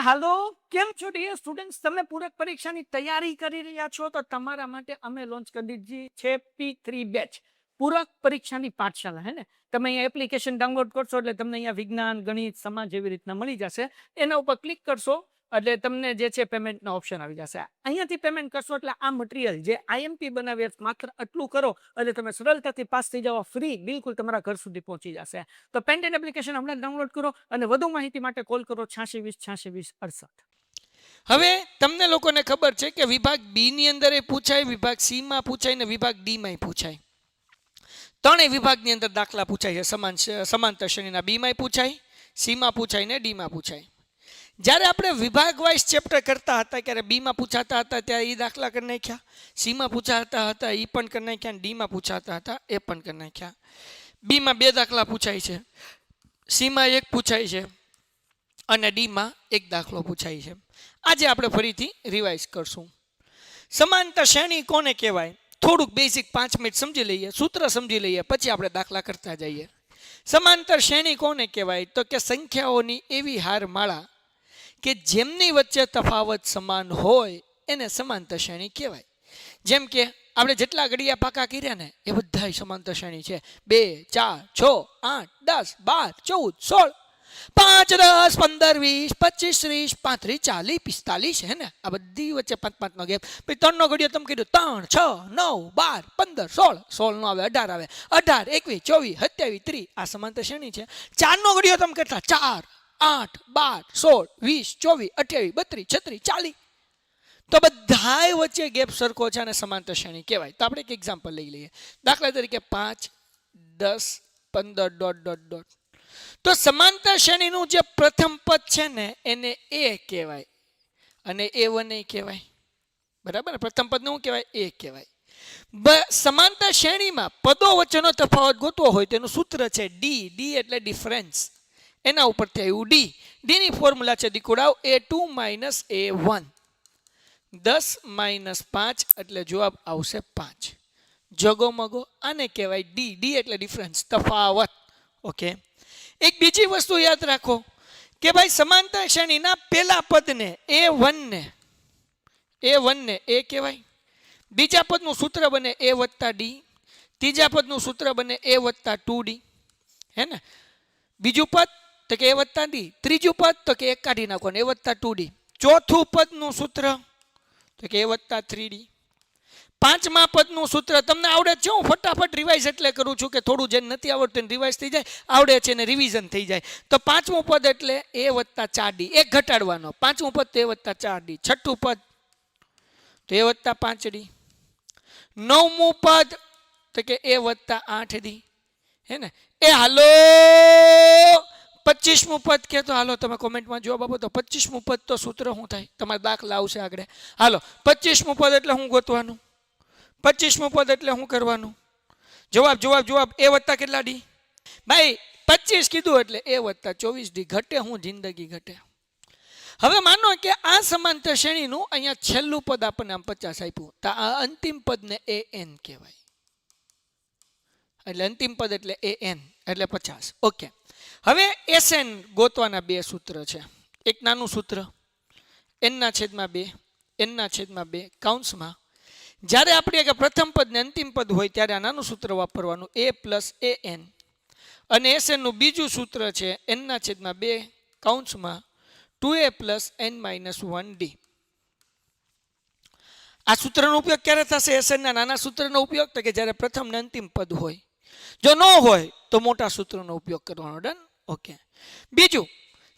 હાલો, કેમ છો dear students? તમે પૂરક પરીક્ષાની તૈયારી કરી રહ્યા છો તો તમારા માટે અમે લોન્ચ કરી દીધી છે P3 બેચ, પૂરક પરીક્ષાની પાઠશાળા. હે ને, તમે અહીંયા એપ્લિકેશન ડાઉનલોડ કરશો એટલે તમને અહીંયા વિજ્ઞાન, ગણિત, સમાજ એવી રીતના મળી જશે. એના ઉપર ક્લિક કરશો એટલે તમને જે છે પેમેન્ટનો ઓપ્શન આવી જશે. અહીંયાથી પેમેન્ટ કરશો એટલે આ મટીરિયલ જે IMP બનાવ્યા માત્ર આટલું કરો એટલે તમે સરળતાથી પાસ થઈ જવા, ફ્રી, બિલકુલ તમારા ઘર સુધી પહોંચી જશે. તો પેન્ટેન એપ્લિકેશન હમણાં ડાઉનલોડ કરો અને વધુ માહિતી માટે કોલ કરો 8620 8620 68. હવે તમને લોકોને ખબર છે કે વિભાગ બી ની અંદર પૂછાય, વિભાગ સી માં પૂછાય ને વિભાગ ડી માં પૂછાય. ત્રણેય વિભાગની અંદર દાખલા પૂછાય છે. સમાંતર શ્રેણીના બી માં પૂછાય, સી માં પૂછાય ને ડી માં પૂછાય. જ્યારે આપણે વિભાગ વાઇઝ ચેપ્ટર કરતા હતા ત્યારે બી માં પૂછાતા હતા ત્યારે એ દાખલા કરી નાખ્યા, સી માં પૂછાતા હતા એ પણ કરી નાખ્યા, ડી માં પૂછાતા હતા એ પણ કરી નાખ્યા. બી માં 2 દાખલા પૂછાય છે, સી માં 1 પૂછાય છે અને ડી માં 1 દાખલો પૂછાય છે. આજે આપણે ફરીથી રિવાઇઝ કરશું. સમાંતર શ્રેણી કોને કહેવાય? થોડુંક બેઝિક 5 મિનિટ સમજી લઈએ, સૂત્ર સમજી લઈએ, પછી આપણે દાખલા કરતા જઈએ. સમાંતર શ્રેણી કોને કહેવાય? તો કે સંખ્યાઓની એવી હારમાળા કે જેમની વચ્ચે તફાવત સમાન હોય એને સમાંતર શ્રેણી કહેવાય. જેમ કે આપણે જેટલા ઘડિયા પાકા કર્યા ને એ બધા સમાંતર શ્રેણી છે. 2 4 6 8 10 12 14 16 5 10 15 20 25 30 35 40 45 હે ને, આ બધી વચ્ચે 5 નો ગેપ. પછી 3 નો ઘડિયો તમે કીધું 3 6 9 12 15 16 16 નો આવે 18 આવે 18 21 24 27 30 આ સમાંતર શ્રેણી છે. 4 નો ઘડિયો તમે કેટલા? 4 8 12 16 20 24 28 32 36 40. તો બધાય વચ્ચે ગેપ સરખો છે અને સમાંતર શ્રેણી કહેવાય. તો આપણે એક એક્ઝામ્પલ લઈ લઈએ. દાખલા તરીકે 5 10 15 ડોટ ડોટ ડોટ. તો સમાંતર શ્રેણીનું જે પ્રથમ પદ છે ને એને એ કહેવાય અને A1 એ કહેવાય. બરાબર, પ્રથમ પદને શું કહેવાય? એ કહેવાય. સમાંતર શ્રેણીમાં પદો વચ્ચેનો તફાવત ગોતવો હોય તેનું સૂત્ર છે ડી. ડી એટલે ડિફરન્સ. એના ઉપરથી આવ્યું ડી. ડી ની ફોર્મ્યુલા છે દીકુડાવ A2 - A1. 10 - 5 એટલે જવાબ આવશે 5. જગો મગો, આને કહેવાય ડી. ડી એટલે ડિફરન્સ, તફાવત. ઓકે, એક બીજી વસ્તુ યાદ રાખો કે ભાઈ સમાંતર શ્રેણીના પહેલા પદને A1 ને એ કહેવાય. બીજા પદનું સૂત્ર બને A + D. ત્રીજા પદનું સૂત્ર બને A + 2D. હે ને, બીજું પદ તો કે A + D. ત્રીજું પદ તો કે એક કાઢી નાખો ને A + 2D. ચોથું પદનું સૂત્ર તો કે A + 3D. પાંચમા પદનું સૂત્ર તમને આવડે છે. હું ફટાફટ રિવાઇઝ એટલે કરું છું કે થોડું જેને નથી આવડતું રિવાઇઝ થઈ જાય, આવડે છે ને રિવિઝન થઈ જાય. તો પાંચમું પદ એટલે A + 4D, એક ઘટાડવાનો. પાંચમું પદ તો A + 4D. છઠ્ઠું પદ તો A + 5D. નવમું પદ તો કે A + 8D. હે ને, એ હાલો 25મું પદ કે તો હાલો તમે કોમેન્ટમાં જવાબ આપો. તો 25મું પદ તો સૂત્ર શું થાય? તમારા દાખલા આવશે આગળ. હાલો 25મું પદ એટલે હું ગોતવાનું? 25મું પદ એટલે શું કરવાનું? જવાબ જવાબ જવાબ A + કેટલા ડી? ભાઈ 25 કીધું એટલે A + 24D. ઘટે હું જિંદગી ઘટે. હવે માનો કે આ સમાંતર શ્રેણીનું અહીંયા છેલ્લું પદ આપણને આમ 50 આપ્યું, તો આ અંતિમ પદને AN કહેવાય. એટલે અંતિમ પદ એટલે AN એટલે 50. ઓકે, હવે SN ગોતવાના 2 સૂત્ર છે. એક નાનું સૂત્ર n/2 n/2 કૌંસમાં. જ્યારે આપણે પ્રથમ પદ ને અંતિમ પદ હોય ત્યારે આ નાનું સૂત્ર વાપરવાનું A + AN. અને SN નું બીજું સૂત્ર છે n/2 કૌંસમાં 2A + n-1D. આ સૂત્રનો ઉપયોગ ક્યારે થશે? SN ના નાના સૂત્રનો ઉપયોગ તો કે જ્યારે પ્રથમ ને અંતિમ પદ હોય. જો ન હોય તો મોટા સૂત્રનો ઉપયોગ કરવાનો. ડન. ઓકે, બીજું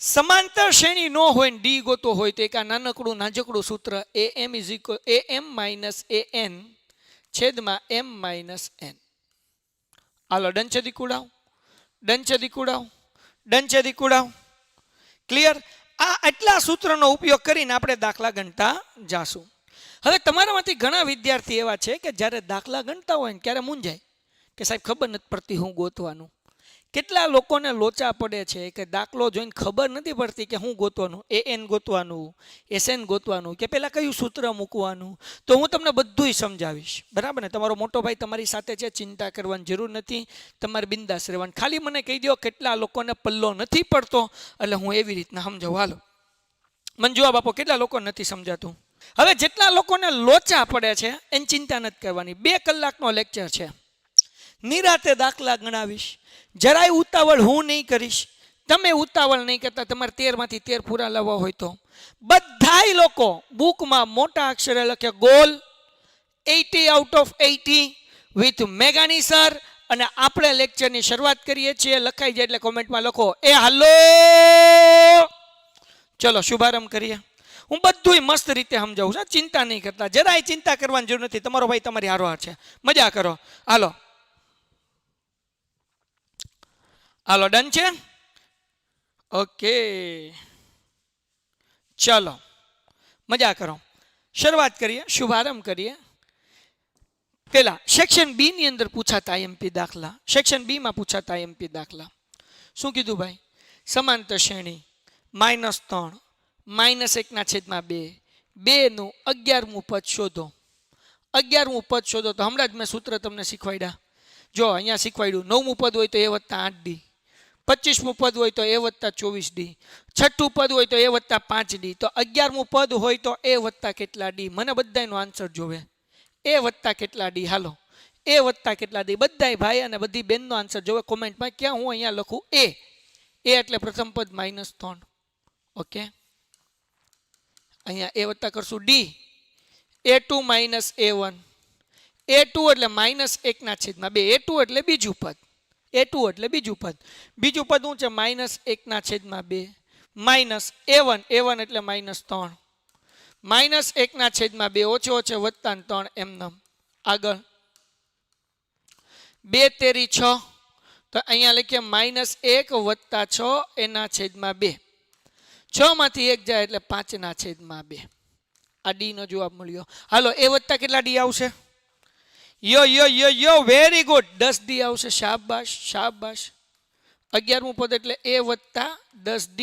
સમાંતર શ્રેણી ન હોય ને ડી ગોતો હોય તો એક આ નાનકડું નાજકડું સૂત્ર AM - AN છેદમાં M - N. હાલો ડન છે દીકુડાવ? ડન છે દીકુડાવ? ડન છે દીકુડાવ? ક્લિયર? આ આટલા સૂત્રનો ઉપયોગ કરીને આપણે દાખલા ગણતા જાશું. હવે તમારામાંથી ઘણા વિદ્યાર્થી એવા છે કે જ્યારે દાખલા ગણતા હોય ને ત્યારે મૂંઝાય કે સાહેબ ખબર નથી પડતી હું ગોતવાનું. કેટલા લોકોને લોચા પડે છે કે દાખલો જોઈને ખબર નથી પડતી કે હું ગોતવાનું, AN ગોતવાનું, SN ગોતવાનું કે પહેલાં કયું સૂત્ર મૂકવાનું. તો હું તમને બધુંય સમજાવીશ. બરાબર ને? તમારો મોટો ભાઈ તમારી સાથે છે, ચિંતા કરવાની જરૂર નથી. તમારે બિંદાસ રહેવાનું. ખાલી મને કહી દો કેટલા લોકોને પલ્લો નથી પડતો એટલે હું એવી રીતના સમજાવું. હાલો મને જવાબ આપો, કેટલા લોકો નથી સમજાતું? હવે જેટલા લોકોને લોચા પડે છે એની ચિંતા નથી કરવાની. 2 કલાકનો લેક્ચર છે, નિરાતે દાખલા ગણાવીશ, જરાય ઉતાવળ હું નહીં કરીશ. તમે ઉતાવળ નહીં કરતા, તમારે 13 માંથી 13 પૂરા લાવવા હોય તો બધાય લોકો બુકમાં મોટા અક્ષરે લખે ગોલ 80 આઉટ ઓફ 80 વિથ મેઘાણી સર. અને આપણે લેક્ચરની શરૂઆત કરીએ છીએ. લખાઈ જાય એટલે કોમેન્ટમાં લખો એ હાલો. ચલો શુભારંભ કરીએ. હું બધુંય મસ્ત રીતે સમજાવું છું, ચિંતા નહીં કરતા, જરાય ચિંતા કરવાની જરૂર નથી. તમારો ભાઈ તમારી હારોહાર છે, મજા કરો. હાલો હાલો, ડન છે? ઓકે ચલો મજા કરો. શરૂઆત કરીએ, શુભારંભ કરીએ. પેલા સેક્શન બી ની અંદર પૂછાતા આઈએમપી દાખલા. સેક્શન બી માં પૂછાતા આઈએમપી દાખલા શું કીધું ભાઈ? સમાંતર શ્રેણી -3 -1/2 2 નું 11મું પદ શોધો. 11મું પદ શોધો તો હમણાં જ મેં સૂત્ર તમને શીખવાડ્યા. જો અહીંયા શીખવાડ્યું 9મું પદ હોય તો a + 8d, 25મું પદ હોય તો a + 24d, 6ઠું પદ હોય તો a + 5d. તો 11મું પદ હોય તો a + કેટલા d? મને બધાયનો આન્સર જોવે. a + કેટલા d? હાલો a + કેટલા d? બધાય ભાઈ અને બધી બેનનો આન્સર જોવે કોમેન્ટમાં. ક્યાં હું અહીંયા લખું a એટલે પ્રથમ પદ -3. ઓકે, અહીંયા a + કરશું d, a2 - a1, a2 એટલે -1/2, a2 એટલે બીજું પદ, a2 એટલે બીજું પદ. બીજું પદ શું છે? -1/2 માઇનસ a1, a1 એટલે -3, -1/2 ઓછે ઓછે વત્તા 3 એમનેમ. આગળ 2 તેરી 6, તો અહીંયા લખીએ -1 + 6/2. 6 માંથી 1 જાય એટલે 5/2. આ ડી નો જવાબ મળ્યો. હાલો a + કેટલા ડી આવશે? યો યો યો યો, વેરી ગુડ, 10 ડી આવશે. શાબાશ શાબાશ. 11મું પદ એટલે a + 10d.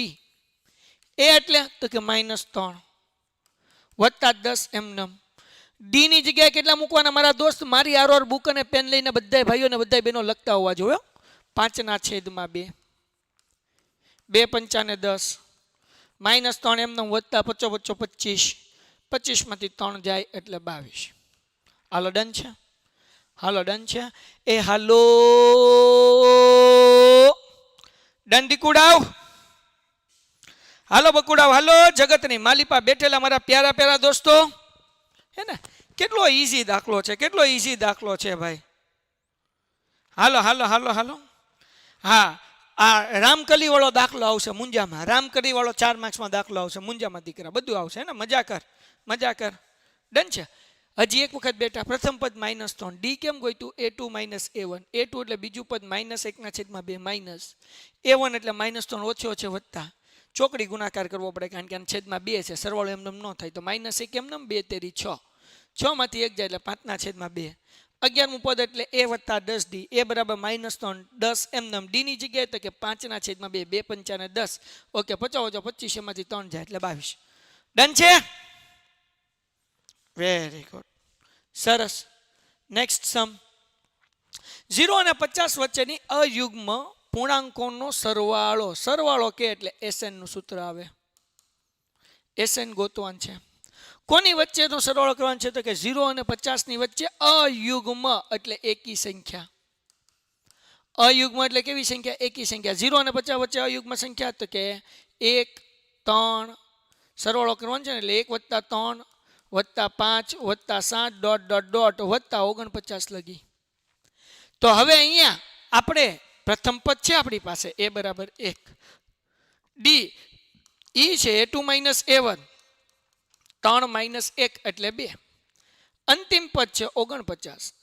a એટલે તો કે -3 વત્તા 10 એમનેમ. ડી ની જગ્યાએ કેટલા મૂકવાના મારા દોસ્ત? મારી આરોર બુક અને પેન લઈને બધાય ભાઈઓ ને બધાય બહેનો લખતા હોવા જોઈએ. 5/2, 2 પંચાને 10, -3 એમનેમ વત્તા 5 × 25, 25 માંથી 3 જાય એટલે 22. હાલો ડન છે? હાલો ડન છે? એ હાલો ડન દીકુડાવ. હાલો બકુડાવ, હાલો જગતની માલિપા બેઠેલા મારા પ્યારા પ્યારા દોસ્તો, હે ને? કેટલો ઈઝી દાખલો છે, કેટલો ઈઝી દાખલો છે ભાઈ. હાલો હાલો હાલો હાલો. હા, આ રામકલી વાળો દાખલો આવશે મુંજામાં. રામકલી વાળો 4 માર્ક્સમાં દાખલો આવશે મુંજામાં દીકરા. બધું આવશે ને? મજા કર, મજા કર. ડન છે? હજી એક વખત બેટા. પ્રથમ પદ -3, ડી કેમ ગોઈતું? a2 - a1, a2 એટલે બીજું પદ -1/2 માઇનસ a1 એટલે -3 ઓછે ઓછે વત્તા ચોકડી ગુણાકાર કરવો પડે કારણ કે આના છેદમાં 2 છે. સરવાળો એમને ન થાય તો -1 એમનેમ, 2 તેરી 6, 6 માંથી 1 જાય એટલે 5/2. 11મું પદ એટલે a + 10d, a બરાબર -3, 10 એમનેમ. ડી ની જગ્યાએ તો કે 5/2, 2 પંચાને 10. ઓકે, 50 × 25 એમાંથી 3 જાય એટલે 22. ડન છે? વેરી ગુડ, સરસ. નેક્સ્ટ સમ. 0 અને 50 વચ્ચેની અયુગ્મ પૂર્ણાંકોનો સરવાળો. સરવાળો કે એટલે SN નું સૂત્ર આવે. SN ગોતવાનું છે. કોની વચ્ચેનો સરવાળો કરવાનો છે? તો કે 0 અને 50 ની વચ્ચે અયુગ્મ એટલે એકી સંખ્યા. અયુગ્મ એટલે કેવી સંખ્યા? એકી સંખ્યા. 0 અને 50 વચ્ચે અયુગ્મ સંખ્યા તો કે 1, 3. સરવાળો કરવાનો છે ને એટલે 1 + 3 + 5 + 7 ડોટ ડોટ ડોટ વત્તા 49 લગી. તો હવે અહીંયા આપણે પ્રથમ પદ છે આપણી પાસે a બરાબર 1, ડી ઈ છે a2 - a1, 3 - 1 એટલે 2. અંતિમ પદ છે 49.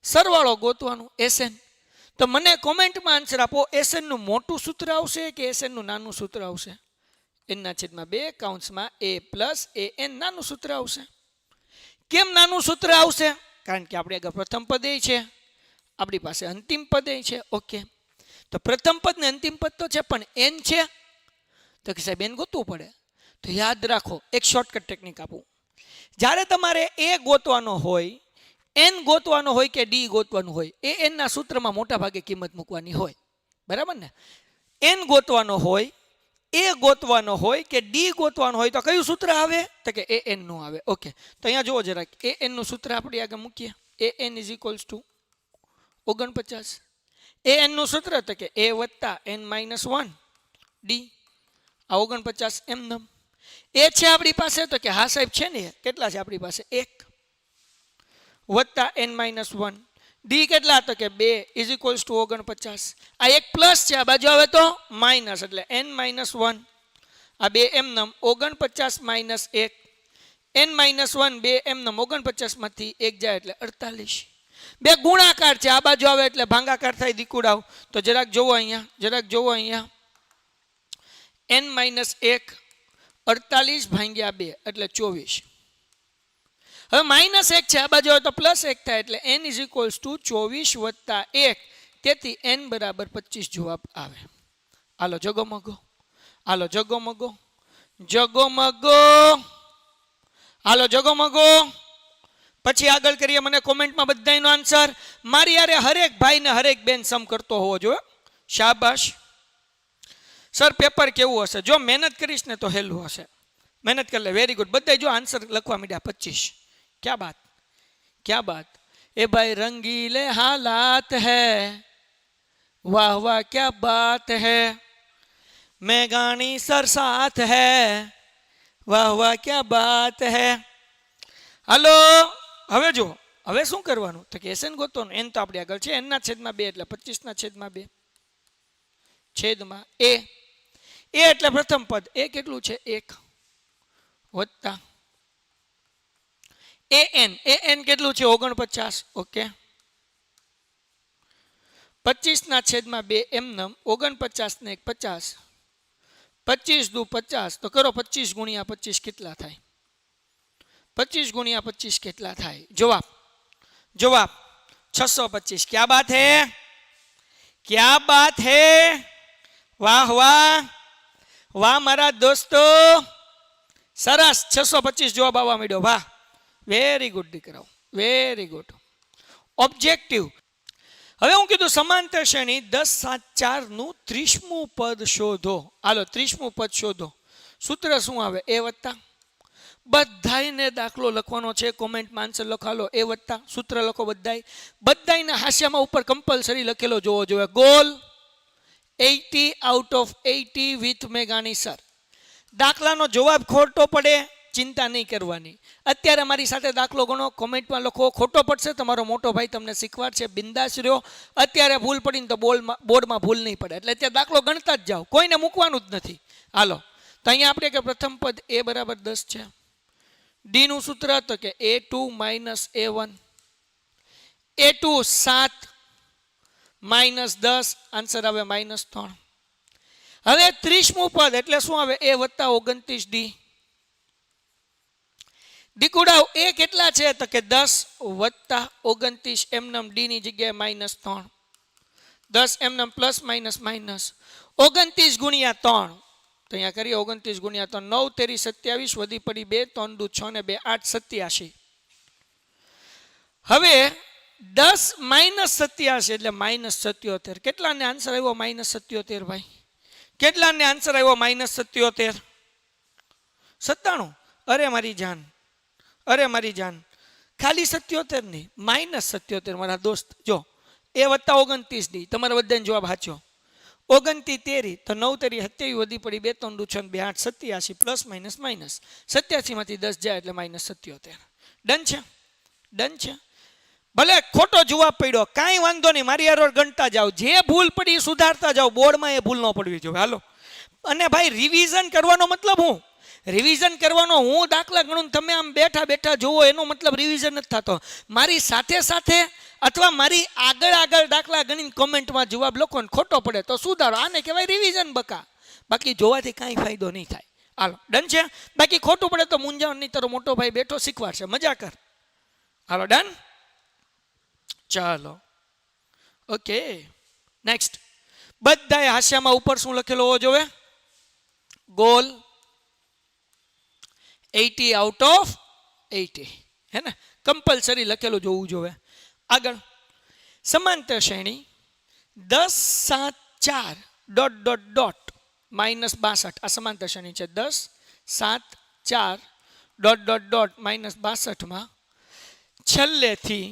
સરવાળો ગોતવાનું SN. તો મને કોમેન્ટમાં આન્સર આપો, SN નું મોટું સૂત્ર આવશે કે SN નું નાનું સૂત્ર આવશે? n/2 કૌંસમાં a + an નાનું સૂત્ર આવશે. કેમ નાનું સૂત્ર આવશે? કારણ કે આપણે આગળ પ્રથમ પદ છે, આપણી પાસે અંતિમ પદ છે. ઓકે, તો પ્રથમ પદ ને અંતિમ પદ તો છે પણ n છે તો કે સાહેબ n ગોતવું પડે. તો યાદ રાખો, એક શોર્ટકટ ટેકનિક આપું. જ્યારે તમારે a ગોતવાનો હોય, n ગોતવાનો હોય કે d ગોતવાનું હોય, એ n ના સૂત્રમાં મોટા ભાગે કિંમત મૂકવાની હોય. બરાબર ને? n ગોતવાનો હોય, એ ગોતવાનો હોય કે ડી ગોતવાનો હોય તો કયું સૂત્ર આવે તો કે એન નું આવે. ઓકે, તો અહીંયા જુઓ જરાક એન નું સૂત્ર આપણે આગળ મૂકીએ. N is equals to 49. N નું સૂત્ર તો કે એ વત્તા n માઇનસ 1 ડી. આ 49 એમ નમ એ છે આપણી પાસે તો કે હા સાહેબ છે ને. કેટલા છે આપણી પાસે 1 વત્તા n માઇનસ 1 ડી કેટલા તો કે 2 ઇઝ ઇક્વલ્સ ટુ 49. આ એક પ્લસ છે, આ બાજુ આવે તો માઇનસ, એટલે n માઇનસ 1 આ 2 એમ નમ 49 માઇનસ 1 n માઇનસ 1 2 એમ નમ 49 માંથી 1 જાય એટલે 48. બે ગુણાકાર છે, આ બાજુ આવે એટલે ભાંગાકાર થાય દીકુડાવ. તો જરાક જોવો અહીંયા n માઇનસ 1 48 ભાંગ્યા 2 એટલે 24. હવે માઇનસ 1 છે, આ બાજુ આવે તો પ્લસ 1 થાય એટલે n ઇઝ ઇક્વલ્સ ટુ 24 વત્તા 1. તેથી n બરાબર 25 જવાબ આવે. હાલો જગમગો, હાલો જગમગો, જગમગો, હાલો જગમગો. પછી આગળ કરીએ. મને કોમેન્ટમાં બધાનો આન્સર મારી યારે હરેક ભાઈ ને હરેક બેન સમ કરતો હોવો જોઈએ. શાબાશ. સર પેપર કેવું હશે? જો મહેનત કરીશ ને તો હેલું હશે. મહેનત કરી લે. Very good. બધા જો આન્સર લખવા માંડ્યા 25. क्या बात, क्या बात. ए भाई रंगीले हालात है, वाह वाह क्या बात है. મેઘાણી સર સાથ હૈ, વાહ વાહ क्या बात है. હાલો હવે જો હવે શું કરવાનું તો કે એસએન ગોતવાનું. એન તો આપણે આગળ છે, એન ના છેદમાં 2 એટલે 25 ના છેદમાં 2 છેદમાં એ એટલે પ્રથમ પદ. એ કેટલું છે 1 વત્તા એન કેટલું છે 49. ઓકે, 25 ના છેદમાં 2 એમનમ 49 ને 50 25 દુ 50. તો કરો 25 ગુણ્યા 25 કેટલા થાય? 25 ગુણ્યા 25 કેટલા થાય? જવાબ 625. क्या बात है, क्या बात है. વાહ વાહ વાહ મારા દોસ્તો, સરસ. 625 જવાબ આવવા માંડ્યો. વાહ, વેરી ગુડ દીકરાઓ, વેરી ગુડ. ઓબ્જેક્ટિવ. હવે હું કીધું સમાંતર શ્રેણી 10 7 4 નું 30મું પદ શોધો. હાલો 30મું પદ શોધો. સૂત્ર શું આવે? એ વત્તા. બધાયને દાખલો લખવાનો છે, કોમેન્ટમાં આન્સર લખાલો. એ વત્તા સૂત્ર લખો બધાયના હાસ્યામાં ઉપર કમ્પલસરી લખેલો જોવો જોઈએ. ગોલ 80 આઉટ ઓફ 80 વિથ મેઘાણી સર. દાખલાનો જવાબ ખોટો પડે ચિંતા નહીં કરવાની. અત્યારે મારી સાથે દાખલો ગણો, કોમેન્ટમાં લખો. ખોટો પડશે તમારો મોટો ભાઈ તમને શીખવાડશે. બિંદાસ રહ્યો. અત્યારે ભૂલ પડીને તો બોર્ડમાં ભૂલ નહીં પડે, એટલે અત્યારે દાખલો ગણતા જ જાઓ, કોઈને મૂકવાનું જ નથી. હાલો તો અહીંયા આપણે કે પ્રથમ પદ એ બરાબર 10 છે. ડી નું સૂત્ર તો કે a2 minus a1. a2 7 minus 10 answer આવે -3. હવે 30મું પદ એટલે શું આવે? એ વત્તા 29 ડી. દીકુડાવ એ કેટલા છે તો કે 10 વત્તા 29 એમનમ ડી ની જગ્યાએ -3. 10 એમનમ પ્લસ માઇનસ માઇનસ 29 ગુણ્યા 3. તો અહીંયા કરીએ 29 ગુણ્યા 3 9 તેરી 27 વધી પડી 2 3 દુ 6 ને 2 8 87. હવે 10 માઇનસ 87 એટલે -77. કેટલાને આન્સર આવ્યો -77 ભાઈ? કેટલાને આન્સર આવ્યો -77? 97. અરે મારી જાન, અરે મારી જાન, ખાલી 77 નહીં, -77 મારા દોસ્ત. જો એ વત્તા 29 ડી, તમારા બધાને જવાબ સાચો. 29 તેરી તો 9 તેરી 27 વધી પડી 2 3 દુ 6 2 8 87 પ્લસ માઇનસ માઇનસ 87 માંથી 10 જાય એટલે -77. ડન છે, ડન છે. ભલે ખોટો જવાબ પડ્યો કાંઈ વાંધો નહીં, મારી હારે ગણતા જાઓ. જે ભૂલ પડી સુધારતા જાઓ, બોર્ડમાં એ ભૂલ ન પડવી જોઈએ. હાલો. અને ભાઈ રિવિઝન કરવાનો મતલબ હું? રિવિઝન કરવાનો હું દાખલા ગણું તમે આમ બેઠા બેઠા જોવો એનો મતલબ રિવિઝન નથી થતો. મારી સાથે સાથે અથવા મારી આગળ દાખલા ગણીને કોમેન્ટમાં જવાબ લખો ને ખોટો પડે તો સુધારો. આને કહેવાય રિવિઝન બકા. બાકી જોવાથી કાંઈ ફાયદો નહીં થાય. હાલો ડન છે. બાકી ખોટું પડે તો મૂંઝાવણ નહીં, તારો મોટો ભાઈ બેઠો શીખવાડશે, મજા કર. હાલો ડન. ચાલો ઓકે નેક્સ્ટ. બધાએ હાસ્યામાં ઉપર શું લખેલો હોવો જોઈએ? ગોલ 80 આઉટ ઓફ 80 હે ને, કમ્પલસરી લખેલું જોવું જોઈએ. આગળ સમાંતર શ્રેણી 10 7 4 ડોટ ડોટ ડોટ -62 આ સમાંતર શ્રેણી છે 10 7 4 ડોટ ડોટ ડોટ -62 માં છેલ્લેથી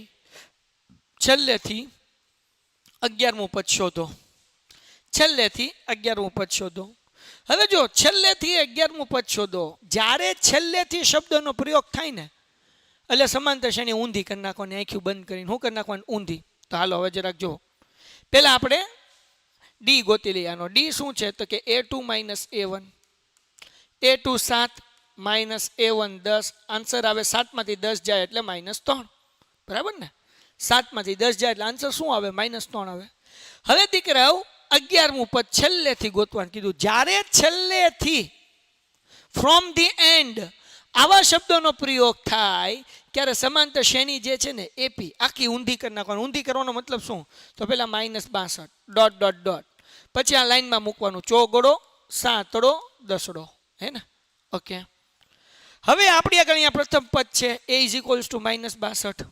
11મું પદ શોધો. છેલ્લેથી 11મું પદ શોધો. હવે જો છેલ્લેથી 11મું પદ શોધો, જ્યારે છેલ્લેથી શબ્દનો પ્રયોગ થાય ને એટલે સમાંતર શ્રેણી ઊંધી કરી નાખવાની, આંખ્યું બંધ કરીને શું કરી નાખવાની? ઊંધી. તો હાલો હવે જરાક જો પહેલા આપણે ડી ગોતી લઈએ. આનો ડી શું છે તો કે a2 a1 a2 7 a1 10. Answer આવે 7 માંથી 10 જાય એટલે -3. બરાબર ને? 7 માંથી 10 જાય એટલે આન્સર શું આવે? -3 આવે. હવે દીકરાઓ 11મું પદ છેલ્લેથી ગોતવાનું કીધું. જ્યારે છેલ્લેથી ફ્રોમ ધી એન્ડ આવા શબ્દોનો પ્રયોગ થાય ત્યારે સમાંતર શ્રેણી જે છે ને એપી આખી ઊંધી કરી નાખવાનું. ઊંધી કરવાનો મતલબ શું? તો પેલા -62 ડોટ ડોટ ડોટ, પછી આ લાઈનમાં મૂકવાનું ચોગડો સાતડો દસડો, હે ને? ઓકે. હવે આપણી આગળ અહીંયા પ્રથમ પદ છે a = -62.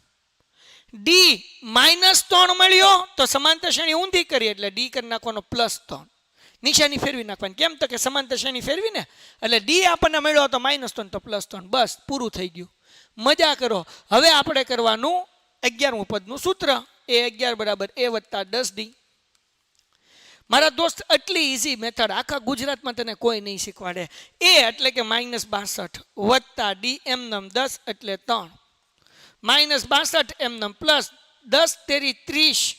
ડી -3 મળ્યો તો સમાંતર શ્રેણી ઊંધી કરી એટલે ડી કરી નાખવાનો +3. નિશાની ફેરવી નાખવાની. કેમ તો કે સમાંતર શ્રેણી ફેરવી ને એટલે ડી આપણને મળ્યો તો -3 તો +3. બસ પૂરું થઈ ગયું. મજા કરો. હવે આપણે કરવાનું 11મું પદનું સૂત્ર a11 = a + 10d. મારા દોસ્ત આટલી ઇઝી મેથડ આખા ગુજરાતમાં તને કોઈ નહીં શીખવાડે. a એટલે કે -62 વત્તા d એમનેમ 10 એટલે 3 -62 એમનેમ પ્લસ 10 તેરી 30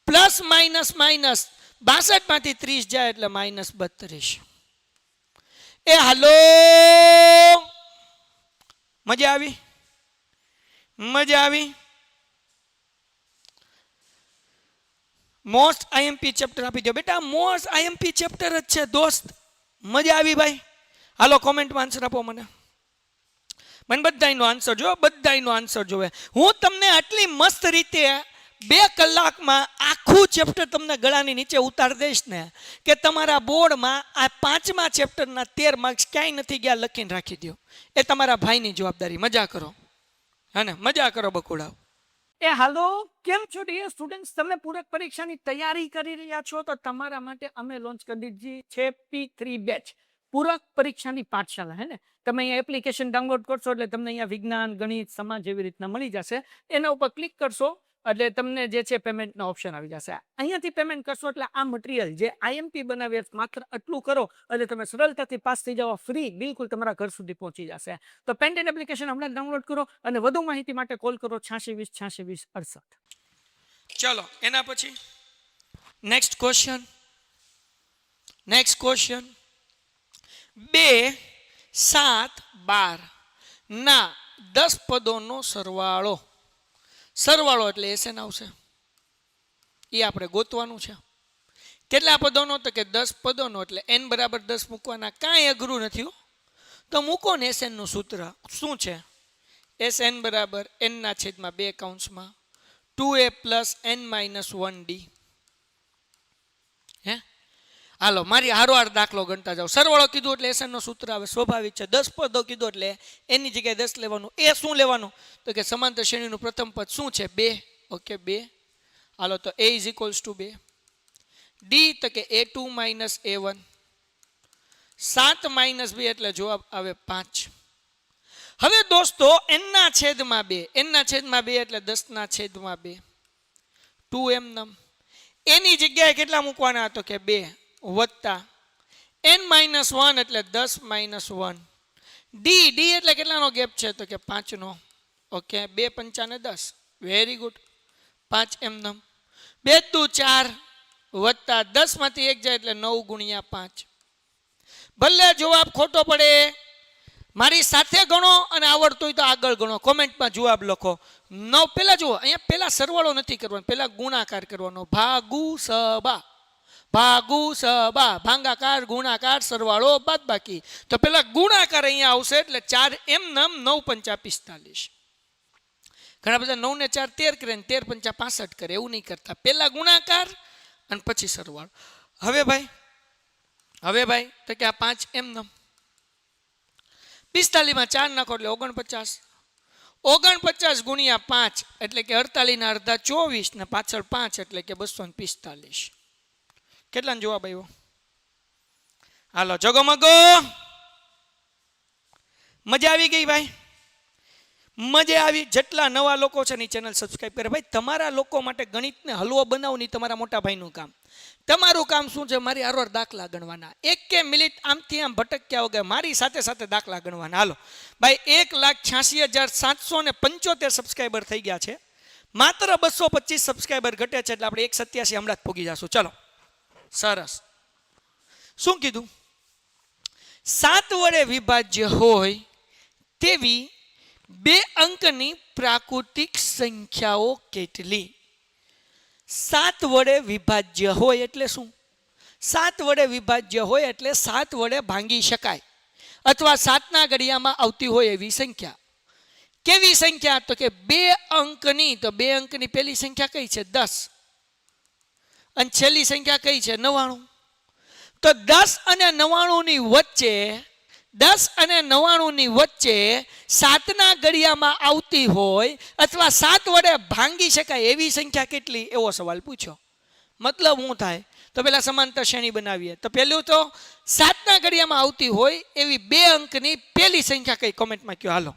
પ્લસ માઇનસ માઇનસ 62 માંથી 30 જાય એટલે -32. એ હાલો, મજા આવી? મજા આવી? મોસ્ટ આઈએમપી ચેપ્ટર આપી દો બેટા. મોસ્ટ આઈએમપી ચેપ્ટર જ છે દોસ્ત. મજા આવી ભાઈ? હાલો કોમેન્ટમાં આન્સર આપો મને. મને બધાયનો આન્સર જો, બધાયનો આન્સર જોવે. હું તમને આટલી મસ્ત રીતે 2 કલાકમાં આખું ચેપ્ટર તમને ગળાની નીચે ઉતાર દઈશ ને કે તમારા બોર્ડમાં આ 5મા ચેપ્ટરના 13 માર્ક્સ ક્યાંય નથી ગયા લખીને રાખી દો. એ તમારા ભાઈની જવાબદારી. મજા કરો, હા ને? મજા કરો બકુડાઓ. એ હાલો, કેમ છો ડિયર સ્ટુડન્ટ્સ? તમે પૂરક પરીક્ષાની તૈયારી કરી રહ્યા છો તો તમારા માટે અમે લોન્ચ કરી દીધી છે P3 બેચ, પૂરક પરીક્ષાની પાઠશાળા. હે ને? તમે અહીંયા એપ્લિકેશન ડાઉનલોડ કરશો એટલે તમને અહીંયા વિજ્ઞાન, ગણિત, સમાજ એવી રીતના મળી જશે. એના ઉપર ક્લિક કરશો એટલે તમને જે છે પેમેન્ટનો ઓપ્શન આવી જશે. અહીંયાથી પેમેન્ટ કરશો એટલે આ મટીરિયલ જે આઈએમપી બનાવ્યા માત્ર આટલું કરો એટલે તમે સરળતાથી પાસ થઈ જાઓ. ફ્રી બિલકુલ તમારા ઘર સુધી પહોંચી જશે. તો પેન્ટેન એપ્લિકેશન હમણાં ડાઉનલોડ કરો અને વધુ માહિતી માટે કોલ કરો 8620 8620 68. ચલો એના પછી નેક્સ્ટ ક્વેશ્ચન. 2 7 12 ના 10 પદોનો સરવાળો. સરવાળો એટલે એસએન આવશે. એ આપણે ગોતવાનું છે. કેટલા પદોનો? તો કે 10 પદોનો એટલે n = 10 મૂકવાના. કાંઈ અઘરું નથી હો. તો મૂકો ને એસએન નું સૂત્ર શું છે? SN = n/2 2a + n - 1d. હે? હાલો મારી હારોહાર દાખલો ગણતા જાઓ. સરવાળો કીધું એટલે એસએન નું સૂત્ર આવે, સ્વાભાવિક છે. 10 પદો કીધું એટલે એની જગ્યાએ 10 લેવાનું. એ શું લેવાનું? તો કે સમાંતર શ્રેણીનું પ્રથમ પદ શું છે? 2. ઓકે 2. હાલો તો a = 2. d તો કે a2 - a1 7 - 2 એટલે જવાબ આવે 5. હવે દોસ્તો n/2 એટલે 10/2 2 એમનેમ એની જગ્યાએ કેટલા મૂકવાના? તો કે 2 વત્તા n - 1 એટલે 10 - 1 d એટલે કેટલાનો ગેપ છે? તો કે 5નો. ઓકે 2 × 5 = 10. Very good. 5 એમનેમ 2 × 4 વત્તા 10 માંથી 1 જાય એટલે 9 × 5. ભલે જવાબ ખોટો પડે મારી સાથે ગણો અને આવડતું હોય તો આગળ ગણો. કોમેન્ટમાં જવાબ લખો. 9 પહેલા જુઓ, અહીંયા પહેલા સરવાળો નથી કરવાનો, પહેલા ગુણાકાર કરવાનો. ભાગુ સબા, ભાગુ સબા, ભાંગાકાર ગુણાકાર સરવાળો બાદબાકી. તો પહેલા ગુણાકાર અહીંયા આવશે એટલે 4 એમનેમ 9 × 5 = 45. ઘણા બધા 9 ને 4 13 કરે ને 13 × 5 = 65 કરે. એવું નહીં કરતા. પહેલા ગુણાકાર અને પછી સરવાળો. હવે ભાઈ તો કે આ 5 એમનેમ 45 માં 4 નાખો એટલે 49. 49 × 5 એટલે કે 48 ના અડધા 24 ને પાછળ 5 એટલે કે 245. કેટલાનો જવાબ આવ્યો? હાલો જગમગો, મજા આવી ગઈ ભાઈ? મજા આવી? જેટલા નવા લોકો છે ને ચેનલ સબસ્ક્રાઇબ કરે. ભાઈ તમારા લોકો માટે ગણિતને હલવો બનાવવું નહીં તમારા મોટા ભાઈનું કામ. તમારું કામ શું છે? મારી હારોર દાખલા ગણવાના. એક કે મિનિટ આમથી આમ ભટક્યા વગર મારી સાથે સાથે દાખલા ગણવાના. હાલો ભાઈ, 1,86,775 સબસ્ક્રાઈબર થઈ ગયા છે. માત્ર 225 સબસ્ક્રાઈબર ઘટે છે એટલે આપણે 187 હમણાં જ પહોંચી જશું. ચલો સરસ. શું કીધું? 7 વડે વિભાજ્ય હોય તેવી 2 અંકની પ્રાકૃતિક સંખ્યાઓ કેટલી? 7 વડે વિભાજ્ય હોય એટલે શું? 7 વડે વિભાજ્ય હોય એટલે 7 વડે ભાંગી શકાય અથવા 7ના ઘડિયામાં આવતી હોય એવી સંખ્યા. કેવી સંખ્યા? તો કે 2 અંકની. તો 2 અંકની પહેલી સંખ્યા કઈ છે? 10. અને છેલ્લી સંખ્યા કઈ છે? 99. તો 10 અને 99 ની વચ્ચે 10 અને 99 ની વચ્ચે 7ના ઘડિયામાં આવતી હોય અથવા 7 વડે ભાંગી શકાય એવી સંખ્યા કેટલી? એવો સવાલ પૂછ્યો. મતલબ શું થાય? તો પેલા સમાંતર શ્રેણી બનાવીએ. તો પહેલું તો 7ના ઘડિયામાં આવતી હોય એવી 2 અંકની પહેલી સંખ્યા કઈ? કોમેન્ટમાં કહો.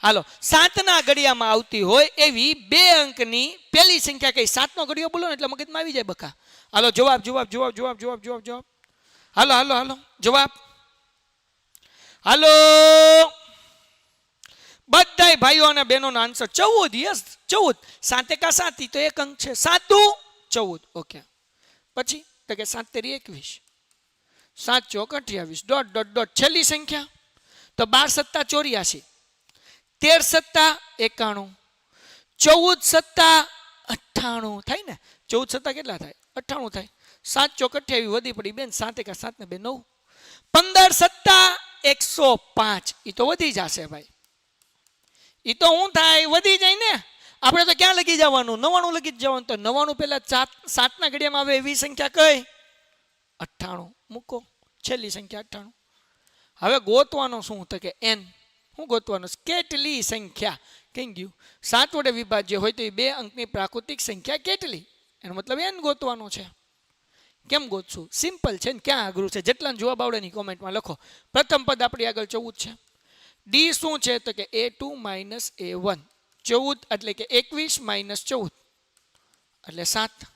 હાલો 7ના ઘડિયામાં આવતી હોય એવી 2 અંકની પહેલી સંખ્યા કઈ? 7નો ઘડિયો બોલો ને એટલે મગજમાં આવી જાય બકા. હાલો જવાબ. હાલો જવાબ. હાલો બધાય ભાઈઓ અને બહેનોનો આન્સર 14. યસ 14. 7 એકા 7 તો 1 અંક છે. 7 દુ 14. ઓકે. પછી તો કે 7 તેરી 21, 7 ચોક 28 ડોટ ડોટ ડોટ. છેલ્લી સંખ્યા તો 12 સત્તા 84, 13 સત્તા 91, 14 સત્તા 98 થાય ને? 14 સત્તા કેટલા થાય? 98 થાય. 7 ચોક 28 વધી પડી બેન. 7 એકા 7 ને 2 9. 15 સત્તા 105. એ તો વધી જશે ભાઈ. એ તો શું થાય? વધી જાય ને. આપણે તો ક્યાં લખી જવાનું? 99 લખી જવાનું. તો 99 પહેલા 7ના ઘડિયામાં આવે એવી સંખ્યા કઈ? 98 મૂકો. છેલ્લી સંખ્યા 98. હવે ગોતવાનો શું? તો કે n. શું ગોતવાનું? કેટલી સંખ્યા? કઈ ગયું? 7 વડે વિભાજ્ય હોય તો એ 2 અંકની પ્રાકૃતિક સંખ્યા કેટલી? એનો મતલબ n ગોતવાનો છે. કેમ ગોતશું? સિમ્પલ છે ને. ક્યાં અઘરું છે? જેટલા જવાબ આવડે ની કોમેન્ટમાં લખો. પ્રથમ પદ આપણી આગળ 14 છે. ડી શું છે? તો કે a2 માઇનસ a1. 14 એટલે કે 21 માઇનસ 14 એટલે 7.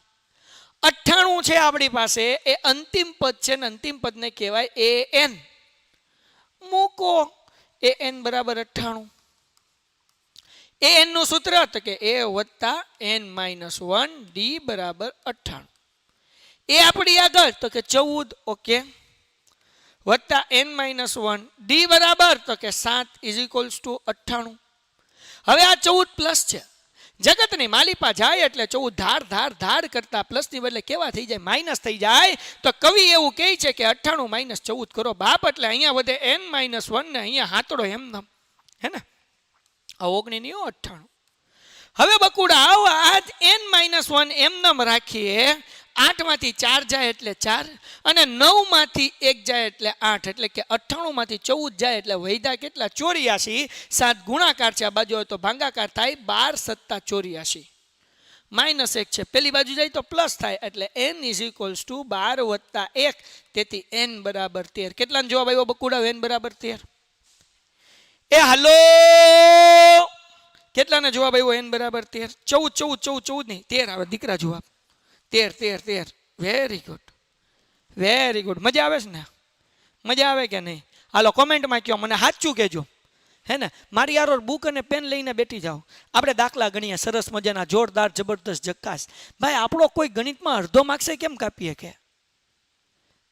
98 છે આપણી પાસે. એ અંતિમ પદ છે ને અંતિમ પદને કહેવાય an. મૂકો. an બરાબર 98. an નું સૂત્ર તો કે a વત્તા n માઇનસ 1 ડી બરાબર 98. એ આપણી આગળ તો કે 14. ઓકે. વત્તા n માઇનસ 1 ડી બરાબર તો કે 7 ઇઝ ઇક્વલ્સ ટુ 98. હવે આ 14 પ્લસ છે. જગતની માલિપા જાય એટલે 14 ધાર કરતા પ્લસ ની બદલે કેવા થઈ જાય? માઇનસ થઈ જાય. તો કવિ એવું કહે છે કે 98 માઇનસ 14 કરો બાપ. એટલે અહીંયા વધે n માઇનસ 1 ને અહીંયા હાતડો એમનેમ. હે ને? 19 ની 98. હવે બકુડા આવો આજ n માઇનસ 1 એમનેમ રાખીએ. 8 માંથી 4 જાય એટલે 4 અને 9 માંથી 1 જાય એટલે 8 એટલે કે 98 માંથી 14 જાય એટલે વૈધા કેટલા? 84. 7 ગુણાકાર છે આ બાજુ હોય તો ભાંગાકાર થાય. 12 સત્તા 84. માઇનસ 1 છે પેલી બાજુ જાય તો પ્લસ થાય એટલે n ઇઝ ઇક્વલ્સ ટુ 12 વત્તા 1. તેથી n બરાબર 13. કેટલાનો જવાબ આવ્યો બકુડા? n બરાબર 13. એ હાલો કેટલાનો જવાબ આવ્યો? n બરાબર 13. 14 નહીં 13 આવે દીકરા જવાબ. 13. Very good. મજા આવે છે ને? મજા આવે કે નહીં? હાલો કોમેન્ટમાં કહો. મને સાચું કહેજો. હે ને? મારી યાર બુક અને પેન લઈને બેઠી જાઓ. આપણે દાખલા ગણીએ સરસ મજાના, જોરદાર જબરદસ્ત જકાસ. ભાઈ આપણો કોઈ ગણિતમાં અડધો માર્ક્સે કેમ કાપીએ? કે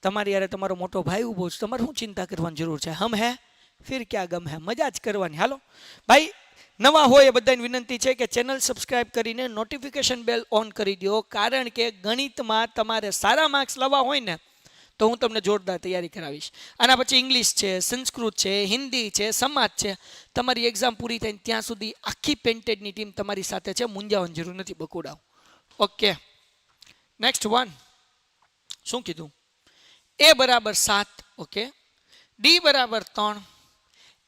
તમારી યારે તમારો મોટો ભાઈ ઊભો છે. તમારે શું ચિંતા કરવાની જરૂર છે? હમ હે ફિર ક્યાં ગમ હે. મજા જ કરવાની. હાલો ભાઈ નવા હોય એ બધાને વિનંતી છે કે ચેનલ સબસ્ક્રાઇબ કરીને નોટિફિકેશન બેલ ઓન કરી દો. કારણ કે ગણિતમાં તમારે સારા માર્ક્સ લાવવા હોય ને તો હું તમને જોરદાર તૈયારી કરાવીશ. આના પછી ઇંગ્લિશ છે, સંસ્કૃત છે, હિન્દી છે, સમાજ છે. તમારી એક્ઝામ પૂરી થાય ત્યાં સુધી આખી પેન્ટેડની ટીમ તમારી સાથે છે. મૂંઝાવાની જરૂર નથી બકુડાઓ. Okay next one. શું કીધું? એ બરાબર 7. ઓકે. ડી બરાબર 3,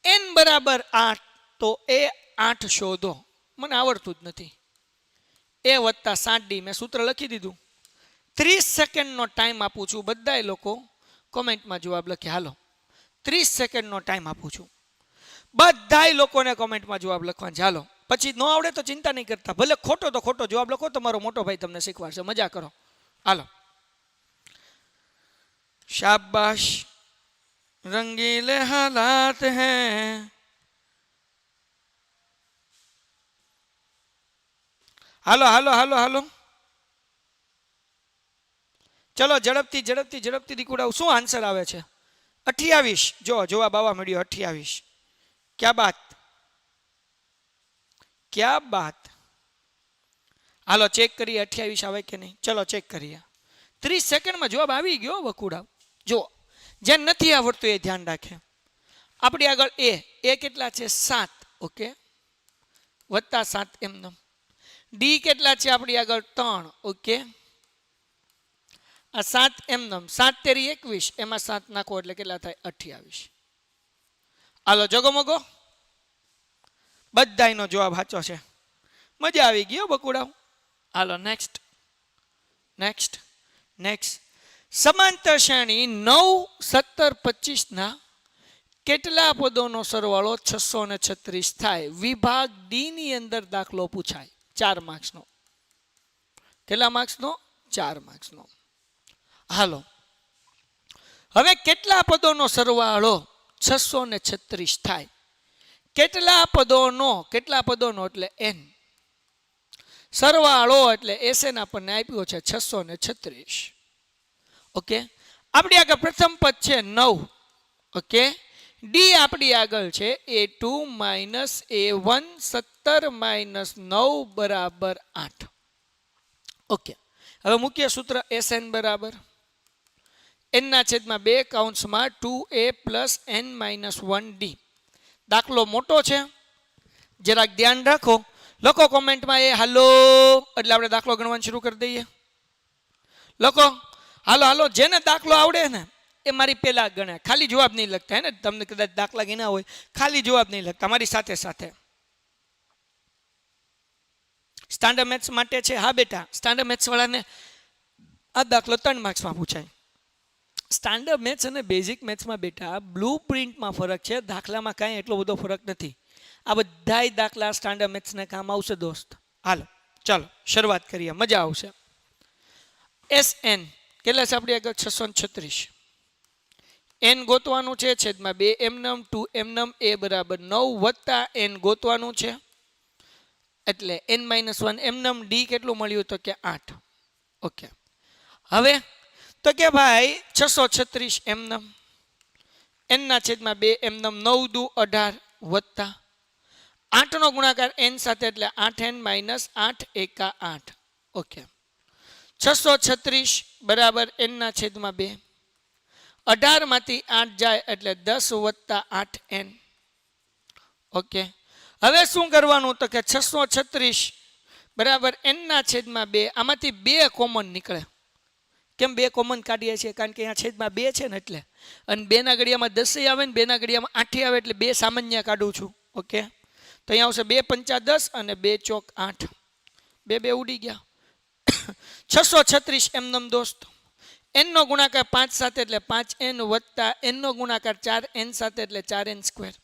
n બરાબર 8. તો એ 8 શોધો. મને આવડતું જ નથી. એ વત્તા 7d મેં સૂત્ર લખી દીધું. 30 સેકન્ડનો ટાઈમ આપું છું. બધાય લોકો કોમેન્ટમાં જવાબ લખે. હાલો 30 સેકન્ડનો ટાઈમ આપું છું. બધાય લોકોને કોમેન્ટમાં જવાબ લખવાનો. ચાલો પછી ન આવડે તો ચિંતા નહીં કરતા, ભલે ખોટો તો ખોટો જવાબ લખો, તમારો મોટો ભાઈ તમને શીખવાડશે. મજા કરો. હાલો શાબાશ. રંગીલે હાલાત હૈ. હાલો હાલો હાલો હાલો ચલો ઝડપથી ઝડપથી ઝડપથી દીકુડાઓ. શું આન્સર આવે છે? 28. જો જવાબ આવવા મળ્યો 28. ક્યા બાત, ક્યા બાત. હાલો ચેક કરીએ 28 આવે કે નહીં. ચલો ચેક કરીએ. 30 સેકન્ડમાં જવાબ આવી ગયો વકુડા. જો જેને નથી આવડતું એ ધ્યાન રાખે. આપણી આગળ એ કેટલા છે? 7. ઓકે, વત્તા 7 એમનો. ડી કેટલા છે આપણી આગળ? 3. ઓકે, આ 7 એમનો. 7 તેરી 21, એમાં 7 નાખો એટલે કેટલા થાય? 28. હાલો જગમગો, બધાયનો જવાબ સાચો છે. મજા આવી ગયો બકુડાઓ. હાલો નેક્સ્ટ નેક્સ્ટ નેક્સ્ટ. સમાંતર શ્રેણી 9, 17, 25 ના કેટલા પદોનો સરવાળો 636 થાય? વિભાગ ડી ની અંદર દાખલો પૂછાય. 4 માર્ક્સનો. કેટલા માર્ક્સનો? 4 માર્ક્સનો. હાલો હવે કેટલા પદોનો સરવાળો 636 થાય? કેટલા પદોનો એટલે n. સરવાળો એટલે SN આપણને આપ્યો છે 636. ઓકે, આપણી આગળ પ્રથમ પદ છે 9. ઓકે, ડી આપણી આગળ છે A2 A1 17 9 બરાબર 8. ઓકે, હવે મુખ્ય સૂત્ર SN બરાબર n ના છેદમાં 2 કૌંસમાં 2a plus n minus 1d. દાખલો મોટો છે, જરાક ધ્યાન રાખો. લખો કોમેન્ટમાં એ હાલો એટલે આપણે દાખલો ગણવાનું શરૂ કરી દઈએ. લખો હાલો હાલો. જેને દાખલો આવડે ને એ મારી પહેલા ગણે. ખાલી જવાબ નહીં લખતા. હે ને, તમને કદાચ દાખલા ગણ્યા હોય, ખાલી જવાબ નહીં લખતા, મારી સાથે સાથે. સ્ટાન્ડર્ડ મેથ્સ માટે છે. હા બેટા, સ્ટાન્ડર્ડ મેથ્સ વાળાને આ દાખલો 3 માર્ક્સમાં પૂછાય. સ્ટાન્ડર્ડ મેથ્સ અને બેઝિક મેથ્સમાં બેટા બ્લુ પ્રિન્ટમાં ફરક છે, દાખલામાં કાંઈ એટલો બધો ફરક નથી. આ બધાય દાખલા સ્ટાન્ડર્ડ મેથ્સને કામ આવશે દોસ્ત. હાલો ચાલો શરૂઆત કરીએ, મજા આવશે. SN કેટલા છે આપણી આગળ? 636. n ગોતવાનું છે, છેદમાં 2 એમનમ 2 એમનમ a બરાબર 9 વત્તા n ગોતવાનું છે એટલે n-1 એમનમ. ડી કેટલું મળ્યું? તો કે 8. ઓકે, હવે તો કે ભાઈ 636 એમનમ, n ના છેદમાં 2 એમનમ 9 દુ 18 વત્તા 8 નો ગુણાકાર n સાથે એટલે 8n માઇનસ 8 એકા 8. ઓકે, 636 બરાબર n ના છેદમાં 2. 18 માંથી 8 જાય એટલે 10 વત્તા 8n. ઓકે, હવે શું કરવાનું? તો કે 636 બરાબર n ના છેદમાં 2. આમાંથી 2 કોમન નીકળે. કેમ 2 કોમન કાઢીએ છીએ? કારણ કે અહીંયા છેદમાં 2 છે ને એટલે. અને 2 ના ઘડિયામાં 10 આવે ને 2 ના ઘડિયામાં 8 આવે એટલે 2 સામાન્ય કાઢું છું. ઓકે, તો અહીંયા આવશે 2 પંચા 10 અને 2 ચોક 8. 2 ઉડી ગયા. 636 એમનમ દોસ્ત. n નો ગુણાકાર 5 સાથે એટલે 5n વત્તા n નો ગુણાકાર 4n સાથે એટલે 4n સ્ક્વેર.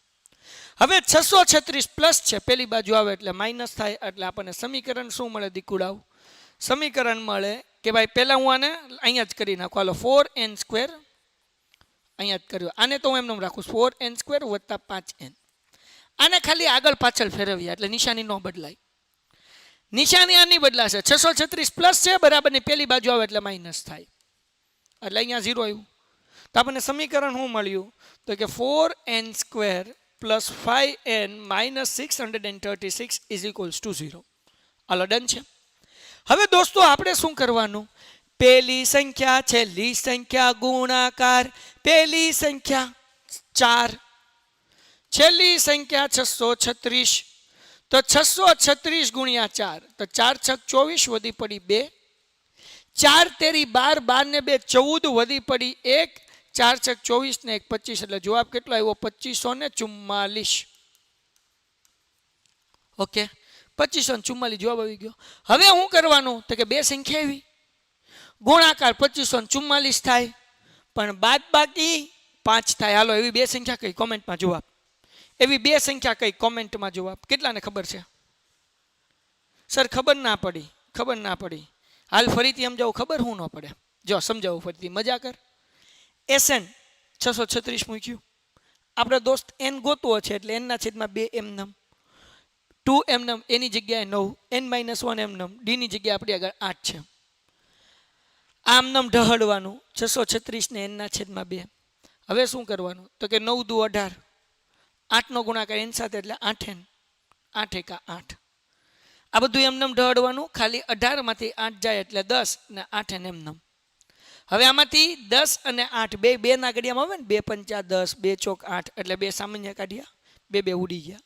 હવે 636 પ્લસ છે, પેલી બાજુ આવે એટલે માઇનસ થાય, એટલે આપણને સમીકરણ શું મળે દીકુડાવ? સમીકરણ મળે કે ભાઈ પહેલા હું આને અહીંયા જ કરી નાખું. હાલો 4n સ્ક્વેર અહીંયા જ કર્યો. આને તો હું એમનેમ રાખું 4n સ્ક્વેર વત્તા 5n. આને ખાલી આગળ પાછળ ફેરવ્યા એટલે નિશાની ન બદલાય. નિશાની આની બદલાશે. 636 પ્લસ છે બરાબરની પેલી બાજુ આવે એટલે માઇનસ થાય એટલે અહીંયા 0 આવ્યું. તો આપણને સમીકરણ શું મળ્યું? તો કે 4n square plus 5n minus 636 is equals two 0. Hello done છે. હવે દોસ્તો આપણે શું કરવાનું? પહેલી સંખ્યા છેલ્લી સંખ્યા ગુણાકાર. પહેલી સંખ્યા 4, છેલ્લી સંખ્યા 636. તો 636 ગુણ્યા 4 તો 4 છક 24 વધી પડી 2. 4 તેરી 12, 12 ને 2 14 વધી પડી 1. 4 છક 24 ને 1 25 એટલે જવાબ કેટલો આવ્યો? 2544. ઓકે, 2544 જવાબ આવી ગયો. હવે શું કરવાનું? તો કે 2 સંખ્યા આવી ગુણાકાર 2544 થાય પણ બાદ બાકી 5 થાય. હાલો એવી બે સંખ્યા કઈ કોમેન્ટમાં જવાબ, એવી બે સંખ્યા કઈ કોમેન્ટમાં જવાબ. કેટલાને ખબર છે સર? ખબર ના પડી. હાલ ફરીથી સમજાવું, ખબર હું ન પડે. જો સમજાવું ફરીથી, મજા કર. SN 636 મૂક્યું. આપણે દોસ્ત n ગોતવો છે એટલે n ના છેદમાં 2 એમ નમ, 2 એમ નમ, એની જગ્યાએ 9, n - 1 એમ નમ, d ની જગ્યાએ આપણી આગળ 8 છે. આમ નમ ઢહડવાનું 636 ને n ના છેદમાં 2. હવે શું કરવાનું તો કે 9 દુ 18, 8 નો ગુણાકાર n સાથે એટલે 8n, 8 એકા 8. આ બધું એમનેમ ઢહડવાનું, ખાલી 18 માંથી 8 જાય એટલે 10 ને 8n એમનેમ. હવે આમાંથી 10 અને 8 બે ના ઘડિયામાં આવે ને, 2 પંચા 10, 2 ચોક 8 એટલે બે સામાન્ય કાઢ્યા, બે ઉડી ગયા.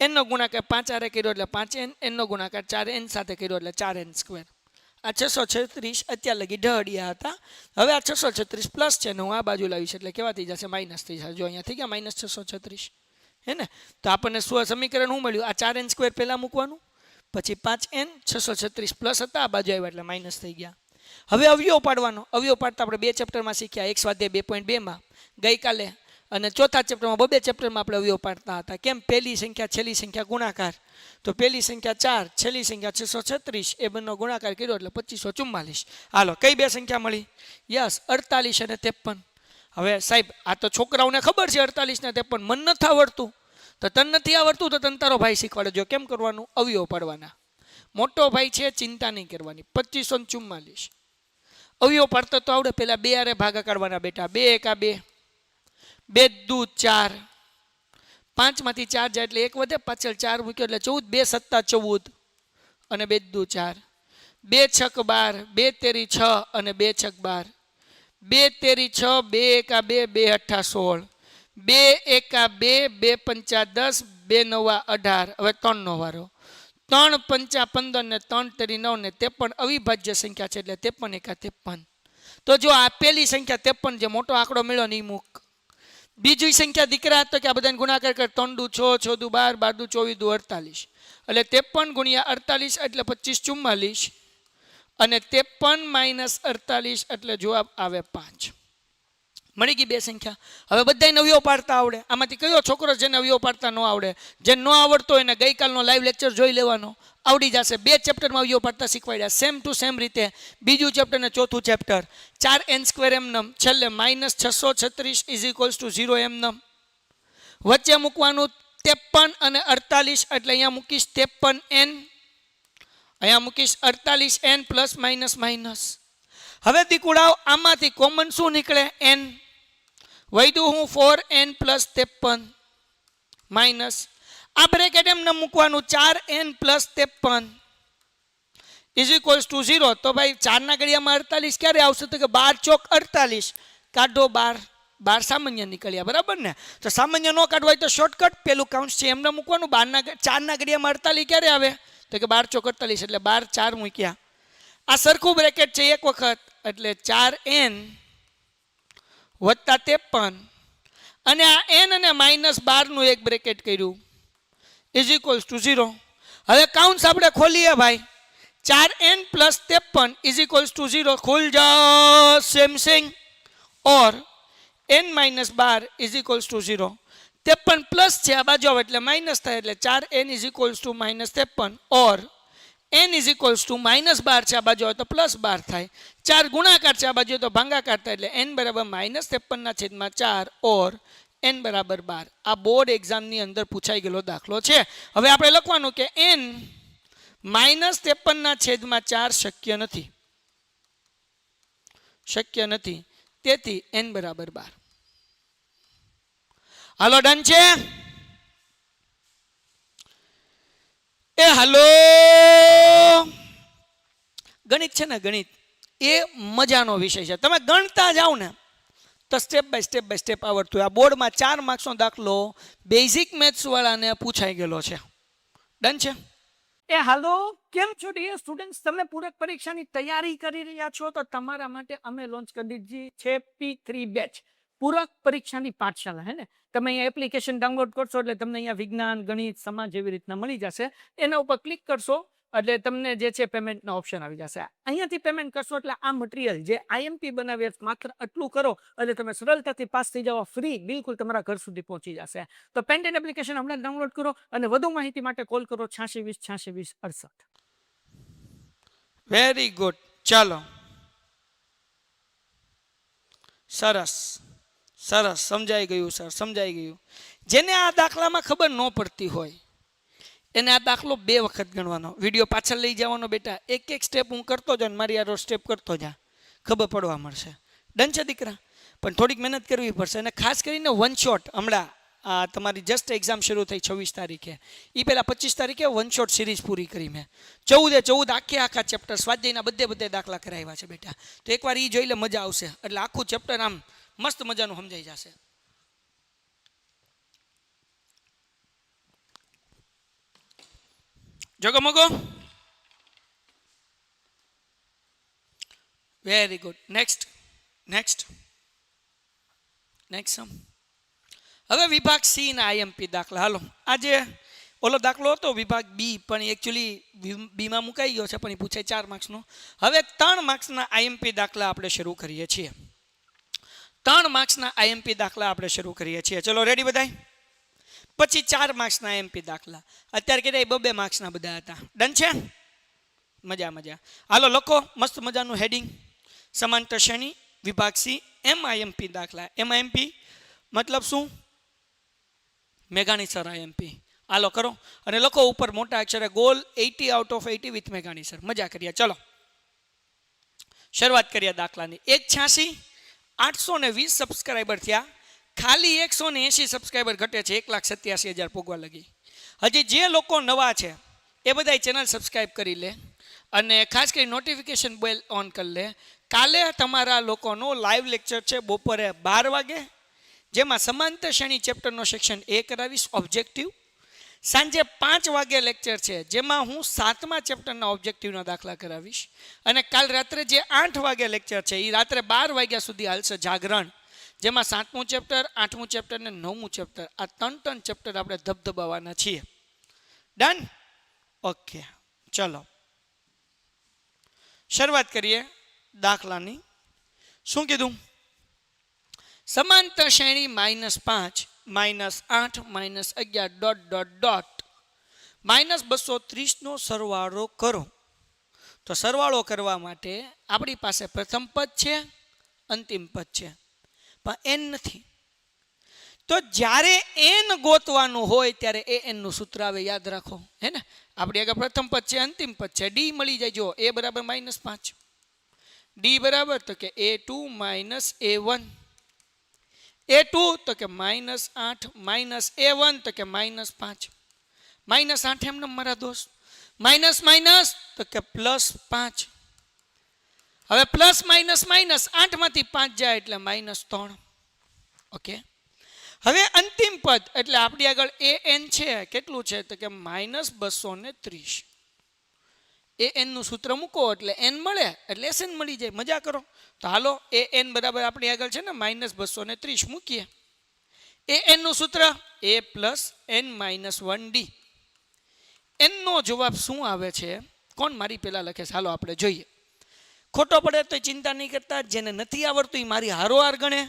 n નો ગુણાકાર 5 આરે કર્યો એટલે 5n, n નો ગુણાકાર 4n સાથે કર્યો એટલે 4n સ્ક્વેર. આ 636 અત્યાર લગી ઢહડિયા હતા. હવે આ 636 પ્લસ છે ને હું આ બાજુ લાવીશ એટલે કેવા થઈ જશે? માઇનસ થઈ જશે. જો અહીંયા થઈ ગયા -636, હે ને? તો આપણને સમીકરણ શું મળ્યું? આ 4n સ્ક્વેર પહેલા મૂકવાનું, પછી 5n, 636 પ્લસ હતા, આ બાજુ આવ્યા એટલે માઇનસ થઈ ગયા. હવે અવયવ પાડવાનો. અવયવ પાડતા આપણે 2 ચેપ્ટરમાં શીખ્યા, એક સ્વાધ્યાય 2.2 માં ગઈકાલે, અને ચોથા ચેપ્ટરમાં 2 ચેપ્ટરમાં આપણે અવયવ પાડતા હતા. કેમ? પહેલી સંખ્યા છેલ્લી સંખ્યા ગુણાકાર. તો પહેલી સંખ્યા 4, છેલ્લી સંખ્યા 636, એ બંનેનો ગુણાકાર કર્યો એટલે 2544. હાલો કઈ બે સંખ્યા મળી? યસ, 48 અને 53. હવે સાહેબ આ તો છોકરાઓને ખબર છે 48 ને 53, મન નથી આવડતું. તો તને નથી આવડતું તો તને તારો ભાઈ શીખવાડજો કેમ કરવાનું. અવયવ પાડવાના. મોટો ભાઈ છે, ચિંતા નહીં કરવાની. 2544 અવયવ પાડતા તો આવડે. પેલા 2 આરે ભાગા કાઢવાના બેટા. 2 એકા 2, 2 દુ 4, 5 માંથી 4 જાય એટલે 1 વધે, પાછળ 4 મૂક્યો એટલે 14, 2 સત્તા 14 અને 2 દુ 4, 2 છક 12, 2 તેરી 6 અને 2 છક 12, 2 તેરી 6, 2 એકા 2, 2 અઠ્ઠા 16, 2 એકા 2, 2 પંચા 10, 2 નવા 18. હવે 3 નો વારો. 3 પંચા 15 ને 3 તેરી 9 ને 53 અવિભાજ્ય સંખ્યા છે એટલે 53 એકા 53. તો જો આપેલી સંખ્યા 53 જે મોટો આંકડો મળ્યો ને એ મૂક. બીજી સંખ્યા દીકરા હતો કે આ બધાને ગુણાકાર કર. 3 દુ 6, 6 દુ 12, 12 દુ 24, દુ 48 એટલે 53 ગુણ્યા 48 એટલે 2544 અને 53 માઇનસ 48 એટલે જવાબ આવે 5. મળી ગઈ બે સંખ્યા. હવે બધાને અવયવ પાડતા આવડે. આમાંથી કયો છોકરો જેને અવયવ પાડતા ન આવડે? જે ન આવડતો હોય એને ગઈકાલનો લાઈવ લેક્ચર જોઈ લેવાનો, આવડી જશે. 2 ચેપ્ટરમાં અવયવ પાડતા શીખવાડ્યા, સેમ ટુ સેમ રીતે. બીજું ચેપ્ટર ને ચોથું ચેપ્ટર. 4n સ્ક્વેર એમનમ, છેલ્લે -636 = 0 એમનમ. વચ્ચે મૂકવાનું 53 અને 48 એટલે અહીંયા મૂકીશ 53n, અહીંયા મૂકીશ 48n પ્લસ માઇનસ માઇનસ. હવે દીકુડાઓ આમાંથી કોમન શું નીકળે? n. વૈધું હું 4n પ્લસ 53 માઇનસ આ બ્રેકેટ એમને મૂકવાનું 4n પ્લસ 53 = 0. તો ભાઈ 4 ના ઘડિયામાં 48 ક્યારે આવશે? તો કે 12 ચોક 48 કાઢો 12, 12 સામાન્ય નીકળ્યા, બરાબર ને? તો સામાન્ય ન કાઢવા હોય તો શોર્ટકટ પેલું કાઉન્સ છે એમને મૂકવાનું. 4 ના ઘડિયામાં 48 ક્યારે આવે? તો કે 12 ચોક 48 એટલે 12 4 મૂક્યા. આ સરખું બ્રેકેટ છે એક વખત એટલે 4n વત્તા 53 અને આ n અને -12 નું એક બ્રેકેટ કર્યું = 0. હવે કાઉન્સ આપણે ખોલીએ ભાઈ. 4n plus 53 = 0. ખુલ જાઓ સેમસંગ. ઓર n - 12 = 0. 53 પ્લસ છે આ બાજુ આવે એટલે માઇનસ થાય એટલે 4n = -53 ઓર n = -12 છે આ બાજુ આવે તો +12 થાય. 4 ગુણાકાર છે આ બાજુ તો ભાગાકાર થાય એટલે n બરાબર -53/4 ઓર n બરાબર 12. આ બોર્ડ એક્ઝામની અંદર પૂછાઈ ગયેલો દાખલો છે. હવે આપણે લખવાનું કે n -53/4 શક્ય નથી. તેથી n બરાબર 12. હાલો ડન છે? એ હાલો, ગણિત છે ને, ગણિત એ મજાનો વિષય છે. તમે ગણતા જાઓ ને તો સ્ટેપ બાય સ્ટેપ આવડતું. આ બોર્ડમાં 4 માર્ક્સનો દાખલો બેઝિક મેથ્સ વાળાને પૂછાઈ ગયેલો છે. ડન છે? એ હાલો, કેમ છો ડિયર સ્ટુડન્ટ્સ? તમે પૂરક પરીક્ષાની તૈયારી કરી રહ્યા છો તો તમારા માટે અમે લોન્ચ કરી દીધી છે P3 બેચ, પૂરક પરીક્ષાની પાઠશાળા. હે ને? તમે અહીંયા એપ્લિકેશન ડાઉનલોડ કરશો એટલે તમને અહીંયા વિજ્ઞાન, ગણિત, સમાજ જેવી રીતના મળી જશે. એના ઉપર ક્લિક કરશો એટલે તમને જે છે પેમેન્ટનો ઓપ્શન આવી જશે. અહીંયાથી પેમેન્ટ કરશો એટલે આ મટીરિયલ જે આઈએમપી બનાવ્યા છે, માત્ર આટલું કરો એટલે તમે સરળતાથી પાસ થઈ જાઓ, ફ્રી બિલકુલ તમારા ઘર સુધી પહોંચી જશે. તો પેન્ટેન એપ્લિકેશન હમણાં ડાઉનલોડ કરો અને વધુ માહિતી માટે કોલ કરો 8620 8620 68. Very good. ચાલો, સરસ સરસ, સમજાઈ ગયું સર, સમજાઈ ગયું. જેને આ દાખલામાં ખબર ન પડતી હોય એને આ દાખલો 2 વખત ગણવાનો. વિડીયો પાછળ લઈ જવાનો બેટા, એક એક સ્ટેપ હું કરતો જા, મારી આ સ્ટેપ કરતો જા, ખબર પડવા મળશે. ડન છે દીકરા? પણ થોડીક મહેનત કરવી પડશે. અને ખાસ કરીને વન શોટ, હમણાં તમારી જસ્ટ એક્ઝામ શરૂ થઈ 26 તારીખે, એ પહેલાં 25 તારીખે વન શોટ સિરીઝ પૂરી કરી મેં. 14 આખા ચેપ્ટર સ્વાધ્યાયના બધે દાખલા કરાવ્યા છે બેટા. તો એકવાર એ જોઈ લે, મજા આવશે. એટલે આખું ચેપ્ટર આમ મસ્ત મજાનું સમજાઈ જશે. જગમગો. Very good. નેક્સ્ટ. હવે વિભાગ સી ના આઈએમપી દાખલા. હાલો, આજે ઓલો દાખલો હતો વિભાગ બી, પણ એકચ્યુઅલી બીમાં મુકાઈ ગયો છે, પણ એ પૂછે 4 માર્ક્સનો. હવે 3 માર્ક્સના આઈએમપી દાખલા આપણે શરૂ કરીએ છીએ. 3 માર્ક્સના આઈએમપી દાખલા આપણે શરૂ કરીએ છીએ. ચલો, રેડી બધાય? પછી 4 માર્ક્સના આઈએમપી દાખલા. અત્યારે કેટલા? 2 માર્ક્સના બધા હતા. ડન છે? મજા. હાલો, લખો મસ્ત મજાનું હેડિંગ: સમાંતર શ્રેણી વિભાગ સી એમઆઈએમપી દાખલા. એમઆઈએમપી મતલબ શું? મેઘાણી સર આઈએમપી. હાલો કરો અને લખો ઉપર મોટા અક્ષરે ગોલ 80 આઉટ ઓફ 80 વિથ મેઘાણી સર. મજા કરીએ. ચલો, શરૂઆત કરીએ દાખલાની. 186 820 સબસ્ક્રાઈબર થયા. ખાલી 180 સબસ્ક્રાઈબર ઘટે છે 1,87,000 પૂગવા લગી. હજી જે લોકો નવા છે એ બધા ચેનલ સબસ્ક્રાઈબ કરી લે અને ખાસ કરી નોટિફિકેશન બેલ ઓન કરી લે. કાલે તમારા લોકોનો લાઈવ લેક્ચર છે બપોરે 12 વાગે, જેમાં સમાંતર શ્રેણી ચેપ્ટરનો સેક્શન A કરાવીશ, ઓબ્જેક્ટિવ. સાંજે 5 વાગે લેક્ચર છે, જેમાં હું 7મા ચેપ્ટરના ઓબ્જેક્ટિવના દાખલા કરાવીશ. અને કાલ રાત્રે જે 8 વાગે લેક્ચર છે એ રાત્રે 12 વાગ્યા સુધી હાલશે, જાગરણ, જેમાં 7મું ચેપ્ટર, 8મું ચેપ્ટર ને 9મું ચેપ્ટર, આ 3 ચેપ્ટર આપણે ધબધબાવવાના છીએ. ડન? ઓકે, ચલો શરૂઆત કરીએ દાખલાની. શું કીધું? સમાંતર શ્રેણી -5 -8 -11 ... -230 નો સરવાળો કરો. તો સરવાળો કરવા માટે આપણી પાસે પ્રથમ પદ છે, અંતિમ પદ છે, પણ n નથી. તો જ્યારે n ગોતવાનું હોય ત્યારે an નું સૂત્ર આવે, યાદ રાખો. હે ને? આપણી આગળ પ્રથમ પદ છે, અંતિમ પદ છે, d મળી જાય. જો a બરાબર -5, d બરાબર તો કે a2 - a1, a2 તો કે -8 -a1 તો કે -5, -8 એમને મારા દોસ્ત, માઇનસ તો કે +5. હવે પ્લસ માઇનસ 8 માંથી 5 જાય એટલે -3. ઓકે, હવે અંતિમ પદ એટલે આપણી આગળ an છે, કેટલું છે તો કે -230. an નું સૂત્ર મૂકો એટલે n મળે, એટલે sn મળી જાય. મજા કરો. તો હાલો, an બરાબર આપણી આગળ છે ને -230 મૂકીએ. an નું સૂત્ર a + n - 1d. n નો જવાબ શું આવે છે? કોણ મારી પહેલા લખે છે? હાલો આપણે જોઈએ. ખોટો પડે તો ચિંતા નહીં કરતા, જેને નથી આવડતું એ મારી હારોહાર ગણે,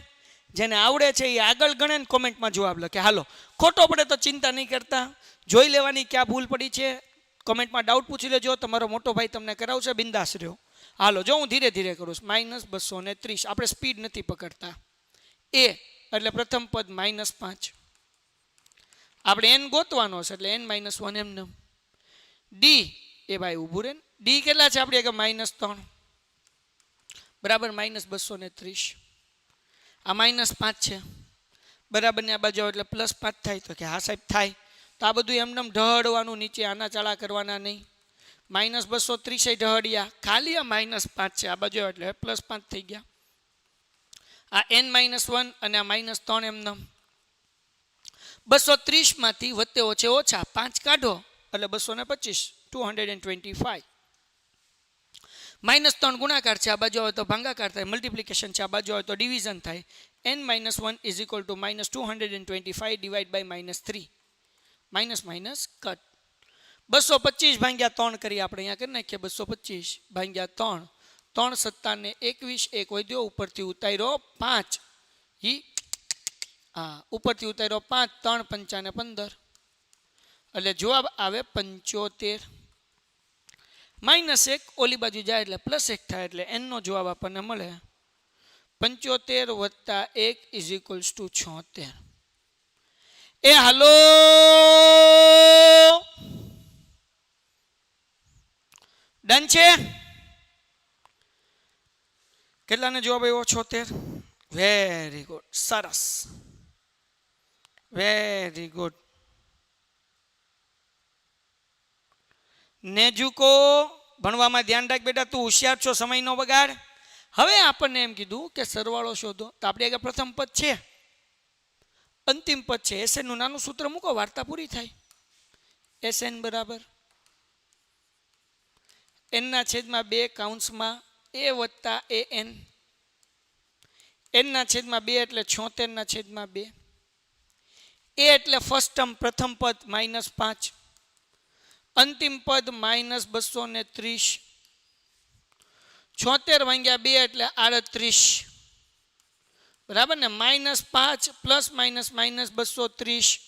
જેને આવડે છે એ આગળ ગણે ને કોમેન્ટમાં જવાબ લખે. હાલો, ખોટો પડે તો ચિંતા નહીં કરતા, જોઈ લેવાની ક્યાં ભૂલ પડી છે. કોમેન્ટમાં ડાઉટ પૂછી લેજો, તમારો મોટો ભાઈ તમને કરાવશે, બિંદાસ રહ્યો. હાલો, જો હું ધીરે ધીરે કરું. -230, આપણે સ્પીડ નથી પકડતા. a એટલે પ્રથમ પદ -5, આપણે n ગોતવાનો છે એટલે n - 1 એમને. d એ ભાઈ ઊભું રહે. d કેટલા છે આપણી આગળ? -3 બરાબર -230. આ -5 છે બરાબર ને આ બાજુ એટલે +5 થાય. તો કે હા સાહેબ થાય. તો આ બધું એમને ઢળવાનું, નીચે આના ચાળા કરવાના નહીં. -230 ઢળ્યા, ખાલી આ -5 છે આ બાજુ એટલે +5 થઈ ગયા. આ n - 1 અને આ -3 એમને. 230 માંથી વત્તે ઓછા 5 કાઢો એટલે 225, 225. -3 ગુણાકાર છે, આ બાજુ આવે તો ભાગાકાર થાય. મલ્ટિપ્લિકેશન છે, આ બાજુ આવે તો ડિવિઝન થાય. n - 1 = -225 / -3. Minus cut. 225 ભાગ્યા 3 કરી આપણે અહીંયા કરી નાખીએ 225 ભાગ્યા 3 3 સત્તા ને 21 એક વધ્યો ઉપરથી ઉતાર્યો 5 ઈ હા ઉપરથી ઉતાર્યો 5 3 5 ને 15 એટલે જવાબ આવે 75 -1 ઓલી બાજુ જાય એટલે +1 થાય એટલે n નો જવાબ આપણને મળે 75 + 1 = 76 એ હાલો ડન છે કેટલાને જવાબ આવ્યો 76 વેરી ગુડ સરસ વેરી ગુડ નેજુકો ભણવામાં ધ્યાન રાખ બેટા તું હોશિયાર છો સમય નો બગાડ હવે આપણને એમ કીધું કે સરવાળો શોધો તો આપણે આગળ પ્રથમ પદ છે અંતિમ પદ છે SN નું નાનું સૂત્ર મૂકો વાર્તા પૂરી થાય SN બરાબર n ના છેદમાં 2 કૌંસમાં a વત્તા an n ના છેદમાં 2 એટલે 76 ના છેદમાં 2 a એટલે ફર્સ્ટ ટર્મ પ્રથમ પદ -5 અંતિમ પદ -230 76 ભાગ્યા 2 એટલે 38 બરાબર ને -5 પ્લસ માઇનસ -230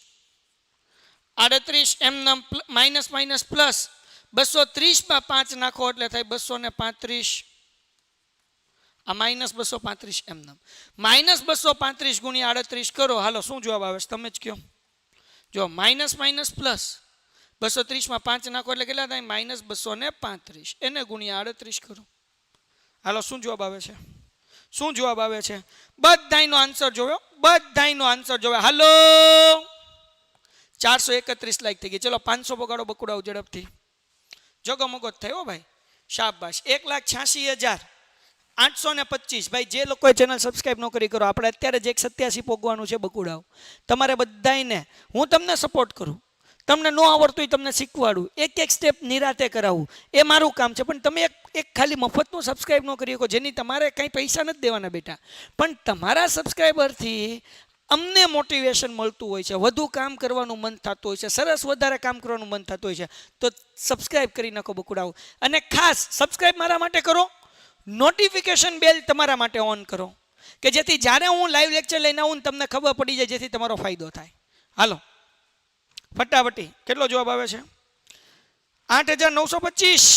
38 એમનામ માઇનસ માઇનસ પ્લસ 230 માં 5 નાખો એટલે થાય 235 આ -235 એમનામ -235 ગુણ્યા 38 કરો હાલો શું જવાબ આવે છે તમે જ કહો જો માઇનસ માઇનસ પ્લસ 230 માં 5 નાખો એટલે કેટલા થાય -235 એને ગુણ્યા 38 કરો હાલો શું જવાબ આવે છે શું જવાબ આવે છે બધાયનો આન્સર જોયો બધાયનો આન્સર જોયો હાલો 431 લાઈક થઈ ગઈ ચલો 500 પગાડો બકુડાઓ ઝડપથી જગમગો થયો ભાઈ શાબાશ 1,86,825 ભાઈ જે લોકોએ ચેનલ સબસ્ક્રાઇબ ન કરી કરો આપણે અત્યારે જ 187 પોગવાનું છે બકુડાઓ તમારે બધાયને હું તમને સપોર્ટ કરું તમને ન આવડતું તમને શીખવાડું એક એક સ્ટેપ નિરાતે કરાવું એ મારું કામ છે પણ તમે એક ખાલી મફતનું સબસ્ક્રાઇબ ન કરી શકો જેની તમારે કંઈ પૈસા નથી દેવાના બેટા પણ તમારા સબસ્ક્રાઇબરથી અમને મોટિવેશન મળતું હોય છે વધુ કામ કરવાનું મન થતું હોય છે સરસ વધારે કામ કરવાનું મન થતું હોય છે તો સબસ્ક્રાઇબ કરી નાખો બકુડાઓ અને ખાસ સબસ્ક્રાઇબ મારા માટે કરો નોટિફિકેશન બેલ તમારા માટે ઓન કરો કે જેથી જ્યારે હું લાઈવ લેક્ચર લઈને આવું તમને ખબર પડી જાય જેથી તમારો ફાયદો થાય હાલો ફટાફટી કેટલો જવાબ આવે છે 8,925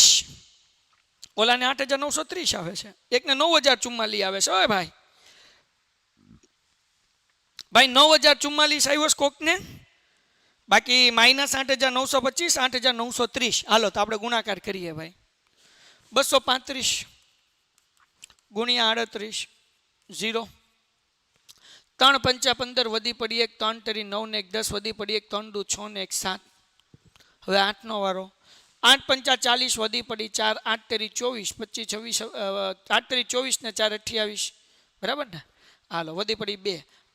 ઓલાને 8,930 આવે છે એકને 9,044 આવે છે ઓય ભાઈ 9,044 આવ્યો છે કોકને બાકી -8,925 8,930 હાલો તો આપણે ગુણાકાર કરીએ ભાઈ 235 ગુણ્યા 38 0 3 5 15 વધી પડી 1 3 તેરી 9 ને 1 10 વધી પડી 1 3 2 6 ને 1 7 હવે 8 નો વારો 8 5 40 વધી પડી 4 8 તેરી 24 25 26 8 તેરી 24 ને 4 28 બરાબર ને હાલો વધી પડી 2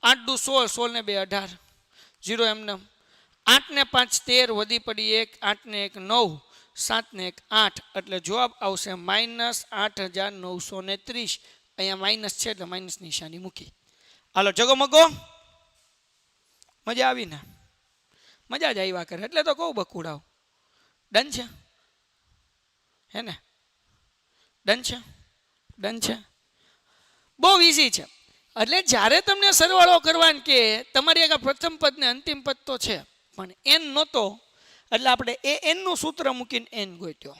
8 2 16 16 ને 2 18 0 એમને 8 ને 5 13 વધી પડી 1 8 ને 1 9 7 ને 1 8 એટલે જવાબ આવશે -8,930 અહીંયા માઇનસ છે એટલે માઇનસ નિશાની મૂકી હાલો જગમગો મજા આવી ને મજા જ આવ્યા કરે એટલે તો કહું બકુડાવ ડન છે હે ને ડન છે ડન છે બહુ ઈઝી છે એટલે જ્યારે તમને સરવાળો કરવાનું કે તમારી આગળ પ્રથમ પદ ને અંતિમ પદ તો છે પણ એન નહોતો એટલે આપણે એ એન નું સૂત્ર મૂકીને એન ગોત્યો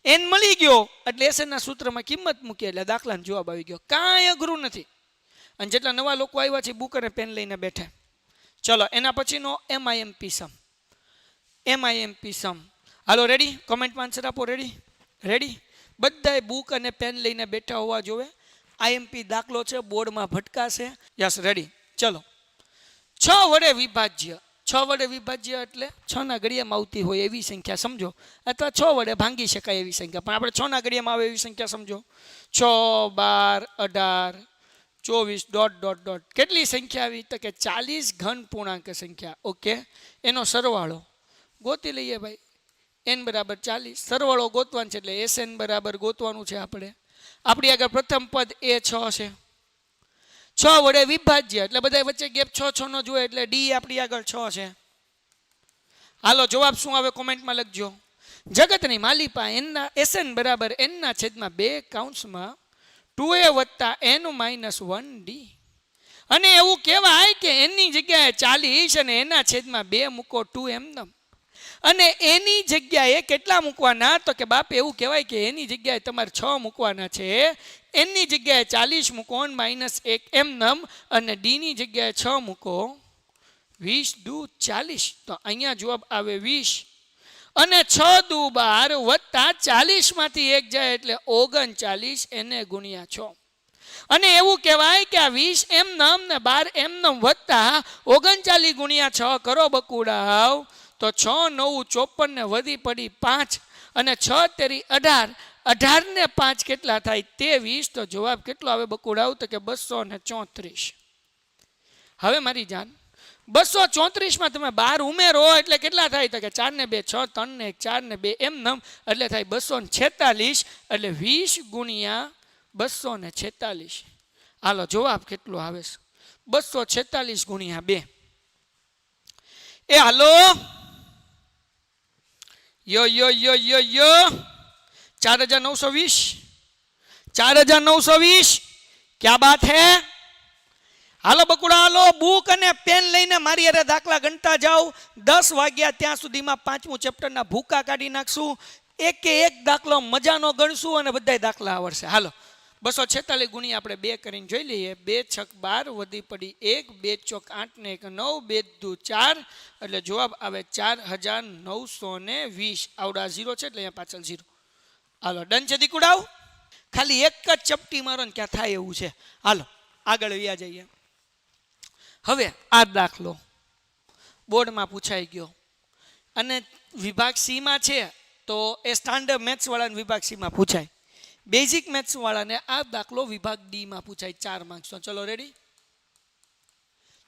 એન મળી ગયો એટલે એસના સૂત્રમાં કિંમત મૂકી એટલે દાખલાનો જવાબ આવી ગયો કાંઈ અઘરું નથી અને જેટલા નવા લોકો આવ્યા છે બુક અને પેન લઈને બેઠા ચલો એના પછીનો MIMP સમ હાલો રેડી કોમેન્ટમાં આન્સર આપો રેડી રેડી બધાએ બુક અને પેન લઈને બેઠા હોવા જોવે IMP દાખલો છે બોર્ડમાં ભટકાશે યસ રેડી ચલો 6 વડે વિભાજ્ય 6 વડે વિભાજ્ય એટલે 6 ના ઘડિયામાં આવતી હોય એવી સંખ્યા સમજો અથવા 6 વડે ભાંગી શકાય એવી સંખ્યા પણ આપણે 6 ના ઘડિયામાં આવે એવી સંખ્યા સમજો 6 12 18 24 ... કેટલી સંખ્યા આવી તો કે 40 ઘન પૂર્ણાંક સંખ્યા ઓકે એનો સરવાળો ગોતી લઈએ ભાઈ n બરાબર 40 સરવાળો ગોતવાનો છે એટલે SN બરાબર ગોતવાનું છે આપણે આપણી આગળ પ્રથમ પદ એ 6 છે 6 વડે વિભાજ્ય એટલે બધા વચ્ચે ગેપ 6 6 નો જોઈએ એટલે D આપણી આગળ 6 છે હાલો જવાબ શું આવે કોમેન્ટમાં લખજો. જગતની માલિપા એનના એસએન બરાબર એનના છેદમાં 2 કૌંસમાં 2a વત્તા n માઇનસ 1d. અને એવું કહેવાય કે એની જગ્યાએ 40 અને એના છેદમાં 2 મૂકો 2 એમનેમ. અને એની જગ્યાએ કેટલા મૂકવાના? તો કે બાપ એવું કહેવાય કે એની જગ્યાએ તમારે 6 મૂકવાના છે. એની જગ્યાએ 40 મૂકો માઇનસ 1 એમનેમ અને ડી ની જગ્યાએ 6 મૂકો 20 દુ 40. તો અહીંયા જવાબ આવે 20 અને 6 દુ 12 વત્તા 40 માંથી 1 જાય એટલે 39 એને ગુણ્યા 6. અને એવું કહેવાય કે આ 20 એમનેમ ને 12 એમનેમ વત્તા 39 ગુણ્યા 6 કરો બકુડાવ તો 6 9 54 ને વધી પડી 5 અને 6 તેરી 18. 18 ને 5 કેટલા થાય? 23. તો જવાબ કેટલો આવે બકુડાવ? તો કે 234. હવે મારી જાન 234 માં તમે 12 ઉમેરો એટલે કેટલા થાય? તો કે 4 ને 2 6, 3 ને 1 4 ને 2 એમનેમ એટલે થાય 246. એટલે 20 ગુણ્યા 246. હાલો જવાબ કેટલો આવે છે? 246 ગુણ્યા 2. એ હાલો યો યો યો યો યો 4920. 4920 ક્યા બાત હે? હાલો બકુડા હાલો બુક અને પેન લઈને મારી અરે દાખલા ગણતા જાઓ. 10 વાગ્યા ત્યાં સુધીમાં 5મું ચેપ્ટરના ભૂકા કાઢી નાખશું. એકે એક દાખલો મજાનો ગણશું અને બધાય દાખલા આવડશે. હાલો 246 ગુણ્યા આપણે 2 કરીને જોઈ લઈએ. 2 છક 12 વધી પડી 1, 2 ચોક 8 ને 1 9, 2 દુ 4 એટલે જવાબ આવે 4920. આવડા 0 છે એટલે અહીંયા પાછળ 0. હાલો ડન છે દીકુડાવ? ખાલી એક જ ચપટી મારો ને ક્યાં થાય એવું છે. હાલો આગળ વ્યા જઈએ. હવે આ દાખલો બોર્ડમાં પૂછાઈ ગયો અને વિભાગ સી માં છે તો એ સ્ટાન્ડર્ડ મેથ્સ વાળાને વિભાગ સી માં પૂછાય. બેઝિક મેથ્સ વાળાને આ દાખલો વિભાગ ડી માં પૂછાય. 4 માર્ક્સ. ચલો રેડી?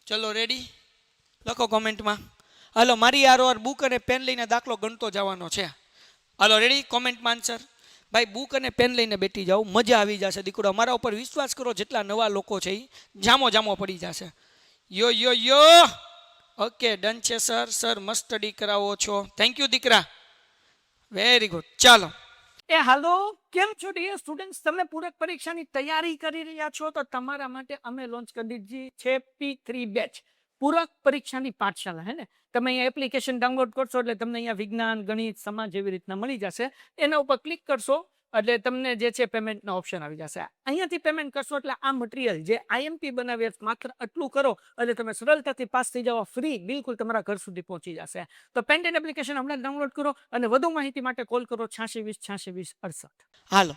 ચલો રેડી? લખો કોમેન્ટમાં. હાલો મારી આરોઆર બુક અને પેન લઈને દાખલો ગણતો જવાનો છે. હાલો રેડી? કોમેન્ટમાં આન્સર. ભાઈ બુક અને પેન લઈને બેઠી જાઓ, મજા આવી જશે દીકરો. અમારા ઉપર વિશ્વાસ કરો, જેટલા નવા લોકો છે એ જામો પડી જશે. યો યો યો ઓકે ડન છે સર. સર મસ્ત સ્ટડી કરાવો છો. થેન્ક યુ દીકરા, વેરી ગુડ. ચાલો એ હાલો કેમ છો ડિયર સ્ટુડન્ટ્સ? તમે પૂરક પરીક્ષાની તૈયારી કરી રહ્યા છો તો તમારા માટે અમે લોન્ચ કરી દીધી છે P3 બેચ, પૂરક પરીક્ષાની પાઠશાળા. હે ને? તમે અહીંયા એપ્લિકેશન ડાઉનલોડ કરશો એટલે તમને અહીંયા વિજ્ઞાન, ગણિત, સમાજ જેવી રીતના મળી જશે. એના ઉપર ક્લિક કરશો એટલે તમને જે છે પેમેન્ટનો ઓપ્શન આવી જશે. અહીંયાથી પેમેન્ટ કરશો એટલે આ મટીરિયલ જે આઈએમપી બનાવ્યા માત્ર આટલું કરો એટલે તમે સરળતાથી પાસ થઈ જાઓ. ફ્રી બિલકુલ તમારા ઘર સુધી પહોંચી જશે. તો પેન્ટેન એપ્લિકેશન હમણાં ડાઉનલોડ કરો અને વધુ માહિતી માટે કોલ કરો 8620 હાલો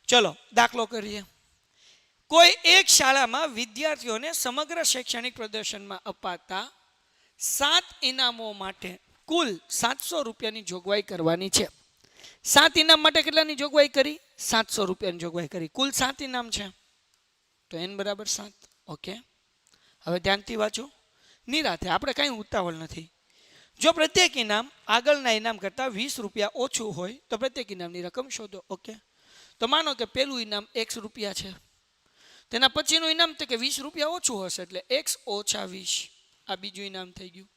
ચલો દાખલો કરીએ. કોઈ એક શાળામાં વિદ્યાર્થીઓને સમગ્ર શૈક્ષણિક પ્રદર્શનમાં અપાતા 7 ઇનામો માટે કુલ 700 રૂપિયાની જોગવાઈ કરવાની છે. 7 ઇનામ માટે કેટલાની જોગવાઈ કરી? 700 રૂપિયાની જોગવાઈ કરી. કુલ 7 ઇનામ છે તો n બરાબર 7. ઓકે હવે ધ્યાનથી વાંચો નિરાતે, આપણે કાંઈ ઉતાવળ નથી. જો પ્રત્યેક ઇનામ આગળના ઇનામ કરતાં 20 રૂપિયા ઓછું હોય તો પ્રત્યેક ઇનામની રકમ શોધો. ઓકે તો માનો કે પહેલું ઇનામ x રૂપિયા છે, તેના પછીનું ઇનામ તો કે 20 રૂપિયા ઓછું હશે એટલે x ઓછા 20. આ બીજું ઇનામ થઈ ગયું.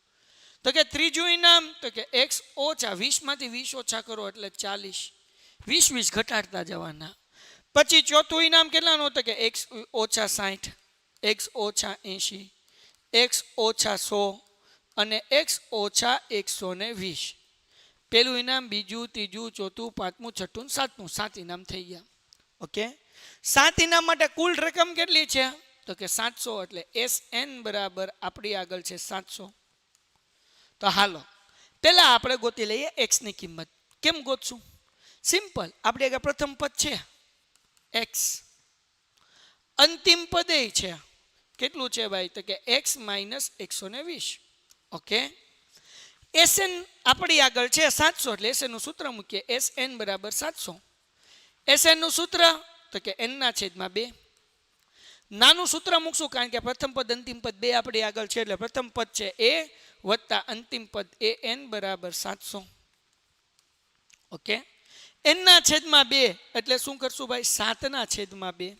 તો કે ત્રીજું ઇનામ તો કે x ઓછા 20 માંથી 20 ઓછા કરો એટલે 40. 20 ઘટાડતા જવાના. પછી ચોથું ઇનામ કેટલાનું? તો કે x ઓછા 60, x ઓછા 80, x ઓછા 100 અને x ઓછા 120. પહેલું ઇનામ, બીજું, ત્રીજું, ચોથું, પાંચમું, છઠ્ઠું, સાતમું. 7 ઇનામ થઈ ગયા. ઓકે 7 ઇનામ માટે કુલ રકમ કેટલી છે? તો કે 700. એટલે SN બરાબર આપણી આગળ છે 700. તો હાલો પહેલા આપણે ગોતી લઈએ x ની કિંમત. કેમ ગોતશું? સિમ્પલ. આપણે આગળ પ્રથમ પદ છે x, અંતિમ પદ છે કેટલું છે ભાઈ? તો કે x માઇનસ 120. ઓકે SN આપણી આગળ છે 700 એટલે SN નું સૂત્ર મૂકીએ. SN બરાબર 700. SN નું સૂત્ર તો કે n ના છેદમાં 2. નાનું સૂત્ર મૂકશું કારણ કે પ્રથમ પદ અંતિમ પદ 2 આપણી આગળ છે એટલે પ્રથમ પદ છે a વત્તા અંતિમ પદ an બરાબર 700. ઓકે n ના છેદમાં 2 એટલે શું કરશું ભાઈ? 7 ના છેદમાં 2.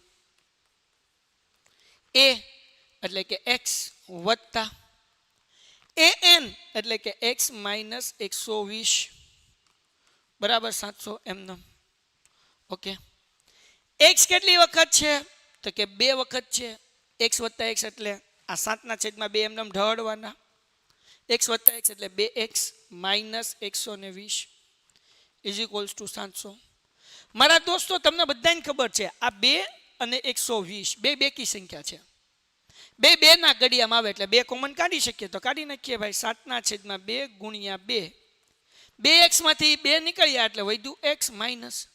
a એટલે કે x વત્તા an એટલે કે x માઇનસ 120 બરાબર 700 એમનેમ. ઓકે, x કેટલી વખત છે તો કે 2 વખત છે. x વત્તા x એટલે આ 7/2 એમનેમ ઢળવાના. x વત્તા x એટલે 2x minus 120 is equals two 700. મારા દોસ્તો તમને બધાને ખબર છે આ 2 અને 120 બે બેકી સંખ્યા છે. બે ના ઘડિયામાં આવે એટલે 2 કોમન કાઢી શકીએ તો કાઢી નાખીએ ભાઈ. 7/2 ગુણ્યા 2, 2x માંથી 2 નીકળ્યા એટલે વધ્યું x માઇનસ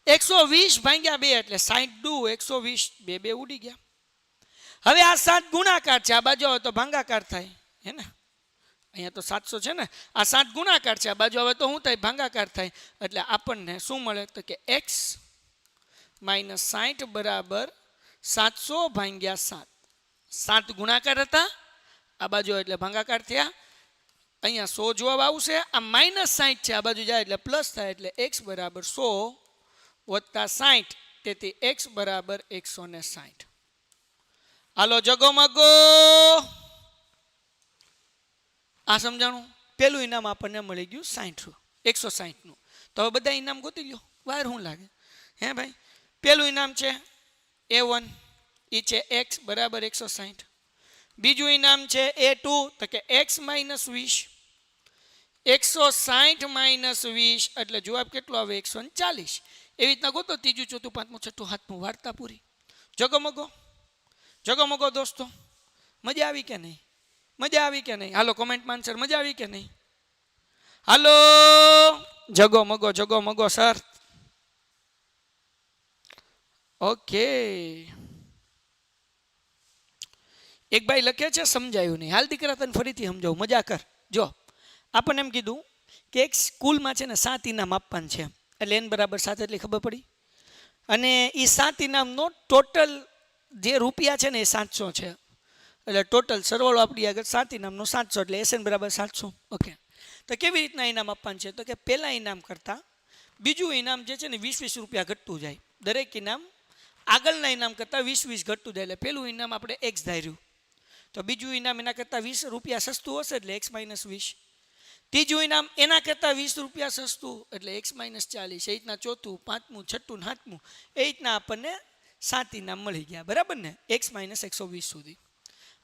120 ભાગ્યા 2 એટલે 60 દુ 120, 2 ઉડી ગયા. હવે આ 7 ગુણાકાર છે, આ બાજુ આવે તો ભાંગાકાર થાય હે ને. અહીંયા તો 700 છે ને, આ 7 ગુણાકાર છે, આ બાજુ આવે તો શું થાય ભાંગાકાર થાય. એટલે આપણને શું મળે તો કે x માઇનસ 60 બરાબર 700 ભાગ્યા 7. 7 ગુણાકાર હતા, આ બાજુ એટલે ભાંગાકાર થયા. અહીંયા 100 જવાબ આવશે, આ માઇનસ 60 છે, આ બાજુ જાય એટલે પ્લસ થાય એટલે x બરાબર 100 વત્તા 60, તેથી x બરાબર 160. હાલો જગોમગો, આ સમજાણું. પેલું ઇનામ આપણને મળી ગયું 60, 160નું. તો હવે બધા ઇનામ ગોતી લ્યો, વાર શું લાગે હે ભાઈ. પેલું ઇનામ છે A1, એ છે x બરાબર 160. બીજું ઇનામ છે A2 તો કે x માઇનસ 20, 160 માઇનસ 20 એટલે જવાબ કેટલો આવે 140. એવી રીતના ગોતો ત્રીજું, ચોથું, પાંચમું, છઠ્ઠું, સાતમું. વાર્તા પૂરી. જગમગો જગમગો દોસ્તો, મજા આવી કે નહીં? મજા આવી કે નહીં? હાલો કોમેન્ટમાં આન્સર, મજા આવી કે નહીં? હાલો જગમગો સર. ઓકે, એક ભાઈ લખે છે સમજાયું નહીં. હાલ દીકરા તને ફરીથી સમજાવું, મજા કર. જો આપણને એમ કીધું કે એક સ્કૂલમાં છે ને 7 ઇનામ આપવાનું છે, એટલે n બરાબર 7 એટલી ખબર પડી. અને એ 7 ઇનામનો ટોટલ જે રૂપિયા છે ને એ 700 છે. એટલે ટોટલ સરવાળો આપણી આગળ 7 ઇનામનો 700 એટલે SN બરાબર 700. ઓકે, તો કેવી રીતના ઇનામ આપવાનું છે તો કે પહેલા ઇનામ કરતાં બીજું ઇનામ જે છે ને 20-20 રૂપિયા ઘટતું જાય. દરેક ઇનામ આગળના ઇનામ કરતાં 20-20 ઘટતું જાય. એટલે પહેલું ઇનામ આપણે x ધાર્યું, તો બીજું ઇનામ એના કરતાં 20 રૂપિયા સસ્તું હશે એટલે x માઇનસ 20. ત્રીજું ઇનામ એના કરતાં 20 રૂપિયા સસ્તું એટલે x માઇનસ 40. એ રીતના ચોથું, પાંચમું, છઠ્ઠું, સાતમું, એ રીતના આપણને 7 ઇનામ મળી ગયા. બરાબર ને, x માઇનસ 120 સુધી.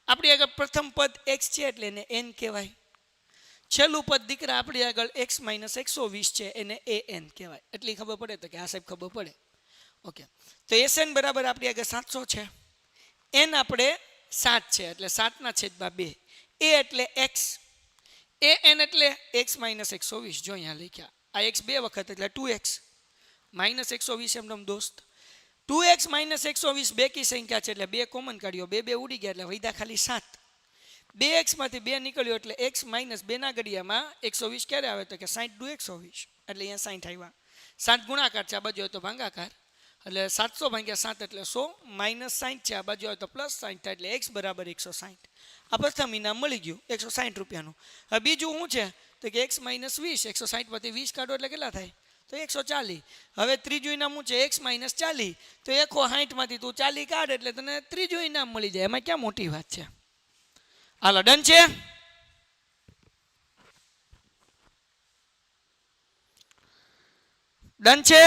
આપણી આગળ પ્રથમ પદ x છે એટલે એને n કહેવાય. છેલ્લું પદ દીકરા આપણી આગળ x માઇનસ 120 છે એને an કહેવાય. એટલી ખબર પડે તો કે આ સાહેબ ખબર પડે. ઓકે, તો SN બરાબર આપણી આગળ 700 છે, n આપણે 7 છે એટલે 7/2. a એટલે x, an એટલે x માઇનસ 120. જો અહીંયા લખ્યા, આ x 2 વખત એટલે 2x માઇનસ 120 એમનો દોસ્ત. 2x માઇનસ 120 બેકી સંખ્યા છે એટલે 2 કોમન કાઢ્યો, 2 ઉડી ગયા એટલે વૈદા ખાલી 7. 2x માંથી 2 નીકળ્યો એટલે x માઇનસ 2 ના ઘડિયામાં 120 ક્યારે આવે તો કે 60 દુ 120 એટલે અહીંયા 60 આવ્યા. 7 ગુણાકાર છે, આ બાજુ હોય તો ભાંગાકાર એટલે 700 ભાગ્યા 7 એટલે 100 માઇનસ 60 છે, આ બાજુ હોય તો પ્લસ 60 થાય એટલે x બરાબર 160. આ પ્રથમ ઇનામ મળી ગયું 160 રૂપિયાનું. હવે બીજું શું છે તો કે x માઇનસ 20, 160 માંથી 20 કાઢો એટલે કેટલા થાય તો 140. હવે ત્રીજું ઇનામ શું છે x માઇનસ 40, તો 160 માંથી તું 40 કાઢ એટલે તને ત્રીજું ઇનામ મળી જાય. એમાં ક્યાં મોટી વાત છે? હાલો ડન છે. ડન છે.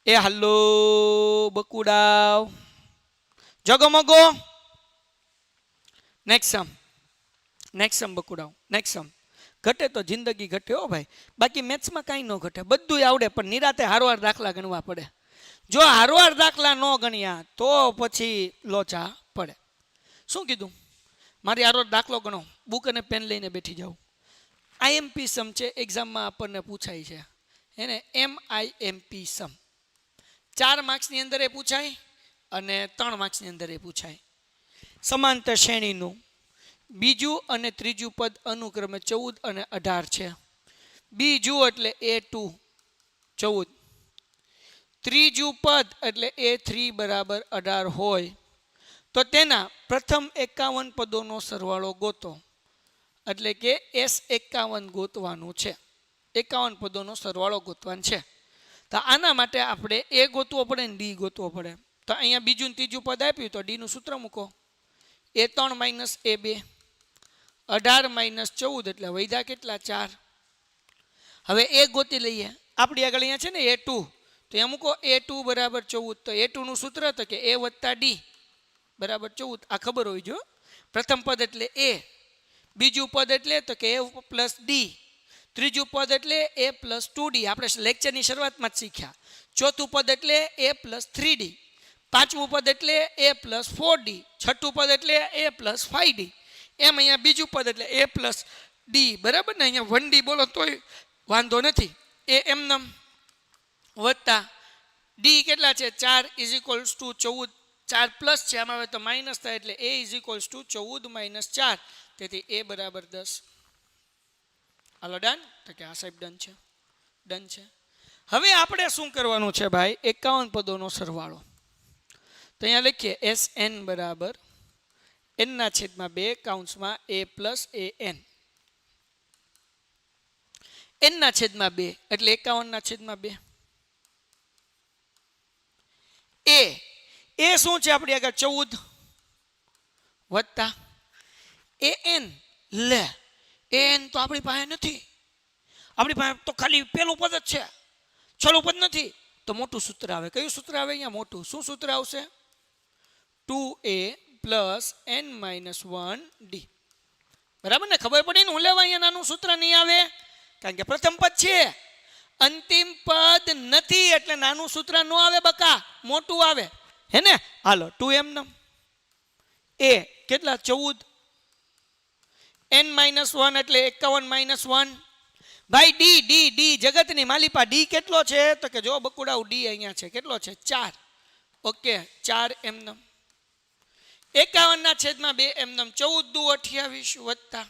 એ હાલો બકુડાવ જગમગો. નેક્સ્ટ સમ બકુડાવ. નેક્સ્ટ સમ ઘટે તો જિંદગી ઘટે હો ભાઈ, બાકી મેથ્સમાં કાંઈ ન ઘટે, બધું આવડે પણ નિરાતે હારવાર દાખલા ગણવા પડે. જો હારવાર દાખલા ન ગણ્યા તો પછી લોચા પડે. શું કીધું? મારી હારવાર દાખલો ગણો, બુક અને પેન લઈને બેઠી જાઓ. IMP સમ છે, એક્ઝામમાં આપણને પૂછાય છે એને MIMP સમ. 4 માર્ક્સની અંદર એ પૂછાય અને 3 માર્ક્સની અંદર એ પૂછાય. સમાંતર શ્રેણીનું બીજું અને ત્રીજું પદ અનુક્રમે 14 અને 18 છે. બીજું એટલે A2 14, ત્રીજું પદ એટલે A3 બરાબર 18 હોય તો તેના પ્રથમ 51 પદોનો સરવાળો ગોતો. એટલે કે S51 ગોતવાનું છે, 51 પદોનો સરવાળો ગોતવાનો છે. તો આના માટે આપણે A ગોતવો પડે ને D ગોતવો પડે. તો અહીંયા બીજું ત્રીજું પદ આપ્યું તો D નું સૂત્ર મૂકો, A3 માઇનસ A2. 18 માઇનસ 14 એટલે વૈધા કેટલા 4. હવે એ ગોતી લઈએ. આપણી આગળ અહીંયા છે ને A2, તો અહીંયા મૂકો A2 બરાબર 14. તો A2 નું સૂત્ર તો કે A વત્તા D બરાબર 14. આ ખબર હોવી જોઈએ. પ્રથમ પદ એટલે A, બીજું પદ એટલે તો કે A પ્લસ D, ત્રીજું પદ એટલે A પ્લસ 2D. આપણે લેક્ચરની શરૂઆતમાં જ શીખ્યા. ચોથું પદ એટલે A પ્લસ 3D, પાંચમું પદ એટલે A પ્લસ 4D, છઠ્ઠું પદ એટલે A પ્લસ 5D. એમ અહીંયા બીજું પદ એટલે A પ્લસ D. બરાબર ને? અહીંયા 1D બોલો તોય વાંધો નથી. એ એમનેમ વત્તા D કેટલા છે 4 ઇઝ ઇક્વલ્સ ટુ 14. 4 પ્લસ છે, આમાં હવે તો માઇનસ થાય એટલે A is equals two 14 minus 4. તેથી A બરાબર 10. હાલો ડન? તો કે આ સાહેબ ડન છે, ડન છે. હવે આપણે શું કરવાનું છે ભાઈ? 51 પદોનો સરવાળો. તો અહીંયા લખીએ SN બરાબર n ના છેદમાં 2 કૌંસમાં A પ્લસ AN. n ના છેદમાં 2 એટલે 51 ના છેદમાં 2. એ શું છે આપણી આગળ 14 વત્તા AN. લે AN તો આપણી પાસે નથી. આપણી પાસે તો ખાલી પેલું પદ જ છે, છેલ્લું પદ નથી. તો મોટું સૂત્ર આવે. કયું સૂત્ર આવે અહીંયા? મોટું. શું સૂત્ર આવશે? 2A plus n minus 1D. બરાબર ને? ખબર પડી ને? હું લેવા અહીંયા નાનું સૂત્ર નહીં આવે, કારણ કે પ્રથમ પદ છે, અંતિમ પદ નથી, એટલે નાનું સૂત્ર ન આવે બકા, મોટું આવે. હે ને? હાલો 2m A કેટલા 14, n માઇનસ 1 એટલે 51 માઇનસ 1. ભાઈ D જગતની માલિપા D કેટલો છે? તો કે જો બકુડાઉ D અહીંયા છે. કેટલો છે? 4. ઓકે 4 એમનેમ 51 ના છેદમાં 2 એમનેમ 14 દુ 28 વત્તા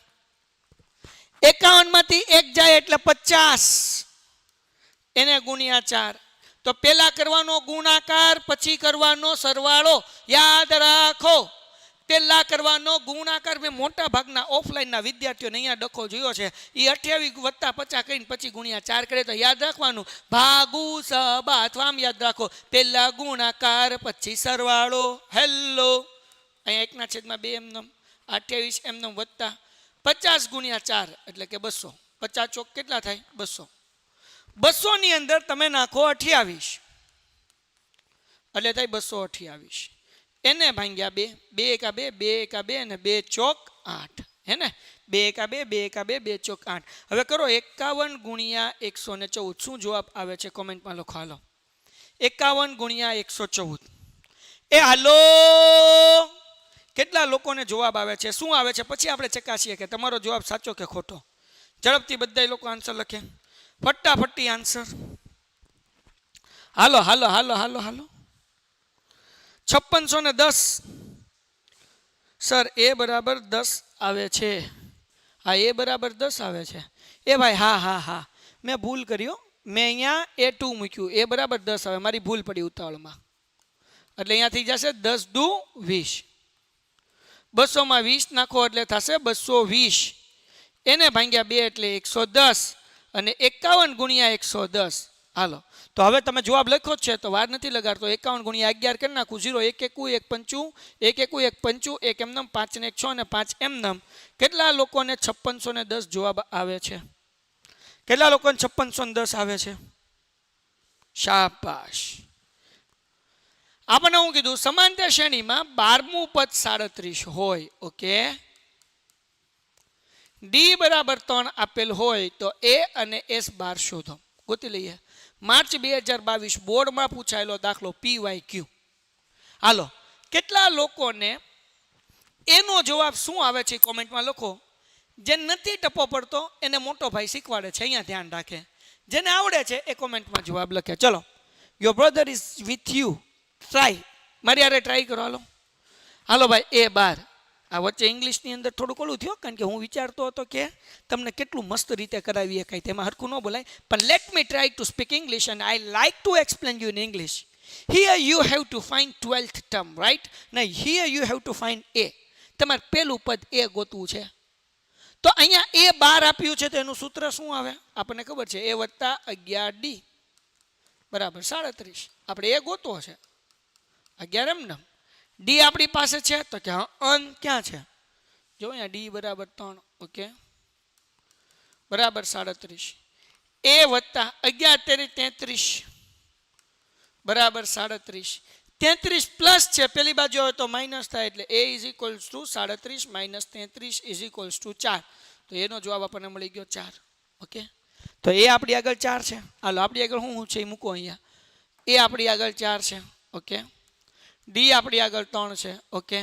51 માંથી 1 જાય એટલે 50, એને ગુણ્યા 4. તો પેલા કરવાનો ગુણાકાર, પછી કરવાનો સરવાળો. યાદ રાખો, પેલા કરવાનો ગુણાકાર. મેં મોટા ભાગના ઓફલાઈનના વિદ્યાર્થીઓને અહીંયા ડખો જોયો છે. એ 28 વત્તા 50 કરીને પછી ગુણ્યા 4 કરે. તો યાદ રાખવાનું ભાગુ સબા અથવા આમ યાદ રાખો, પેલા ગુણાકાર પછી સરવાળો. હેલો, અહીંયા 1 ના છેદમાં 2 એમનેમ 28 એમનેમ વત્તા 50 ગુણ્યા 4 એટલે કે 200. 50 ચોક કેટલા થાય? 200. 200 ની અંદર તમે નાખો 28 એટલે થાય 228. એને ભાંગ્યા 2, 2 એકા 2, 2 એકા 2 અને 2 ચોક 8. હે ને? 2 એકા 2, 2 એકા 2, 2 ચોક 8. હવે કરો 51 ગુણ્યા 114. શું જવાબ આવે છે? કોમેન્ટમાં લખો. હાલો 51 ગુણ્યા 114. એ હાલો, કેટલા લોકોને જવાબ આવે છે? શું આવે છે? પછી આપણે ચકાસીએ કે તમારો જવાબ સાચો કે ખોટો. ઝડપથી બધા લોકો આન્સર લખે, ફટાફટી આન્સર. હાલો હાલો હાલો હાલો હાલો 5610. સર એ બરાબર 10 આવે છે. હા એ બરાબર 10 આવે છે. એ ભાઈ હા મેં ભૂલ કર્યો. મેં અહીંયા A2 મૂક્યું. એ બરાબર 10 આવે. મારી ભૂલ પડી ઉતાવળમાં. એટલે અહીંયા થઈ જશે 10 દુ 20. 200 માં 20 નાખો એટલે થશે 220. એને ભાંગ્યા 2 એટલે 110 અને 51 ગુણ્યા 110. હાલો, તો હવે તમે જવાબ લખ્યો જ છે તો વાર નથી લગાડતો. 51 ગુણ્યા 11 કરી નાખું. 0 1 1 1 55 1 1 1 55 1 એમનેમ 5 ને 1 6 અને 5 એમનેમ. કેટલા લોકોને 5610 જવાબ આવે છે? કેટલા લોકોને 5610 આવે છે? શાબાશ. આપણે હું કીધું? સમાંતર શ્રેણીમાં 12મું પદ 37 હોય. ઓકે, D બરાબર 3 આપેલ હોય તો A અને S બાર શોધો. ગોતી લઈએ. માર્ચ 2022 બોર્ડમાં પૂછાયેલો દાખલો PYQ. હાલો, કેટલા લોકોને એનો જવાબ શું આવે છે કોમેન્ટમાં લખો. જે નથી ટપો પડતો એને મોટો ભાઈ શીખવાડે છે, અહીંયા ધ્યાન રાખે. જેને આવડે છે એ કોમેન્ટમાં જવાબ લખે. ચલો, your brother is with you. Try, મારી યારે ટ્રાય કરો. હાલો હાલો ભાઈ A12. આ વચ્ચે ઇંગ્લિશની અંદર થોડુંક ઓલું થયું, કારણ કે હું વિચારતો હતો કે તમને કેટલું મસ્ત રીતે કરાવીએ, કાંઈ તેમાં હરખું ન બોલાય. પણ let me try to speak English and I like to explain you in English. Here you have to find 12th term, right? ના, here you have to find A. તમારે પેલું પદ A ગોતવું છે. તો અહીંયા A12 આપ્યું છે તો એનું સૂત્ર શું આવે? આપણને ખબર છે, A વત્તા 11D બરાબર 37. આપણે A ગોતવો છે. 11 એમ ને D આપણી પાસે છે તો કે અન ક્યાં છે? જો અહીંયા D બરાબર 3. ઓકે બરાબર 37 એ વત્તા 11 તેરી 33 બરાબર 37 33 પ્લસ છે પેલી બાજુ આવે તો માઇનસ થાય એટલે a is equals two 37 minus 33 is equals two 4 તો એનો જવાબ આપણને મળી ગયો 4 ઓકે તો એ આપણી આગળ 4 છે હાલો આપણી આગળ શું છે એ મૂકો અહીંયા એ આપણી આગળ 4 છે ઓકે ડી આપણી આગળ 3 છે ઓકે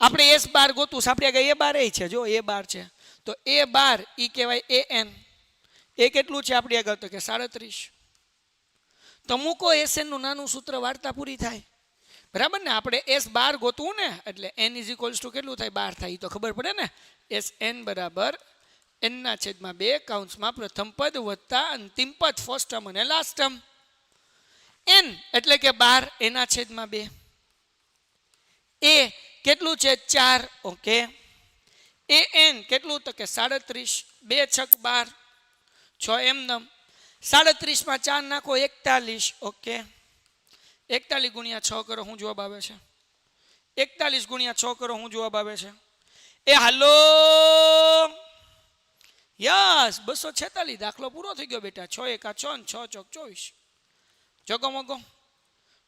આપણે s બાર ગોતું છે આપણી આગળ a બાર એ છે જો a બાર છે તો a બાર ઈ કહેવાય an એ કેટલું છે આપણી આગળ તો કે 37 તો મૂકો SN નું નાનું સૂત્ર વાર્તા પૂરી થાય બરાબર ને આપણે s બાર ગોતવું ને એટલે n ઇઝ ઇક્વલ્સ ટુ કેટલું થાય 12 થાય તો ખબર પડે ને SN બરાબર n ના છેદમાં 2 કૌંસમાં પ્રથમ પદ વત્તા અંતિમ પદ ફર્સ્ટ ટર્મ અને લાસ્ટ ટર્મ n એટલે કે 12 એના છેદમાં 2 a કેટલું છે 4 ઓકે an કેટલું તો કે 37 2 છક 12 6 એમનમ 37 માં 4 નાખો 41 ઓકે 41 ગુણ્યા 6 કરો શું જવાબ આવે છે 41 ગુણ્યા 6 કરો શું જવાબ આવે છે એ હાલો યસ 246 દાખલો પૂરો થઈ ગયો બેટા 6 એકા 6 ને 6 ચોક 24 જગમગો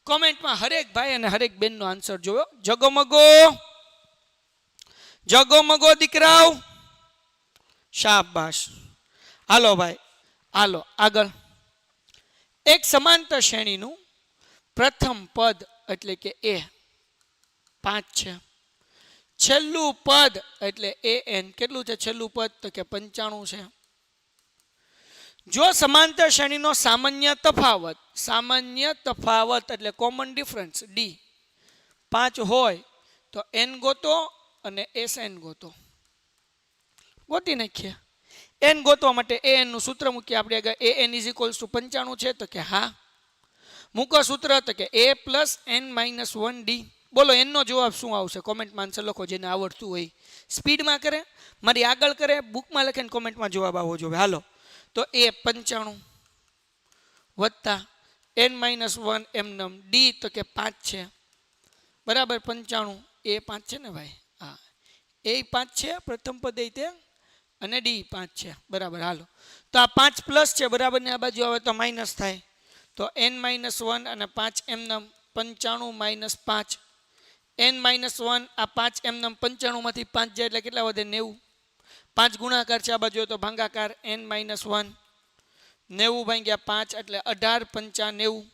કોમેન્ટમાં હરેક ભાઈ અને હરેક બેનનો આન્સર જોયો જગમગો જગમગો દીકરાઓ શાબાશ હાલો ભાઈ હાલો આગળ એક સમાંતર શ્રેણીનું પ્રથમ પદ એટલે કે a 5 છે છેલ્લું પદ એટલે an કેટલું છે છેલ્લું પદ તો કે 95 છે જો સમાંતર શ્રેણીનો સામાન્ય તફાવત એટલે કોમન ડિફરન્સ d 5 હોય તો n ગોતો અને sn ગોતો ગોતી નાખીએ n ગોતવા માટે an નું સૂત્ર મૂકીએ આપણે આગળ an ઇઝ ઇક્વલ્સ ટુ 95 છે તો કે હા મૂકો સૂત્ર તો કે a plus n minus 1d બોલો n નો જવાબ શું આવશે કોમેન્ટમાં આન્સર લખો જેને આવડતું હોય સ્પીડમાં કરે મારી આગળ કરે બુકમાં લખીને કોમેન્ટમાં જવાબ આવવો જોઈએ હાલો તો a 95 વત્તા n માઇનસ 1 એમનમ d તો કે 5 છે બરાબર 95 a 5 છે ને ભાઈ હા a 5 છે પ્રથમ પદ તે અને d 5 છે બરાબર હાલો તો આ 5 પ્લસ છે બરાબર ને આ બાજુ આવે તો માઇનસ થાય તો n માઇનસ 1 અને 5 એમનમ 95 માઇનસ 5 n માઇનસ 1 આ 5 એમનમ 95 માંથી 5 જાય એટલે કેટલા વધે 90 5 ગુણાકાર છે આ બાજુ તો ભાગાકાર n માઇનસ 1 90 ભાગ્યા 5 એટલે 18 પંચા 90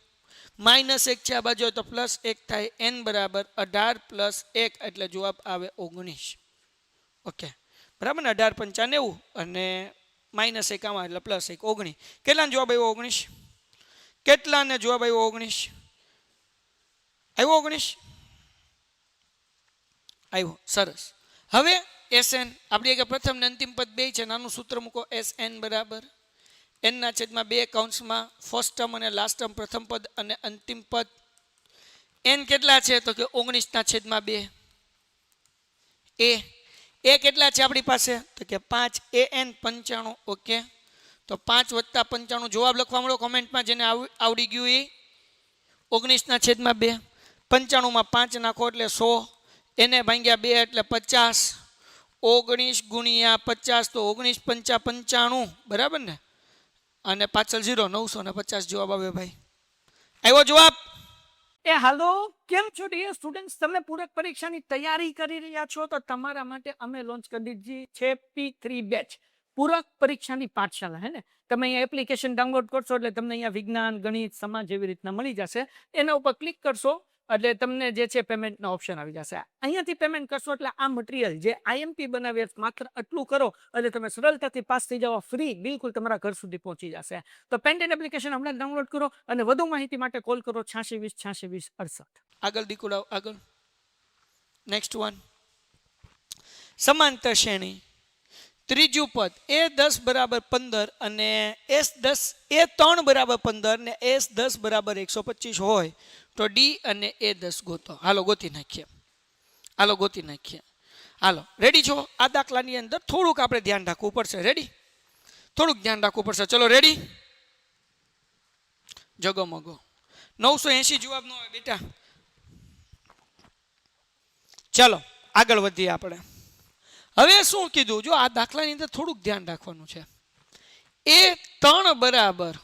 માઇનસ 1 છે આ બાજુ તો પ્લસ 1 થાય n બરાબર 18 પ્લસ 1 એટલે જવાબ આવે 19 ઓકે બરાબર ને 18 પંચા 90 અને માઇનસ 1 આમાં એટલે પ્લસ 1 19 કેટલાનો જવાબ આવ્યો 19 કેટલાને જવાબ આવ્યો 19 આવ્યો 19 આવ્યો સરસ હવે SN આપણી કે પ્રથમ ને અંતિમ પદ બે છે નાનું સૂત્ર મૂકો SN બરાબર n ના છેદમાં 2 કૌંસમાં ફર્સ્ટ ટર્મ અને લાસ્ટ ટર્મ પ્રથમ પદ અને અંતિમ પદ n કેટલા છે તો કે 19 ના છેદમાં 2 a કેટલા છે આપણી પાસે તો કે 5 an 95 ઓકે તો 5 વત્તા 95 જવાબ લખવા મળો કોમેન્ટમાં જેને આવડી ગયું એ 19 ના છેદમાં 2 95 માં 5 નાખો એટલે 100 એને ભાગ્યા 2 એટલે 50 19 ગુણ્યા 50 તો 19 પંચા 95 બરાબર ને અને પાછળ 0 950 જવાબ આવે ભાઈ આવ્યો જવાબ એ હાલો કેમ છો ડિયર સ્ટુડન્ટ્સ તમે પૂરક પરીક્ષાની તૈયારી કરી રહ્યા છો તો તમારા માટે અમે લોન્ચ કરી દીધી છે P3 બેચ પૂરક પરીક્ષાની પાઠશાળા હે ને તમે અહીંયા એપ્લિકેશન ડાઉનલોડ કરશો એટલે તમને અહીંયા વિજ્ઞાન ગણિત સમાજ જેવી રીતના મળી જશે એના ઉપર ક્લિક કરશો એટલે તમને જે છે પેમેન્ટનો ઓપ્શન આવી જશે અહીંયાથી પેમેન્ટ કરશો એટલે આ મટીરિયલ જે IMP બનાવે માત્ર આટલું કરો એટલે તમે સરળતાથી પાસ થઈ જાવ ફ્રી બિલકુલ તમારા ઘર સુધી પહોંચી જશે તો પેન્ટેન એપ્લિકેશન હમણાં ડાઉનલોડ કરો અને વધુ માહિતી માટે કોલ કરો 8620 આગળ દીકુડાવ આગળ નેક્સ્ટ વન સમાંતર શ્રેણી ત્રીજું પદ a10 બરાબર 15 અને a3 બરાબર 15 ને s10 બરાબર 125 હોય તો d અને a10 ગોતો હાલો ગોતી નાખીએ હાલો રેડી છો આ દાખલાની અંદર થોડુંક આપણે ધ્યાન રાખવું પડશે રેડી થોડુંક ધ્યાન રાખવું પડશે ચલો રેડી જગમગો 980 જવાબ નો હોય બેટા ચલો આગળ વધીએ આપણે હવે શું કીધું, જો આ દાખલાની અંદર થોડુંક ધ્યાન રાખવાનું છે. એ 3 બરાબર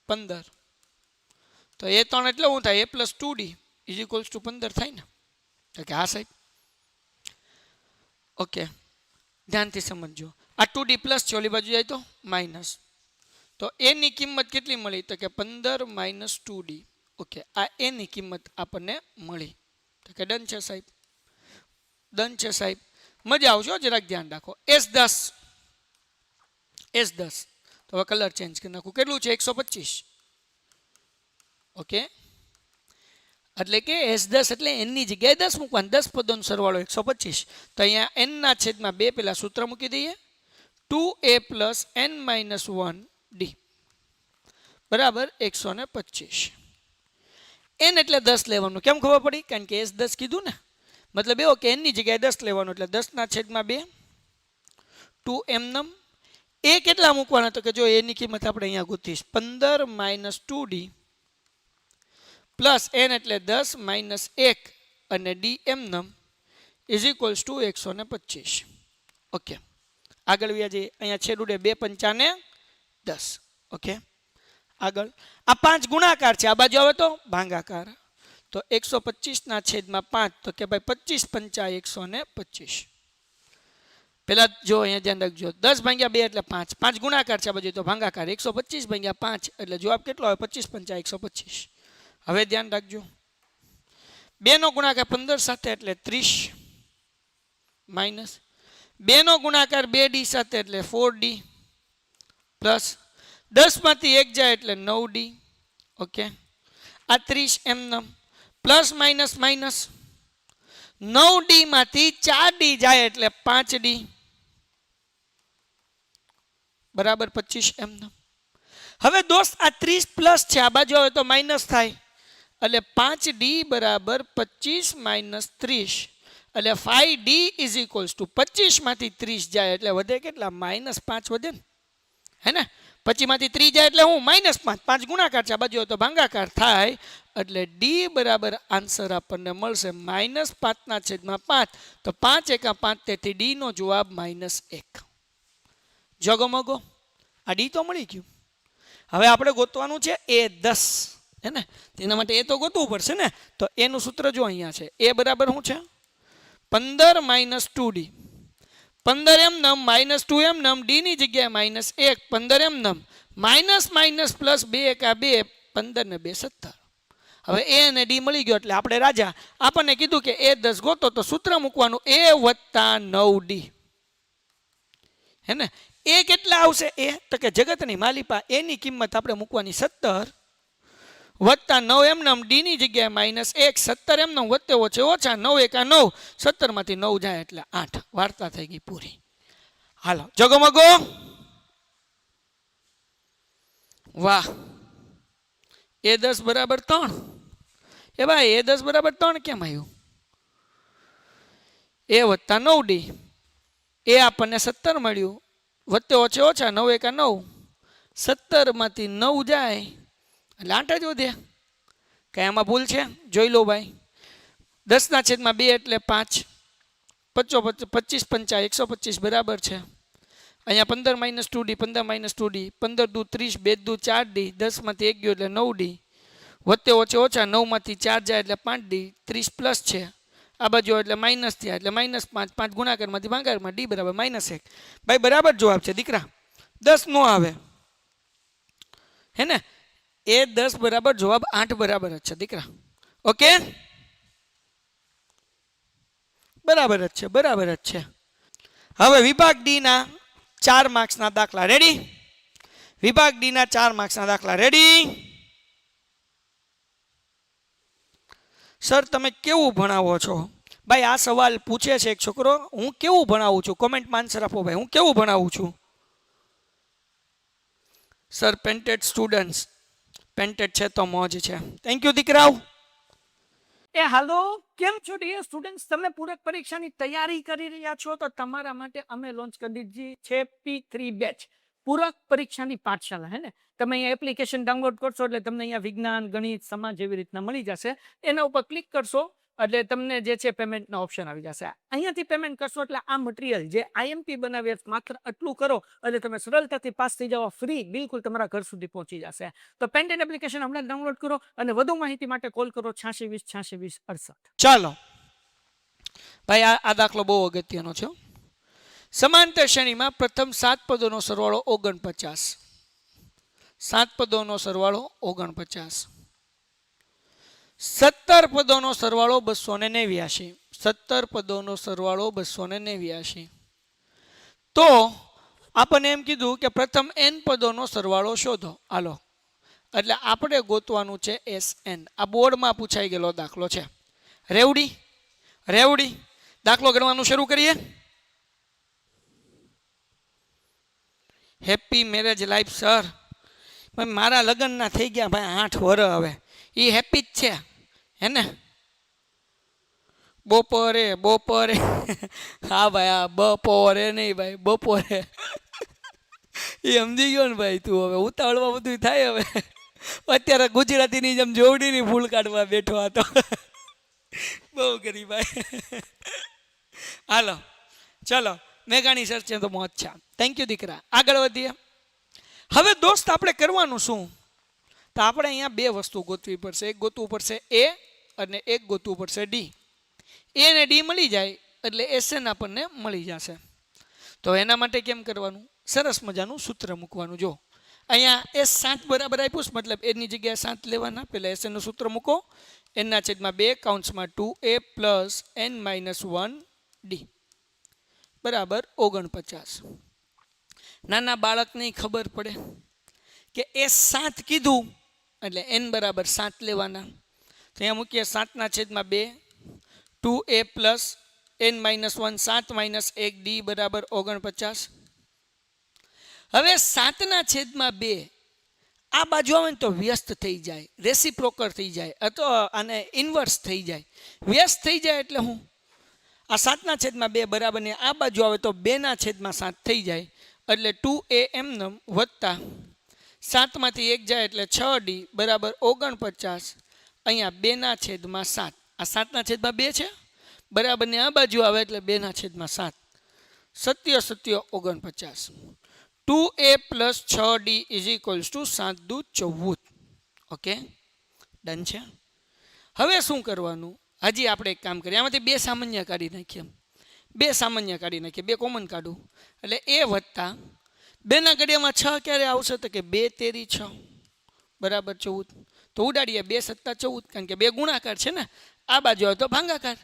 15, તો એ 3 એટલે શું થાય, a plus 2d is equals two 15 થાય ને. તો કે હા સાહેબ, ઓકે ધ્યાનથી સમજજો. આ 2d પ્લસ છે, ઓલી બાજુ જાય તો માઇનસ. તો a ની કિંમત કેટલી મળી, તો કે 15 માઇનસ 2d. ઓકે, આ a ની કિંમત આપણને મળી. તો કે ડન છે સાહેબ, ડન છે સાહેબ. મજા આવશે, જરાક ધ્યાન રાખો. S10, S10 તો હવે કલર ચેન્જ કરી નાખું. કેટલું છે, 125. ઓકે, એટલે કે S10 એટલે n ની જગ્યાએ 10 મૂકવાનું, 10 પદોનો સરવાળો 125. તો અહીંયા n ના છેદમાં 2 પેલા સૂત્ર મૂકી દઈએ, 2a plus n minus 1d બરાબર 125. n એટલે 10 લેવાનું. કેમ ખબર પડી, કારણ કે S10 કીધું ને, મતલબ એવો કે n ની જગ્યાએ 10 લેવાનું, એટલે 10 ના છેદમાં 2, 2m નમ. એ કેટલા મૂકવાના, તો કે જો એની કિંમત આપણે અહીંયા ગોતીશ, 15 માઇનસ 2d પ્લસ n એટલે 10 માઇનસ 1 અને d એમ નમ ઇઝ ઇક્વલ્સ ટુ 125. ઓકે, આગળ વ્યા જઈએ. અહીંયા છેડુડે 2 પંચા ને 10. ઓકે, આગળ આ 5 ગુણાકાર છે, આ બાજુ આવે તો ભાગાકાર. તો 125 ના છેદમાં 5, તો કે ભાઈ 25 પંચા 125. પેલા જો અહીંયા ધ્યાન રાખજો, 10 ભાગ્યા 2 એટલે 5, 5 ગુણાકાર છે, આ બાજુ તો ભાગાકાર. 125 ભાગ્યા 5 એટલે જવાબ કેટલો આવે, 25 પંચા 125. હવે ધ્યાન રાખજો, 2 નો ગુણાકાર 15 સાથે એટલે 30 માઇનસ 2 નો ગુણાકાર 2d સાથે એટલે 4d પ્લસ 10 માંથી 1 જાય એટલે 9d. ઓકે, આ 30 એમનમ પ્લસ માઇનસ માઇનસ 9d માંથી 4d જાય એટલે 5d બરાબર 25 એમનમ. હવે દોસ્ત આ 30 પ્લસ છે, આ બાજુ આવે તો માઇનસ થાય, એટલે 5d બરાબર 25 માઇનસ 30, એટલે 5d ઇઝ ઇક્વલ્સ ટુ 25 માંથી 30 જાય એટલે વધે કેટલા, માઇનસ 5 વધે ને, હે ને. 25 માંથી 3 જાય એટલે હું માઇનસ 5, 5 ગુણાકાર છે, આ બાજુ તો ભાગાકાર થાય, એટલે d બરાબર આન્સર આપણને મળશે માઇનસ 5 ના છેદમાં 5. તો 5 એકા 5, તેથી d નો જવાબ -1. જગમગો આ d તો મળી ગયું. હવે આપણે ગોતવાનું છે A10, હે ને, તેના માટે એ તો ગોતવું પડશે ને. તો એનું સૂત્ર જો અહીંયા છે, એ બરાબર શું છે, 15 માઇનસ 2d, 15 એમ નમ માઇનસ 2 એમ નમ, ડી ની જગ્યાએ -1, 15 એમ નમ માઇનસ માઇનસ પ્લસ 2 એકા 2, 15 ને 2 17. હવે એ અને ડી મળી ગયો, એટલે આપણે રાજા. આપણને કીધું કે A10 ગોતો, તો સૂત્ર મૂકવાનું a વત્તા 9d, હે ને. એ કેટલા આવશે, એ તો કે જગતની માલિપા, એની કિંમત આપણે મૂકવાની 17 વત્તા 9 એમ નમ, ડી ની જગ્યાએ -1, 17 એમ નમ વત્તે ઓછે ઓછા 9 એકા 9, 17 માંથી 9 જાય એટલે 8. વાર્તા થઈ ગઈ પૂરી. હાલો જગમગો, વાહ. A10 બરાબર 3. એ ભાઈ A10 બરાબર 3 કેમ આવ્યું, એ વત્તા 9d, એ આપણને 17 મળ્યું, વત્તે ઓછે ઓછા 9 એકા 9, 17 માંથી 9 જાય એટલે 8 જ વધે. કઈ આમાં ભૂલ છે, જોઈ લો ભાઈ. 10 ના છેદમાં 2 એટલે 5, 25 પંચા 125 બરાબર છે. અહીંયા 15 માઇનસ 2d, 15 માઇનસ 2d, 15 દુ 30, 2 દુ 4d, 10 માંથી 1 ગયો એટલે 9d, વત્તે ઓછે ઓછા 9 માંથી 4 જાય એટલે 5d, 30 પ્લસ છે, આ બાજુ એટલે માઇનસ થયા એટલે -5, 5 ગુણાકારમાંથી ભાગાકારમાં d બરાબર -1. ભાઈ બરાબર જવાબ છે દીકરા, 10 નો આવે, હે ને. A10 બરાબર જવાબ 8 બરાબર જ છે દીકરા. ઓકે, બરાબર જ છે, બરાબર જ છે. હવે વિભાગ ડી ના 4 માર્ક્સના દાખલા રેડી. વિભાગ ડી ના 4 માર્ક્સના દાખલા રેડી. સર તમે કેવું ભણાવો છો? ભાઈ આ સવાલ પૂછે છે એક છોકરો, હું કેવું ભણાવું છું, કોમેન્ટમાં આન્સર આપો ભાઈ, હું કેવું ભણાવું છું? સર પેન્ટેડ સ્ટુડન્ટ્સ, પેન્ટેડ છે તો મોજ છે. થેન્ક યુ દીકરાઓ. એ હાલો, કેમ છો ડિયર સ્ટુડન્ટ્સ? તમે પૂરક પરીક્ષાની તૈયારી કરી રહ્યા છો તો તમારા માટે અમે લોન્ચ કરી દીધી છે P3 બેચ, પૂરક પરીક્ષાની પાઠશાલા, હે ને. તમે અહીંયા એપ્લિકેશન ડાઉનલોડ કરશો એટલે તમને અહીંયા વિજ્ઞાન, ગણિત, સમાજ જેવી રીતના મળી જશે. એના ઉપર ક્લિક કરશો એટલે તમને જે છે પેમેન્ટનો ઓપ્શન આવી જશે. અહીંયાથી પેમેન્ટ કરશો એટલે આ મટીરિયલ જે આઈએમપી બનાવીએ માત્ર આટલું કરો એટલે તમે સરળતાથી પાસ થઈ જવા ફ્રી બિલકુલ તમારા ઘર સુધી પહોંચી જશે. તો પેન્ટેન એપ્લિકેશન હમણાં ડાઉનલોડ કરો અને વધુ માહિતી માટે કોલ કરો 8620 ચાલો ભાઈ, આ દાખલો બહુ અગત્યનો છે. સમાંતર શ્રેણીમાં પ્રથમ 7 પદોનો સરવાળો 49, 7 પદોનો સરવાળો 49, 17 પદોનો સરવાળો 289, 17 પદોનો સરવાળો 289. તો આપણને એમ કીધું કે પ્રથમ n પદોનો સરવાળો શોધો. હાલો, એટલે આપણે ગોતવાનું છે SN. આ બોર્ડમાં પૂછાઈ ગયેલો દાખલો છે. રેવડી દાખલો ગણવાનું શરૂ કરીએ. Happy marriage life sir. મારા લગ્નના થઈ ગયા ભાઈ 8 વર્ષ. હવે એ હેપી જ છે હે ને? બપોરે હા ભાઈ, હા બપોરે નહીં ભાઈ, બપોરે એ સમજી ગયો ને ભાઈ તું. હવે ઉતાવળમાં બધું થાય. હવે અત્યારે ગુજરાતીની જેમ જોવડીની ફૂલ કાઢવા બેઠો હતો. બહુ કરી ભાઈ. હાલો ચલો, મેઘાણી સર છે તો મોજ છે. થેન્ક યુ દીકરા. આગળ વધીએ. હવે દોસ્ત આપણે કરવાનું શું? તો આપણે અહીંયા 2 વસ્તુ ગોતવી પડશે. એક ગોતવું પડશે એ અને એક ગોતવું પડશે ડી. એ ને ડી મળી જાય એટલે SN આપણને મળી જશે. તો એના માટે કેમ કરવાનું? સરસ મજાનું સૂત્ર મૂકવાનું. જો અહીંયા S7 બરાબર આપ્યું છે, મતલબ એની જગ્યાએ 7 લેવાના. પહેલાં SN નું સૂત્ર મૂકો. n/2 કૌંસમાં 2a પ્લસ n-1d બરાબર 49. નાના બાળકને ખબર પડે કે S7 કીધું એટલે n બરાબર 7 લેવાના. તો અહીંયા મૂકીએ 7/2 2a પ્લસ n-1 7 - 1d બરાબર 49. હવે 7/2 આ બાજુ આવે ને તો વ્યસ્ત થઈ જાય, રેસિપ્રોકલ થઈ જાય અથવા આને ઇન્વર્સ થઈ જાય. વ્યસ્ત થઈ જાય એટલે હું આ 7/2 બરાબર ને આ બાજુ આવે તો 2/7 થઈ જાય. એટલે 2a એમનેમ વત્તા 7માંથી 1 જાય એટલે 6d બરાબર 49. અહીંયા 2/7. આ 7/2 છે બરાબર ને આ બાજુ આવે એટલે 2/7. 7 49. 2a plus 6d is equals two 7 દુ 14. ઓકે, ડન છે. હવે શું કરવાનું? હજી આપણે એક કામ કરીએ. આમાંથી 2 સામાન્ય કાઢી નાખીએ. 2 સામાન્ય કાઢી નાખીએ, 2 કોમન કાઢું એટલે એ વત્તા 2ના ઘડિયામાં 6 ક્યારે આવશે? તો કે 2 તેરી 6 બરાબર 14. તો ઉડાડીએ 2 + 14, કારણ કે 2 ગુણાકાર છે ને, આ બાજુ આવે તો ભાંગાકાર.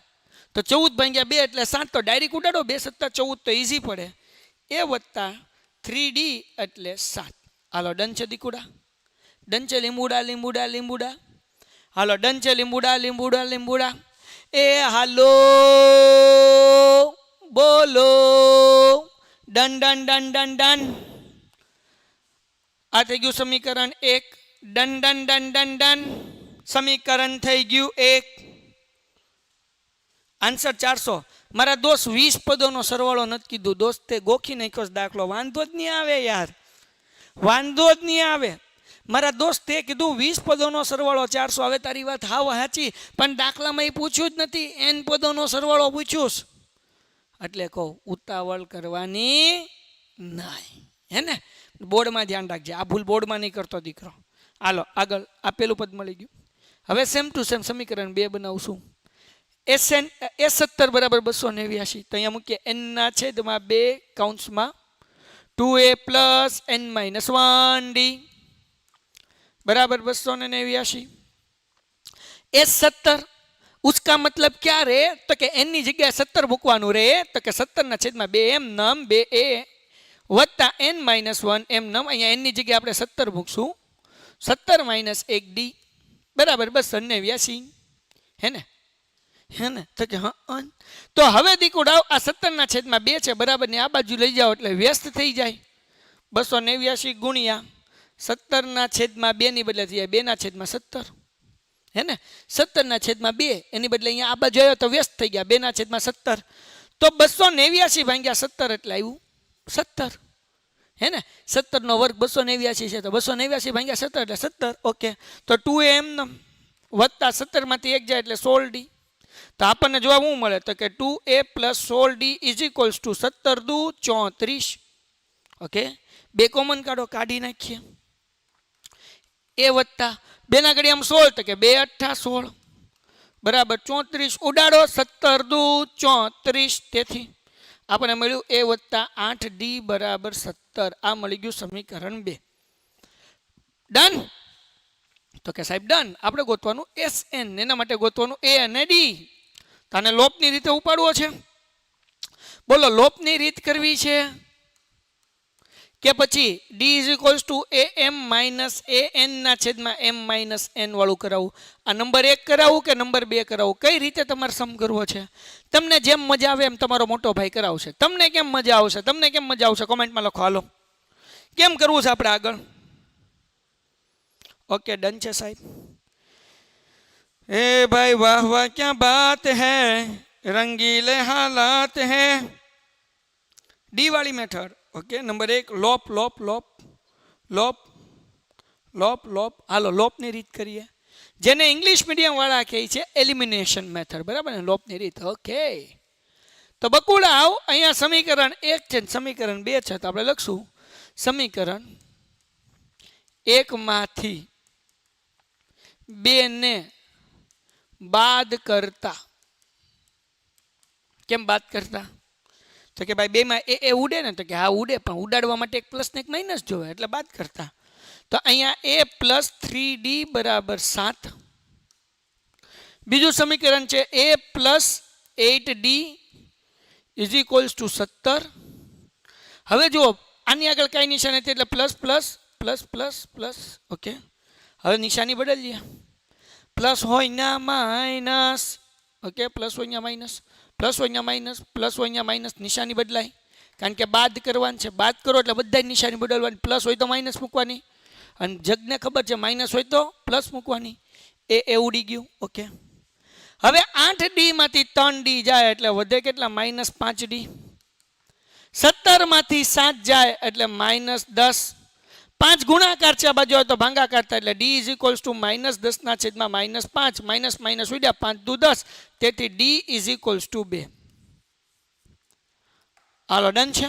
તો 14 × 2 એટલે 7. તો ડાયરેક્ટ ઉડાડો 2 + 14 તો ઇઝી પડે. એ વત્તા 3d એટલે 7. હાલો ડન છે દીકુડા? ડન છે લીંબુડા? હાલો ડન છે લીંબુડા? એ હાલો બોલો ડન. આ થઈ ગયું સમીકરણ 1. ડન. સમીકરણ થઈ ગયું 1. આન્સર 400. મારા દોસ્ત 20 પદોનો સરવાળો નથી કીધું. દોસ્ત તે ગોખી નાખ્યો દાખલો. વાંધો જ નહીં આવે યાર, વાંધો જ નહીં આવે. મારા દોસ્ત તે કીધું 20 પદોનો સરવાળો 400. હવે તારી વાત હાવ સાચી, પણ દાખલામાં એ પૂછ્યું જ નથી. n પદોનો સરવાળો પૂછ્યું. એટલે કહું ઉતાવળ કરવાની નહીં, હે ને? બોર્ડમાં ધ્યાન રાખજે. આ ભૂલ બોર્ડમાં નહીં કરતો દીકરો. હાલો આગળ. આપેલું પદ મળી ગયું. હવે સેમ ટુ સેમ સમીકરણ 2 બનાવશું. S17 બરાબર 289. તો અહીંયા મૂકીએ n/2 કૌંસમાં 2a પ્લસ n-1d बराबर 289. S17 उसका मतलब क्या रे? तो कि n ની જગ્યાએ 17 મૂકવાનું રે. તો કે 17/2 એમ નમ 2a વત્તા n-1 એમ નમ. અહીંયા n ની જગ્યાએ આપણે 17 મૂકશું. 17 - 1d બરાબર 289. હે ને? તો કે હા. તો હવે દીકુડાવ આ 17/2 છે બરાબર ને આ બાજુ લઈ જાઓ એટલે વ્યસ્ત થઈ જાય. 289 ગુણ્યા 17/2 ની બદલે થઈ જાય 2/17. હે ને? 17/2 એની બદલે અહીંયા આ બાજુ આવ્યો તો વ્યસ્ત થઈ ગયા 2/17. તો 289 ભાગ્યા 17 એટલે આવ્યું 17. હે ને? 17 નો વર્ગ 289 છે તો 289 ભાગ્યા 17 એટલે 17. ઓકે, તો 2am વત્તા 17 માંથી 1 જાય એટલે 16d. તો આપણને જવાબ શું મળે તો કે 2a + 16d is equals two 17 દુ 34. ઓકે, બે કોમન કાઢો, કાઢી નાખીએ. એ વત્તા બેના ઘડી આમ 16 તો કે 2 8 16 બરાબર 34 ઉડાડો 17 દુ 34. તેથી આપણે મળ્યું a વત્તા 8d બરાબર 17. આ મળી ગયું સમીકરણ 2. ડન. તો કે સાહેબ ડન. આપણે ગોતવાનું SN, એના માટે ગોતવાનું a અને d. તને લોપની રીતે ઉપાડવો છે. બોલો લોપની રીત કરવી છે કે પછી d is equals two am minus an ના છેદમાં m માઇનસ n વાળું કરાવું? આ નંબર 1 કરાવું કે નંબર 2 કરાવું? કઈ રીતે તમારે સમ કરવો છે? તમને જેમ મજા આવે એમ તમારો મોટો ભાઈ કરાવશે. તમને કેમ મજા આવશે? તમને કેમ મજા આવશે? કોમેન્ટમાં લખો. હાલો, કેમ કરવું છે આપણે આગળ? ઓકે, ડન છે સાહેબ. ए भाई वाह वाह क्या बात है, रंगीले हालात हैं. डी वाली मेथड. ओके, नंबर 1 लोप लोप लोप लोप लोप लोप. हालो लोप ની રીત કરીએ, જેને ઇંગ્લિશ મીડિયમ વાળા કહે છે એલિમિનેશન મેથડ. બરાબર ને, લોપ ની રીત. ઓકે, તો બકુડા આવ. અહીંયા સમીકરણ 1 છે, સમીકરણ 2 છે. તો આપણે લખશું સમીકરણ 1 માંથી 2 ને બાદ કરતા. કેમ બાદ કરતા? તો કે ભાઈ 2 માં એ ઉડે ને, તો કે હા ઉડે, પણ ઉડાડવા માટે એક પ્લસ ને એક માઇનસ જોવે, એટલે બાદ કરતા. તો અહીંયા a + 3d બરાબર 7. બીજું સમીકરણ છે a + 8d is equals two 17. હવે જુઓ, આની આગળ કઈ નિશાની હતી એટલે plus plus plus plus plus. Okay, હવે નિશાની બદલીએ. પ્લસ હોય ના માઇનસ. ઓકે, પ્લસ હોય ના માઇનસ, પ્લસ હોય ના માઇનસ, પ્લસ હોય ના માઇનસ. નિશાની બદલાય કારણ કે બાદ કરવાની છે. બાદ કરો એટલે બધા નિશાની બદલવાની. પ્લસ હોય તો માઇનસ મૂકવાની, અને જગને ખબર છે માઇનસ હોય તો પ્લસ મૂકવાની. એ ઉડી ગયું. ઓકે, હવે 8d માંથી 3d જાય એટલે વધે કેટલા? -5d. 17 માંથી 7 જાય એટલે -10. 5 ગુણાકાર છે, આ બાજુ હોય તો ભાંગાકાર થાય, એટલે d ઇઝ ઇક્વલ્સ ટુ -10 ના છેદમાં -5. માઇનસ માઇનસ ઉડ્યા, 5 દુ 10. તેથી d is equals two 2. Hello, done છે.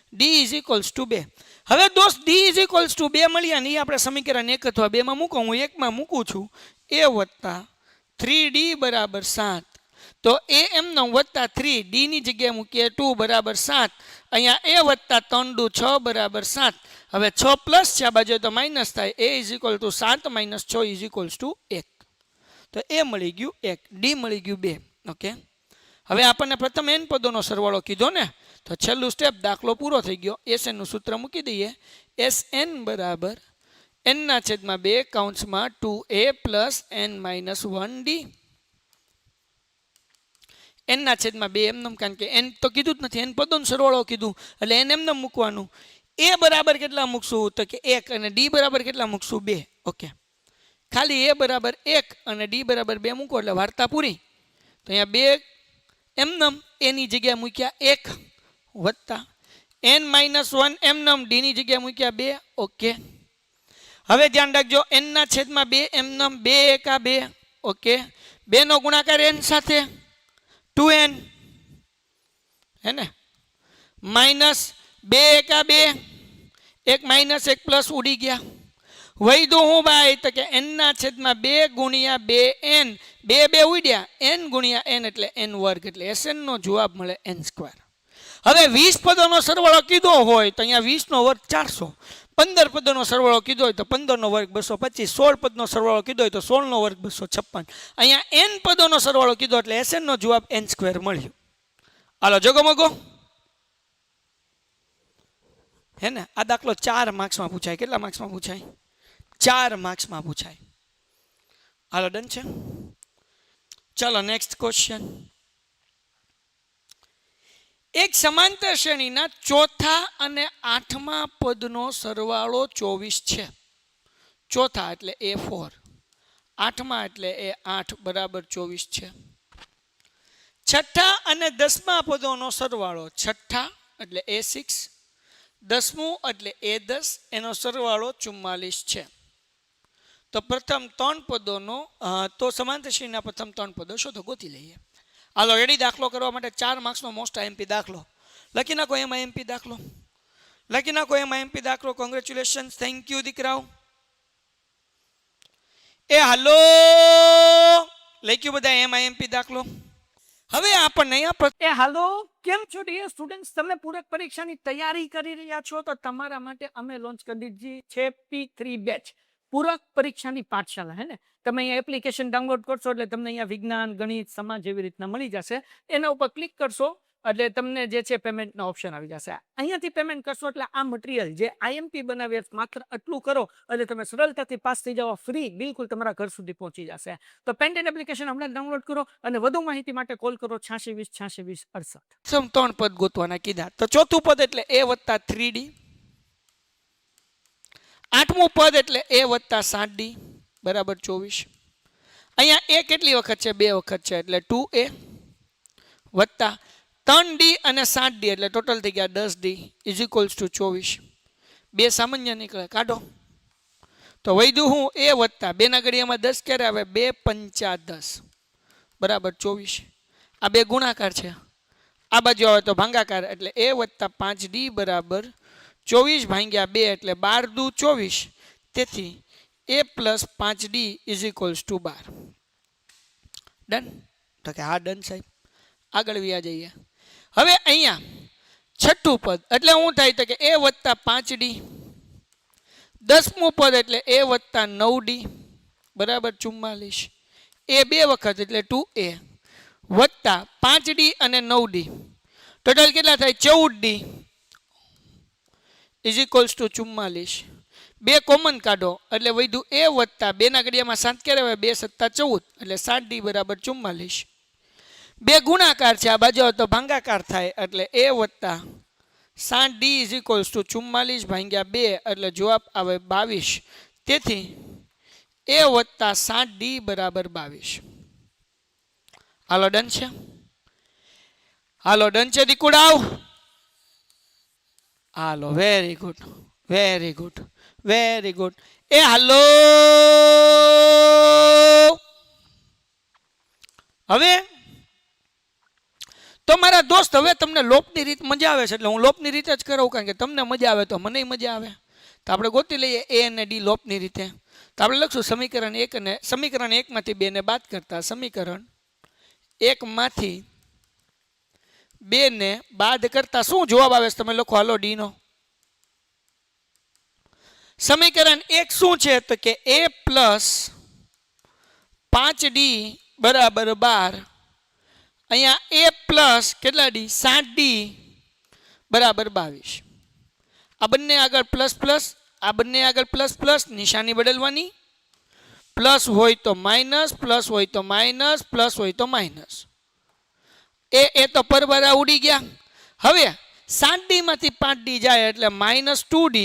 d is equals two 2. હવે દોસ્ત d ઇઝ ઇક્વલ્સ ટુ 2 મળ્યા ને, એ આપણે સમીકરણ 1 અથવા 2 માં મૂકો. હું 1 માં મૂકું છું. a વત્તા 3d બરાબર 7. તો a એમનો વત્તા 3, d ની જગ્યાએ મૂકીએ 2 બરાબર 7. અહીંયા a વત્તા 3 દુ 6 બરાબર 7. હવે 6 પ્લસ છે, આ બાજુ તો માઇનસ થાય. a is equal to 7 minus 6 is equals two 1. તો a મળી ગયું 1, d મળી ગયું 2. ઓકે, હવે આપણને પ્રથમ n પદોનો સરવાળો કીધો ને, તો છેલ્લું સ્ટેપ, દાખલો પૂરો થઈ ગયો. SN નું સૂત્ર મૂકી દઈએ. SN બરાબર n ના છેદમાં 2 કૌંસમાં 2a + n - 1d. n ના છેદમાં 2 એમનેમ, કારણ કે n તો કીધું જ નથી, n પદોનો સરવાળો કીધું એટલે n એમનેમ મૂકવાનું. a બરાબર કેટલા મૂકશું? તો કે 1. અને d બરાબર કેટલા મૂકશું? 2. ઓકે, ખાલી a બરાબર 1 અને d બરાબર 2 મૂકો એટલે વાર્તા પૂરી. તો અહીંયા 2 એમનેમ a ની જગ્યાએ મૂક્યા 1 વત્તા n - 1 એમનેમ d ની જગ્યાએ મૂક્યા 2. ઓકે, હવે ધ્યાન રાખજો, n ના છેદમાં 2 એમનેમ, 2 એકા 2. ઓકે, 2 નો ગુણાકાર n સાથે 2n હે ને, માઇનસ 2 એકા 2, 1 માઇનસ 1 પ્લસ ઉડી ગયા. વૈધું હું ભાઈ? તો કે n ના છેદમાં 2 ગુણ્યા 2n. 2 2 ઉડ્યા, n ગુણ્યા n એટલે n વર્ગ, એટલે SN નો જવાબ મળે n². હવે 20 પદોનો સરવાળો કીધો હોય તો અહીંયા 20 નો વર્ગ 400. 15 પદોનો સરવાળો કીધો હોય તો 15 નો વર્ગ 225. 16 પદનો સરવાળો કીધો હોય તો 16 નો વર્ગ 256. અહીંયા n પદોનો સરવાળો કીધો એટલે SN નો જવાબ n² મળ્યો. હાલો, જગો મગો હે ને. આ દાખલો 4 માર્ક્સમાં પૂછાય. કેટલા માર્ક્સમાં પૂછાય? 4 માર્ક્સમાં પૂછાય. હાલો, ડન છે. ચલો નેક્સ્ટ ક્વેશ્ચન. એક સમાંતર શ્રેણીના ચોથા અને 8મા પદનો સરવાળો 24 છે. ચોથા એટલે A4, 8મા એટલે A8 બરાબર 24 છે. છઠ્ઠા અને 10મા પદોનો સરવાળો, છઠ્ઠા એટલે A6, 10મું એટલે A10, એનો સરવાળો 44 છે. તો તો પ્રથમ 3 પદોનો તો સમાંતર શ્રેણીના પ્રથમ 3 પદો શોધો, ગોતી લઈએ. હાલો રેડી. દાખલો કરવા માટે 4 માર્ક્સનો મોસ્ટ આઈએમપી દાખલો લખી નાખો. એમાં એમપી દાખલો લખી નાખો. એમાં એમપી દાખલો. કોંગ્રેચ્યુલેશન, થેન્ક યુ દીકરાઓ. એ હાલો લખ્યું બધા એમાં એમપી દાખલો. હવે આપણને એ હાલો, કેમ છો ડિયર સ્ટુડન્ટ્સ? તમે પૂરક પરીક્ષાની તૈયારી કરી રહ્યા છો તો તમારા માટે અમે લોન્ચ કરી દીધી છે P3 બેચ, પૂરક પરીક્ષાની પાઠશાલા. હે ને, તમે અહીંયા એપ્લિકેશન ડાઉનલોડ કરશો એટલે તમને અહીંયા વિજ્ઞાન, ગણિત, સમાજ જેવી રીતના મળી જશે. એના ઉપર ક્લિક કરશો એટલે તમને જે છે પેમેન્ટનો ઓપ્શન આવી જશે. અહીંયાથી પેમેન્ટ કરશો એટલે આ મટીરિયલ જે આઈએમપી બનાવે માત્ર આટલું કરો એટલે તમે સરળતાથી પાસ થઈ જાવ. ફ્રી બિલકુલ તમારા ઘર સુધી પહોંચી જશે. તો પેન્ટેન એપ્લિકેશન હમણાં ડાઉનલોડ કરો અને વધુ માહિતી માટે કોલ કરો 8620 8620 68. 3 પદ ગોતવાના કીધા. તો ચોથું પદ એટલે a વત્તા 3d. 8મું પદ એટલે a વત્તા 7d બરાબર 24. અહીંયા a કેટલી વખત છે? 2 વખત છે એટલે 2a વત્તા 3d અને 7d એટલે ટોટલ થઈ ગયા 10d ઇઝ ઇક્વલ્સ ટુ 24. 2 સામાન્ય નીકળે, કાઢો. તો વૈધું હું a વત્તા 2 ના ઘડિયામાં 10 ક્યારે આવે? 2 પંચા 10 બરાબર 24. આ 2 ગુણાકાર છે, આ બાજુ આવે તો ભાંગાકાર એટલે a વત્તા 5d બરાબર 24 ભાંગ્યા 2 એટલે 12 દુ 24. તેથી a plus 5d is equals two 12. Done? તો કે હા ડન સાહેબ. આગળ વ્યા જઈએ. હવે અહીંયા છઠ્ઠું પદ એટલે શું થાય? તો કે a વત્તા 5d. 10મું પદ એટલે a વત્તા 9d બરાબર 44. a 2 વખત એટલે 2a વત્તા 5d અને 9d ટોટલ કેટલા થાય? 14d is equals two 44. 2 common કાઢો એટલે વધ્યું a વત્તા 2 ના ઘડિયામાં 7 ક્યારે આવે? 2 સત્તા 14 એટલે 7d બરાબર 44. 2 ગુણાકાર છે, આ બાજુ તો ભાંગાકાર થાય એટલે a વત્તા 7d ઇઝ ઇક્વલ્સ ટુ 44 ભાંગ્યા 2 એટલે જવાબ આવે 22. તેથી a વત્તા 7d બરાબર 22. હાલો ડન છે? હાલો ડન છે દીકુડાવ? હાલો very good, very good, very good. એ હાલો હવે તો મારા દોસ્ત, હવે તમને લોપની રીત મજા આવે છે એટલે હું લોપની રીતે જ કરાવું, કારણ કે તમને મજા આવે તો મને મજા આવે. તો આપણે ગોતી લઈએ a અને d લોપની રીતે. તો આપણે લખશું સમીકરણ 1 અને સમીકરણ 1 માંથી 2 ને બાદ કરતા સમીકરણ 1 માંથી 2 ને બાદ કરતા શું જવાબ આવે છે? તમે લખો હાલો d નો. સમીકરણ 1 શું છે? તો કે a પ્લસ 5d બરાબર 12. અહીંયા a પ્લસ કેટલા d? 7d બરાબર 22. આ બંને આગળ પ્લસ પ્લસ, આ બંને આગળ પ્લસ પ્લસ, નિશાની બદલવાની. પ્લસ હોય તો માઇનસ, પ્લસ હોય તો માઇનસ, પ્લસ હોય તો માઇનસ. એ તો પરવારા ઉડી ગયા. હવે 7d માંથી 5d જાય એટલે માઇનસ 2d.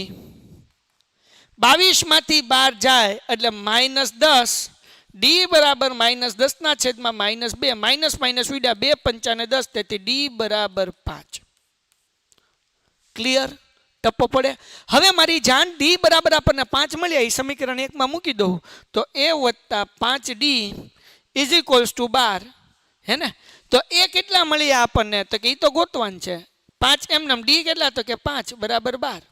22 માંથી 12 જાય એટલે માઇનસ 10. d બરાબર માઇનસ 10 ના છેદમાં માઇનસ 2. માઇનસ માઇનસ ઉડ્યા 2 પંચા ને 10 તેથી d બરાબર 5. ક્લિયર? ટપ્પો પડે? હવે મારી જાન d બરાબર આપણને 5 મળ્યા, એ સમીકરણ 1 માં મૂકી દઉં તો a વત્તા 5d ઇઝ ઇક્વલ્સ ટુ 12. હે ને? તો એ કેટલા મળ્યા આપણને? તો કે એ તો ગોતવાન છે. 5 એમનેમ, d કેટલા? તો કે 5 બરાબર 12.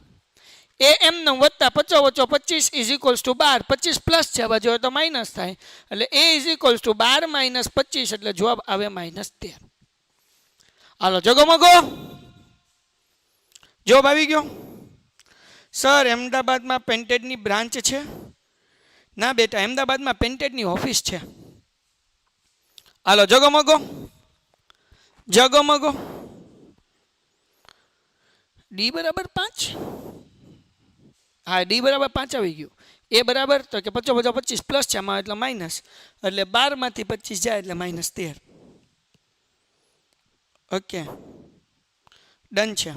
એ એમનેમ વત્તા 5 વચ્ચો 25 ઇઝ ઇક્વલ્સ ટુ 12. 25 પ્લસ છે, બાજુ તો માઇનસ થાય એટલે a is equals two 12 minus 25 એટલે જવાબ આવે -13. હાલો જગમગો જવાબ આવી ગયો. સર અમદાવાદમાં પેન્ટેડની બ્રાન્ચ છે? ના બેટા, અમદાવાદમાં પેન્ટેડની ઓફિસ છે. હાલો જગમગો જગમગો. d બરાબર 5. હા, d બરાબર 5 આવી ગયું. a બરાબર તો કે 5 25 પ્લસ છે આમાં એટલે માઇનસ એટલે 12 માંથી 25 જાય એટલે -13. ઓકે ડન છે,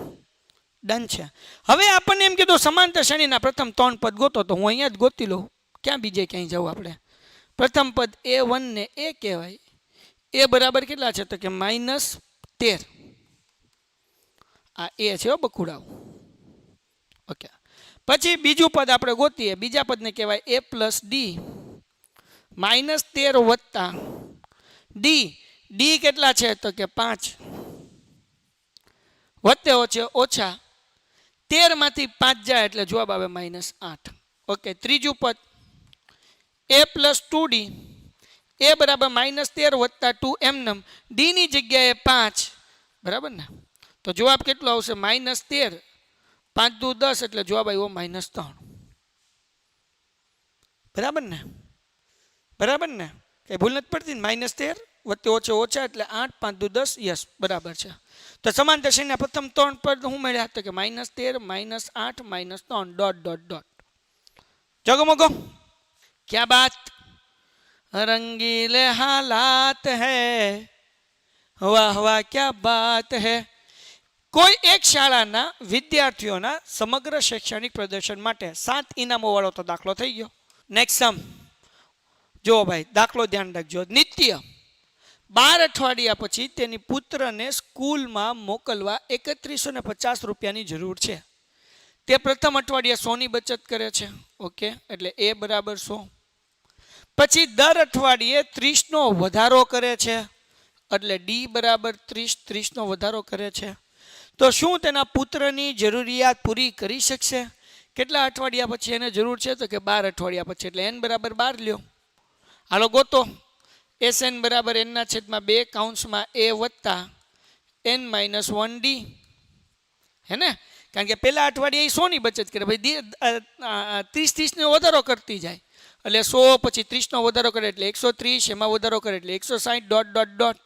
ડન છે. હવે આપણને એમ કીધું સમાંતર શ્રેણીના પ્રથમ 3 પદ ગોતો, તો હું અહીંયા જ ગોતી લઉં. ક્યાં બીજે ક્યાંય જવું આપણે? પ્રથમ પદ a1 ને a કહેવાય. a બરાબર કેટલા છે? તો કે -13. આ a છે બકુડાવ. ઓકે, પછી બીજું પદ આપણે ગોતીએ. બીજા પદને કહેવાય a પ્લસ d -13 વત્તા ડી, ડી કેટલા છે તો કે 5 વત્તે ઓછા 13 માંથી 5 જાય એટલે જવાબ આવે -8. ઓકે, ત્રીજું પદ a + 2d, a બરાબર -13 વત્તા 2 એમનેમ, ડી ની જગ્યાએ 5, બરાબર ને? તો જવાબ કેટલો આવશે? -13, 5 દુ 10 એટલે જવાબ આવ્યો -3. બરાબર ને? બરાબર ને? કઈ ભૂલ નથી પડતી ને? -13 વત્તે ઓછા એટલે 8, 5 દુ 10. યસ, બરાબર છે. તો સમાંતર શ્રેણીના પ્રથમ 3 પદ શું મળ્યા? તો કે -13, -8, -3 ડોટ ડોટ ડોટ. જગમગો क्या बात, रंगीले हालात है, वाह वाह क्या बात है. કોઈ એક શાળાના વિદ્યાર્થીઓના સમગ્ર શૈક્ષણિક પ્રદર્શન માટે 7 ઇનામો વાળો તો દાખલો થઈ ગયો. નેક્સ્ટ સમ જો ભાઈ, દાખલો ધ્યાન રાખજો. નિત્ય 12 અઠવાડિયા પછી તેની પુત્રને સ્કૂલમાં મોકલવા 3150 રૂપિયાની જરૂર છે. તે પ્રથમ અઠવાડિયે 100 ની બચત કરે છે. ઓકે, એટલે એ બરાબર 100. પછી દર અઠવાડિયે 30 નો વધારો કરે છે, એટલે ડી બરાબર 30 નો વધારો કરે છે. તો શું તેના પુત્રની જરૂરિયાત પૂરી કરી શકશે? કેટલા અઠવાડિયા પછી એને જરૂર છે? તો કે 12 અઠવાડિયા પછી. એટલે n બરાબર 12 લ્યો. હાલો ગોતો. SN બરાબર n/2 કૌંસમાં a વત્તા n-1d, હે ને? કારણ કે પહેલા અઠવાડિયે 100 ની બચત કરે, ભાઈ 30 નો વધારો કરતી જાય, એટલે 100 પછી 30 નો વધારો કરે એટલે 130, એમાં વધારો કરે એટલે 160 ડોટ ડોટ ડોટ.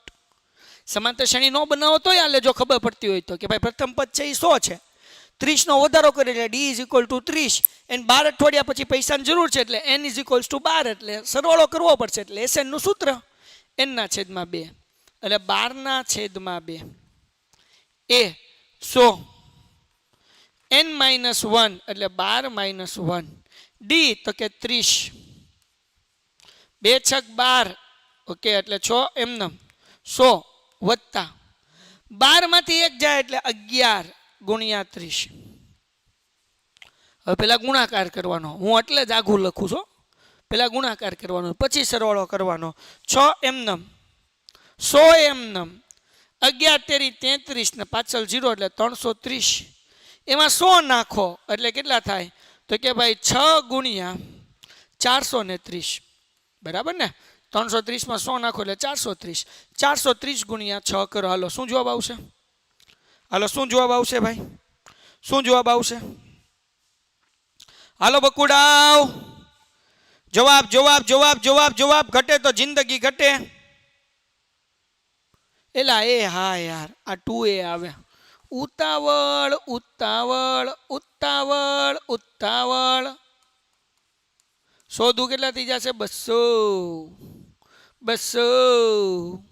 સમાંતર શ્રેણી નો બનાવો તોય હાલે જો ખબર પડતી હોય તો, કે ભાઈ પ્રથમ પદ છે એ 100 છે, 30 નો વધારો કરે એટલે d = 30, અને 12 અઠવાડિયા પછી પૈસાની જરૂર છે એટલે n = 12, એટલે સરવાળો કરવો પડશે. એટલે SN નું સૂત્ર n/2, એટલે 12/2 એ 100, n-1 એટલે 12 - 1, ડી તો કે 30, 2 × 6 = 12. ઓકે, એટલે 6 એમનેમ 100 વત્તા 12 માંથી 1 જાય એટલે 11 × 30. હવે પેલા ગુણાકાર કરવાનો, હું એટલે જ આઘું લખું છું. પેલા ગુણાકાર કરવાનો, પછી સરવાળો કરવાનો. 6 એમનેમ, 100 એમનેમ, 11 તેરી 33 ને પાછળ 0 એટલે 330. એમાં 100 નાખો એટલે કેટલા થાય? તો કે ભાઈ 6 × 430, બરાબર ને? 330 માં 100 નાખો એટલે 430. 430 × 6 કરો. હાલો શું જવાબ આવશે? હાલો શું જવાબ આવશે ભાઈ? શું જવાબ આવશે? હાલો બકુડાવ, જવાબ જવાબ જવાબ જવાબ જવાબ. ઘટે તો જિંદગી ઘટે. એલા એ હા યાર, આ 2a આવે. ઉતાવળ ઉતાવળ ઉતાવળ ઉતાવળ. 100 દુ કેટલા થઈ જશે? 200. 200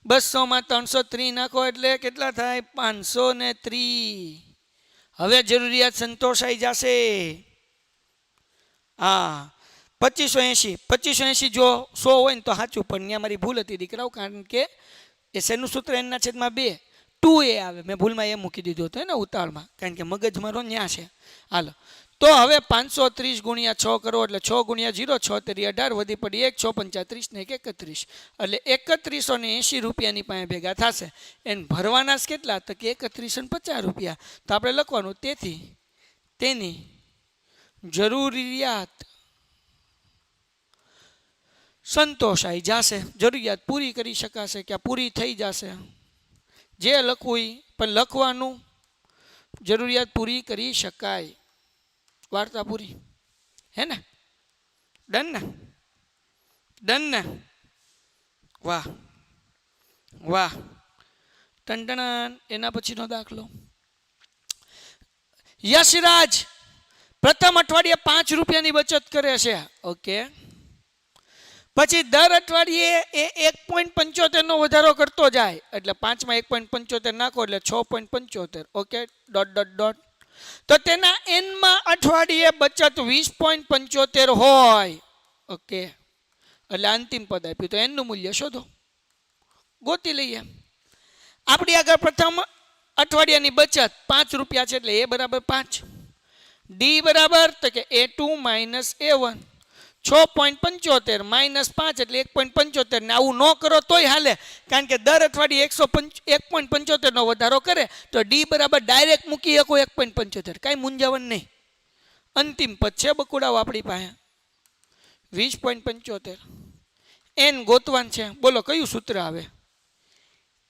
200 માં 330 નાખો એટલે કેટલા થાય? 530. હવે જરૂરિયાત સંતોષાઈ જશે. હા, 2580. 2580 જો 100 હોય ને તો સાચું, પણ ત્યાં મારી ભૂલ હતી દીકરાઓ, કારણ કે એનું સૂત્ર n/2 2a આવે. મેં ભૂલમાં એ મૂકી દીધું હતું ને ઉતાવળમાં, કારણ કે મગજ મારો ન્યા છે. હાલો, તો હવે 530 × 6 કરો એટલે 6 × 0 6 તેરી 18, વધી પડી 1, 6 × 35 ને 1 31, એટલે 3180 રૂપિયાની પાસે ભેગા થશે. એને ભરવાના કેટલા? તો કે 3150 રૂપિયા. તો આપણે લખવાનું, તેથી તેની જરૂરિયાત સંતોષાઈ જશે, જરૂરિયાત પૂરી કરી શકાશે, કે પૂરી થઈ જશે. જે લખવું પણ લખવાનું, જરૂરિયાત પૂરી કરી શકાય. વાર્તા પૂરી, હે ને? ડન ને? ડન ને? વાહ વાહ. ટંટણ. એના પછીનો દાખલો. યશરાજ પ્રથમ અઠવાડિયે 5 રૂપિયાની બચત કરે છે. ઓકે, પછી દર અઠવાડિયે એ 1.75 નો વધારો કરતો જાય, એટલે 5 માં 1.75 નાખો એટલે 6.75. Okay, dot dot dot. તો તેના n માં અઠવાડિયે બચત 20.75 હોય. ઓકે, એટલે અંતિમ પદ આપ્યું, તો n નું મૂલ્ય શોધો. ગોતી લઈએ. આપણી આગળ પ્રથમ અઠવાડિયાની બચત 5 રૂપિયા છે, એટલે a બરાબર 5, ડી બરાબર તો કે a2 - a1. 6.75 -5 એટલે 1.75 ને આવું ન કરો તોય હાલે કારણ કે દર અઠવાડિયે 1.75 નો વધારો કરે તો ડી બરાબર ડાયરેક્ટ મૂકી શકો 1.75 કાંઈ મૂંઝાવણ નહીં. અંતિમ પદ છે બકુડાઓ આપણી પાસે 20.75 એન ગોતવાન છે. બોલો કયું સૂત્ર આવે?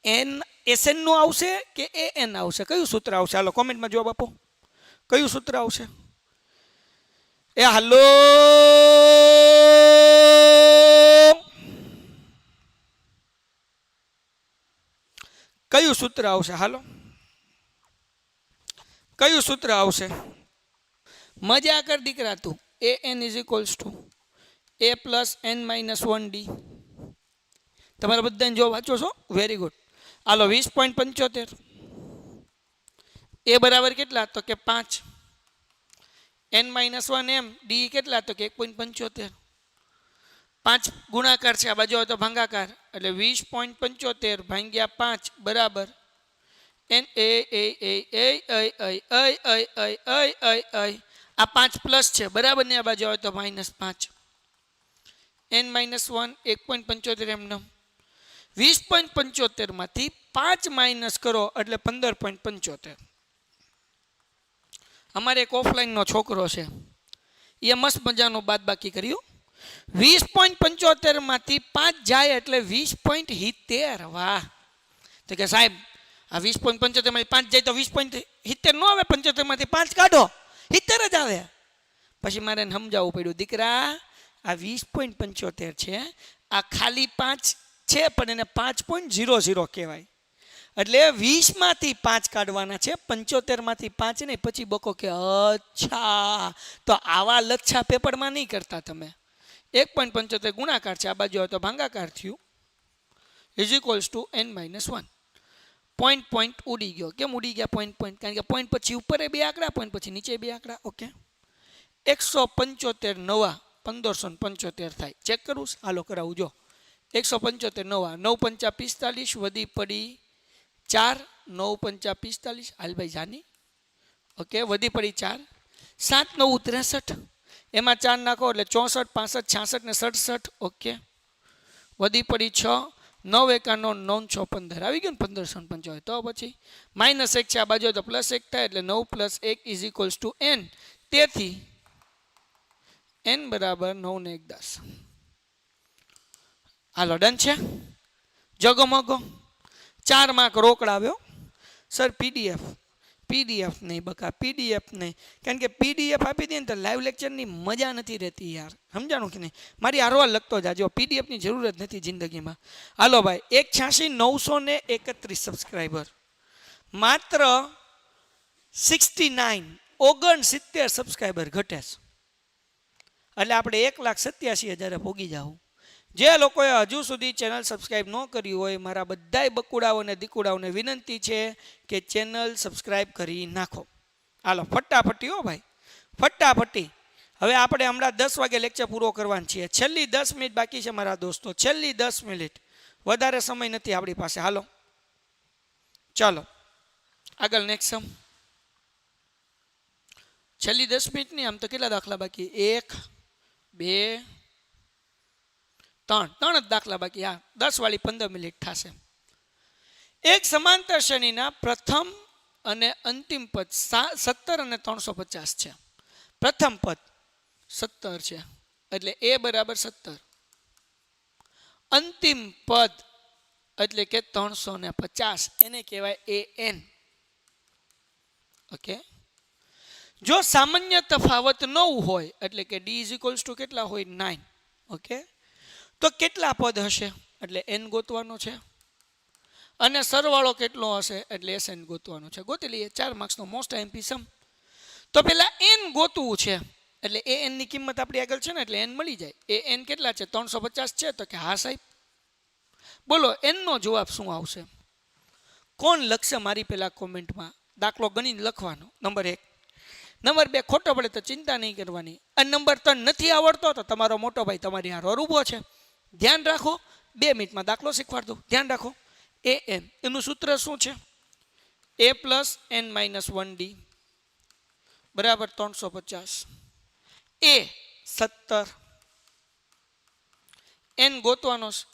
એન એસએન નું આવશે કે એએન આવશે? કયું સૂત્ર આવશે? હાલો કોમેન્ટમાં જવાબ આપો. કયું સૂત્ર આવશે? એ હાલો કયું સૂત્ર આવશે? હાલો કયું સૂત્ર આવશે? મજા કર દીકરા તું. an = a + n-1 d. તમારા બધાને જો વાંચો છો વેરી ગુડ. હાલો 20.75 એ બરાબર કેટલા? તો કે 5. n-1 m d કેટલા? તો કે 1.75. 5 ગુણાકાર છે, આ બાજુ હોય તો ભાંગાકાર એટલે 20.75 ભાગ્યા 5 બરાબર n આ 5 પ્લસ છે બરાબર ને, આ બાજુ હોય તો -5. n-1 1.75 એમનેમ. 20.75 માંથી 5 માઇનસ કરો એટલે 15.75. અમારે એક ઓફલાઈન નો છોકરો છે, એ મસ્ત મજાનો બાદબાકી કર્યું. 20.75 માંથી 5 જાય એટલે 20.70. વાહ. તો કે સાહેબ આ 20.75 માંથી 5 જાય તો 20.70 નો આવે, 75 માંથી 5 કાઢો 70 જ આવે. પછી મારે એને સમજાવવું પડ્યું, દીકરા આ 20.75 છે, આ ખાલી 5 છે પણ એને 5.00 કહેવાય. એટલે 20 માંથી 5 કાઢવાના છે, 75 માંથી 5 નહીં. પછી બકો કે અચ્છા, તો આવા લચ્છા પેપરમાં નહીં કરતા તમે. 1.75 ગુણાકાર છે, આ બાજુ હોય તો ભાંગાકાર થયું = n-1. પોઈન્ટ ઉડી ગયો. કેમ ઉડી ગયા પોઈન્ટ? કારણ કે પોઈન્ટ પછી ઉપર 2 આંકડા, પોઈન્ટ પછી નીચે 2 આંકડા. ઓકે 175 નવા 1575 થાય. ચેક કરું? હાલો કરાવું. જો 175 નવા 9 5 45 વધી પડી 4 9 5 45. હાલ ભાઈ જાની. ઓકે વધી પડી 4 7 9 63 એમાં 4 નાખો એટલે 64 65 66 ને 67. ઓકે વધી પડી 6 9 91 9 6 15 આવી ગયું ને 1575. તો પછી -1 છે, આ બાજુ તો +1 થાય એટલે 9 + 1 = n. તેથી n બરાબર 9 ને 1 10. હાલો ડન છે. જગમગો 4 માર્ક રોકડા આવ્યો. સર પીડીએફ નહીં બકા, પીડીએફ નહીં. કારણ કે પીડીએફ આપી દે ને તો લાઈવ લેક્ચરની મજા નથી રહેતી યાર. સમજાણું કે નહીં? મારી હારવાર લખતો જાજો. પીડીએફની જરૂર જ નથી જિંદગીમાં. હાલો ભાઈ 186,931 સબસ્ક્રાઈબર, માત્ર 69 સબસ્ક્રાઈબર ઘટે છે. એટલે આપણે 1,87,000 ભોગી જાવ. જે લોકોએ હજુ સુધી ચેનલ સબસ્ક્રાઈબ ન કર્યું હોય, મારા બધાય બકુડાઓને દીકુડાઓને વિનંતી છે કે ચેનલ સબસ્ક્રાઈબ કરી નાખો. હાલો ફટાફટી હો ભાઈ, ફટાફટી. હવે આપણે હમણાં 10 વાગે લેક્ચર પૂરો કરવાનું છીએ. છેલ્લી 10 મિનિટ બાકી છે મારા દોસ્તો, છેલ્લી 10 મિનિટ. વધારે સમય નથી આપણી પાસે. હાલો ચાલો આગળ નેક્સ્ટ સમ. છેલ્લી 10 મિનિટ ની આમ તો કેટલા દાખલા બાકી? 1 2 3 જ દાખલા બાકી. હા 10 વાળી 15 મિનિટ થશે. એક સમાંતર શ્રેણીના પ્રથમ અને અંતિમ પદ 17 અને 350 છે. પ્રથમ પદ 17 છે એટલે a બરાબર 17. અંતિમ પદ એટલે કે 350 એને કહેવાય an. ઓકે. જો સામાન્ય તફાવત 9 હોય એટલે કે d = કેટલા હોય? 9. ઓકે. તો કેટલા પદ હશે? એટલે n ગોતવાનો છે. અને સરવાળો કેટલો હશે? એટલે sn ગોતવાનો છે. ગોતી લઈએ. 4 માર્ક્સનો મોસ્ટ આઈએમપી સમ. તો પેલા n ગોતવું છે એટલે an ની કિંમત આપણી આગળ છે ને એટલે n મળી જાય. an કેટલા છે? 350 છે. તો કે હા સાહેબ. બોલો n નો જવાબ શું આવશે? કોણ લખશે મારી પેલા કોમેન્ટમાં? દાખલો ગણીને લખવાનો. નંબર 1. નંબર 2 ખોટો પડે તો ચિંતા નહીં કરવાની. અને નંબર 3 નથી આવડતો તો તમારો મોટો ભાઈ તમારી હારે ઊભો છે. ધ્યાન રાખો. 2 મિનિટમાં દાખલો શીખવાડ દઉં. ધ્યાન રાખો. an એનું સૂત્ર શું છે? a + n-1 d બરાબર 350. a 17 એન ગોતવાનો છે.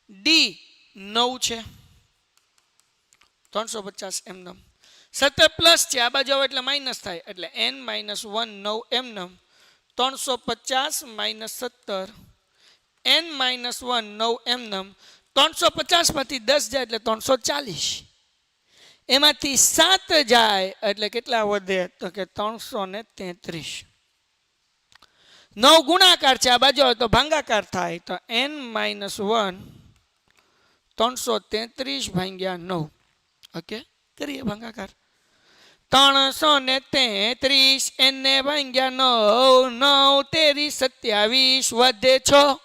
ડી 9 છે 350 એમનેમ. 17 પ્લસ છે આ બાજુ આવે એટલે માઇનસ થાય એટલે n -1 9 એમનેમ. 350 - 17 n - 1 9 એમનેમ. 350 માંથી 10 જાય એટલે 340. એમાંથી 7 જાય એટલે કેટલા વધે તો કે 333. 9 ગુણાકાર છે આ બાજુ આવે તો ભાગાકાર થાય તો n - 1 333 ભાગ્યા 9. ઓકે કરીએ ભાગાકાર. 333 n ને ભાગ્યા 9 9 તેરી 27 વધે 6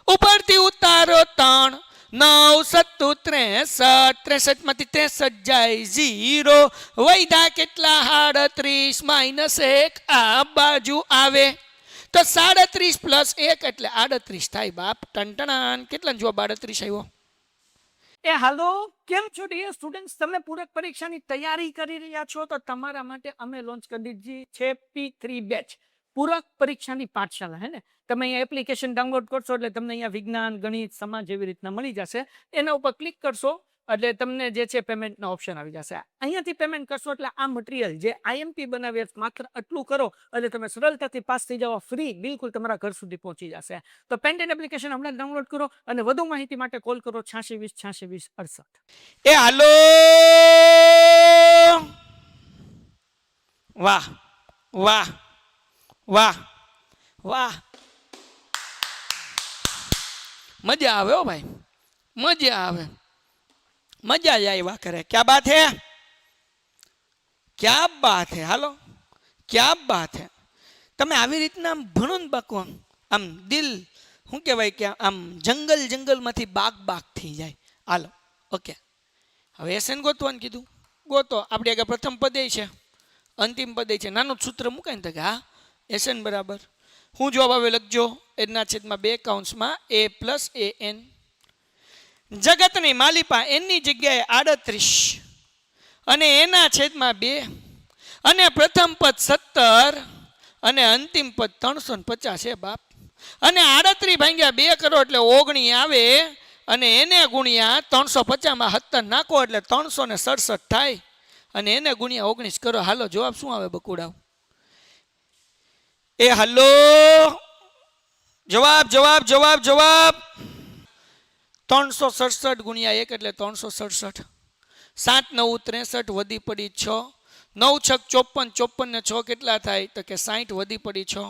ઉપરથી ઉતારો 3 9 સત્તુ 63 63 માંથી 63 જાય 0 વૈધા કેટલા 38 -1 આ બાજુ આવે તો 37 + 1 એટલે 38 થાય બાપ. ટનટણાન કેટલા જવાબ 38 આવ્યો. એ હાલો, કેમ છો ડિયર સ્ટુડન્ટ્સ? તમે પૂરક પરીક્ષાની તૈયારી કરી રહ્યા છો તો તમારા માટે અમે લોન્ચ કરી દીધી છે P3 બેચ, પૂરક પરીક્ષાની પાઠશાળા. હે ને, તમે અહીંયા એપ્લિકેશન ડાઉનલોડ કરશો એટલે તમને અહીંયા વિજ્ઞાન, ગણિત, સમાજ એવી રીતના મળી જશે. એના ઉપર ક્લિક કરશો એટલે તમને જે છે પેમેન્ટનો ઓપ્શન આવી જશે. અહીંયાથી પેમેન્ટ કરશો એટલે આ મટીરિયલ જે IMP બનાવ્યા માત્ર આટલું કરો એટલે તમે સરળતાથી પાસ થઈ જાઓ. ફ્રી બિલકુલ તમારા ઘર સુધી પહોંચી જશે. તો પેન્ટેન એપ્લિકેશન હમણાં ડાઉનલોડ કરો અને વધુ માહિતી માટે કોલ કરો 8620 8620 68. એ હાલો, વાહ વાહ વાહ વાહ, મજા આવે હો ભાઈ, મજા આવે, મજા જ આવ્યા કરે. ક્યા બાત હે, ક્યા બાત હે. હાલો, ક્યા બાત હે. તમે આવી રીતના આમ ભણો ને બાકો, આમ દિલ શું કહેવાય કે આમ જંગલમાંથી બાગ થઈ જાય. હાલો ઓકે, હવે એસએન ગોતવાનું કીધું, ગોતો. આપણી આગળ પ્રથમ પદે છે, અંતિમ પદે છે. નાનું સૂત્ર મુકાય ને કે હા એસએન બરાબર શું જવાબ આવે લખજો. એના છેદમાં 2 કૌંસમાં a + an. જગતની માલિપા એનની જગ્યાએ 38 અને એના છેદમાં 2 અને પ્રથમ પદ 17 અને અંતિમ પદ 350 છે બાપ. અને 38 ભાગ્યા 2 કરો એટલે 19 આવે અને એને ગુણ્યા 350 માં 17 નાખો એટલે 367 થાય અને એને ગુણ્યા 19 કરો. હાલો જવાબ શું આવે બકુડાવ? એ હાલો, જવાબ જવાબ જવાબ જવાબ 367 ગુણ્યા 1 એટલે 367. 7 9 63 વધી પડી 6. 9 6 54 54 ને 6 કેટલા થાય તો કે 60 વધી પડી 6.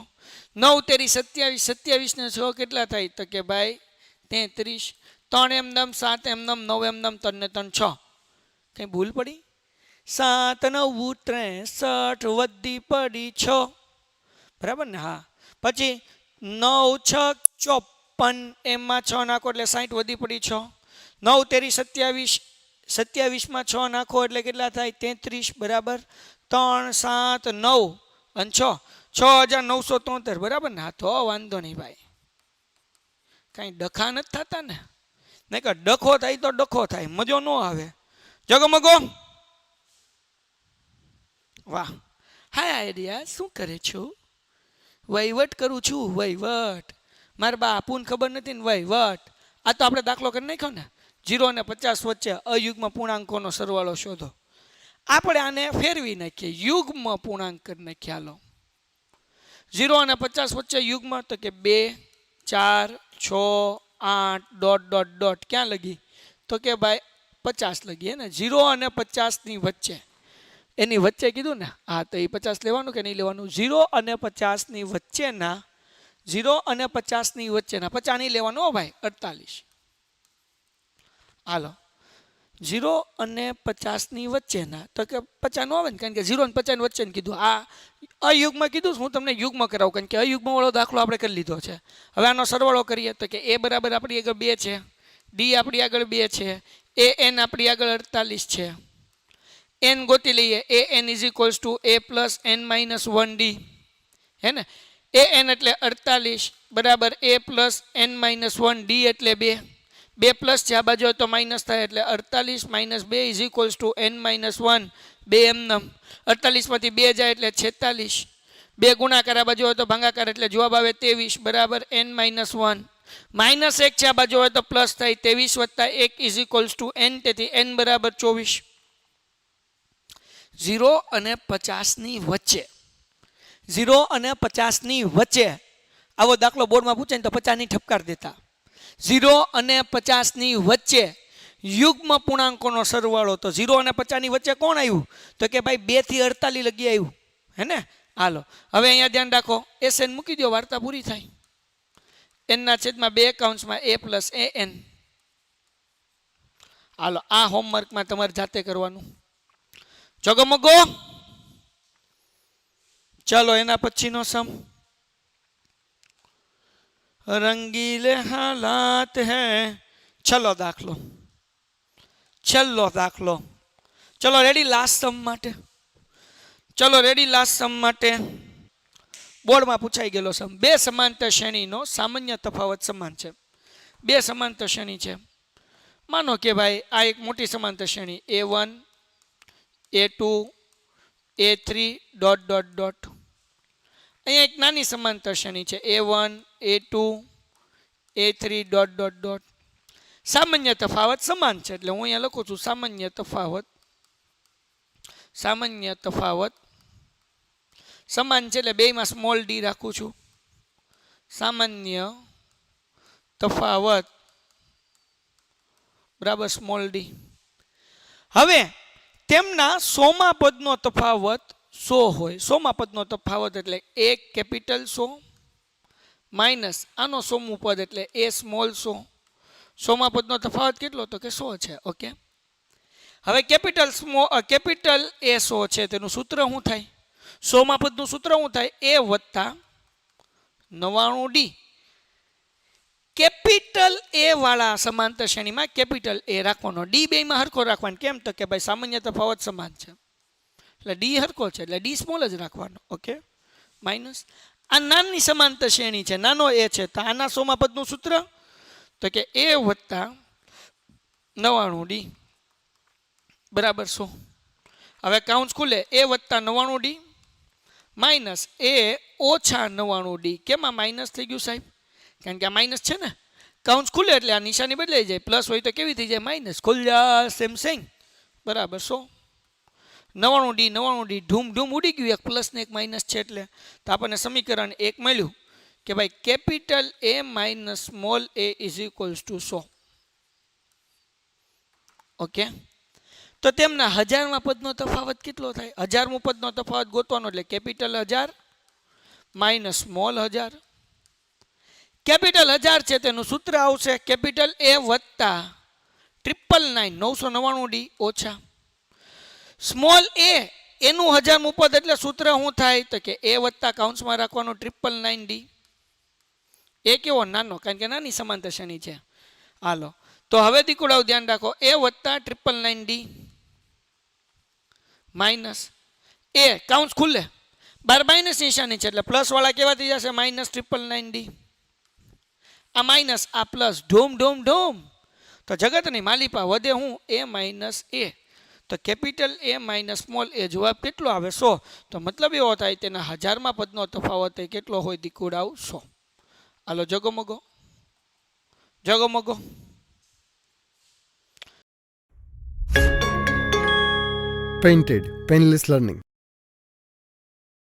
9 તેરી 27 27 ને 6 કેટલા થાય તો કે ભાઈ 33. 3 એમનેમ 7 એમનેમ 9 એમનેમ 3 ને 3 6. કઈ ભૂલ પડી? 7 9 63 વધી પડી 6 બરાબર ને? હા. પછી 9 6 54 એમાં 6 નાખો એટલે 60 વધી પડી 6. 9 તેરી 27 27 માં 6 નાખો એટલે કેટલા થાય 33 બરાબર. 3 7 9 અને 6 6973 બરાબર ને? હા તો વાંધો નહીં ભાઈ, કાંઈ ડખા નથી થતા ને? નહીં કે ડખો થાય તો ડખો થાય, મજો ન આવે. જગમગો વાહ. હાય આઈડિયા, શું કરે છો? વહીવટ કરું છું, વહીવટ. મારા બાપુને ખબર નથી ને વહીવટ. આ તો આપણે દાખલો કરી નાખ્યો ને, 0 અને 50 વચ્ચે અયુગ્મ પૂર્ણાંકોનો સરવાળો શોધો. આપણે આને ફેરવી નાખીએ, યુગ્મ પૂર્ણાંક કરી નાખીએ. હાલો, 0 અને 50 વચ્ચે યુગ્મ તો કે 2 4 6 8 ડોટ ડોટ ડોટ ક્યાં લગી તો કે ભાઈ 50 લગી હે ને. 0 અને 50 ની વચ્ચે, એની વચ્ચે કીધું ને, હા તો એ 50 લેવાનું કે નહીં લેવાનું? 0 અને 50 ની વચ્ચેના, 0 અને 50 ની વચ્ચેના 50 નહીં લેવાનું હો ભાઈ, 48. હાલો, 0 અને 50 ની વચ્ચેના તો કે 50 નો આવે ને, કારણ કે 0 અને 50 ની વચ્ચે કીધું. આ અયુગ્મ કીધું, હું તમને યુગ્મ કરાવું કારણ કે અયુગ્મ વાળો દાખલો આપણે કરી લીધો છે. હવે આનો સરવાળો કરીએ તો કે a બરાબર આપણી આગળ 2 છે, d આપણી આગળ 2 છે, an આપણી આગળ 48 છે. n ગોતી લઈએ. an = a + n - 1d હે ને. an એટલે 48 બરાબર a + n - 1d એટલે 2. 2 પ્લસ છે આ બાજુ તો માઇનસ થાય એટલે 48 - 2 = n - 1. 2 એમનેમ. 48 માંથી 2 જાય એટલે 46. 2 ગુણાકાર આ બાજુ હોય તો ભાગાકાર એટલે જવાબ આવે 23 બરાબર n - 1. -1 છે આ બાજુ હોય તો પ્લસ થાય 23 + 1 = n તેથી n બરાબર 24 0 અને 50 ની વચ્ચે 0 અને 50 ની વચ્ચે આવો દાખલો બોર્ડમાં પૂછે ને તો 50 ની ઠપકાર દેતા 0 અને 50 ની વચ્ચે યુગ્મ પૂર્ણાંકોનો સરવાળો તો 0 અને 50 ની વચ્ચે કોણ આવ્યું તો કે ભાઈ 2 થી 48 લગી આવ્યું હે ને હાલો હવે અહીંયા ધ્યાન રાખો SN મૂકી દો વાર્તા પૂરી થાય n ના છેદમાં 2 કૌંસમાં a + an હાલો આ હોમવર્કમાં તમારે જાતે કરવાનું જગમગો ચલો એના પછીનો સમ રંગીલે હાલાત હૈ ચલો દાખલો ચલો રેડી લાસ્ટ સમ માટે ચલો રેડી લાસ્ટ સમ માટે બોર્ડમાં પૂછાઈ ગયેલો સમ બે સમાંતર શ્રેણીનો સામાન્ય તફાવત સમાન છે બે સમાંતર શ્રેણી છે માનો કે ભાઈ આ એક મોટી સમાંતર શ્રેણી a1 a2 a3 dot dot dot અહીંયા એક નાની સમાંતર શ્રેણી છે a1 a2 a3 dot dot dot સામાન્ય તફાવત સમાન છે એટલે હું અહીંયા લખું છું સામાન્ય તફાવત સમાન છે એટલે બેમાં સ્મોલ ડી રાખું છું સામાન્ય તફાવત બરાબર સ્મોલ ડી હવે તેમના 100મા પદનો તફાવત 100 હોય 100મા પદનો તફાવત એટલે a કેપિટલ 100 માઇનસ આનો 100મું પદ એટલે a સ્મોલ 100 100મા પદનો તફાવત કેટલો તો કે 100 છે ઓકે હવે કેપિટલ a 100 છે તેનું સૂત્ર શું થાય 100મા પદનું સૂત્ર શું થાય a વત્તા 99d કેપિટલ a વાળા સમાંતર શ્રેણીમાં કેપિટલ a રાખવાનો d બેમાં હરખો રાખવાનો કેમ તો કે ભાઈ સામાન્ય તફાવત સમાન છે એટલે d હરખો છે એટલે d સ્મોલ જ રાખવાનો ઓકે માઇનસ આ નાની સમાંતર શ્રેણી છે નાનો a છે તો આના 100મા પદનું સૂત્ર તો કે a વત્તા 99d બરાબર 100 હવે કાઉન્સ ખુલે a વત્તા 99d માઇનસ a ઓછા 99d કેમાં માઇનસ થઈ ગયું સાહેબ કારણ કે આ માઇનસ છે ને કાઉન્સ ખુલે એટલે આ નિશાની બદલાઈ જાય પ્લસ હોય તો કેવી થઈ જાય માઇનસ ખુલ જા સેમ સેમ બરાબર 100 99d ધૂમ ઉડી ગયું એક પ્લસ ને એક માઇનસ છે એટલે તો આપણને સમીકરણ 1 મળ્યું કે ભાઈ capital a minus small a is equals two 100 okay તો તેમના 1000મા પદનો તફાવત કેટલો થાય 1000મું પદનો તફાવત ગોતવાનો એટલે કેપિટલ 1000 માઇનસ સ્મોલ 1000 કેપિટલ 1000 છે તેનું સૂત્ર આવશે કેપિટલ a વત્તા 999d ઓછા સ્મોલ a એનું 1000મું પદ એટલે સૂત્ર શું થાય તો કે a વત્તા કાઉન્સમાં રાખવાનું 999d એ કેવો નાનો કારણ કે નાની સમાંતર શ્રેણી છે હાલો તો હવે દીકુડાઓ ધ્યાન રાખો a વત્તા 999d માઇનસ એ કાઉન્સ ખુલે બાર માઇનસ નિશાની છે એટલે પ્લસ વાળા કેવા થઈ જશે માઇનસ 999d આ માઇનસ આ પ્લસ ઢોમ તો જગતની માલિપા વધે હું a માઇનસ a તો capital a minus small a જવાબ કેટલો આવે 100 તો મતલબ એવો થાય તેના 1000મા પદનો તફાવત એ કેટલો હોય દીકુડાઓ 100 હાલો જગમગો Painted Painless Learning.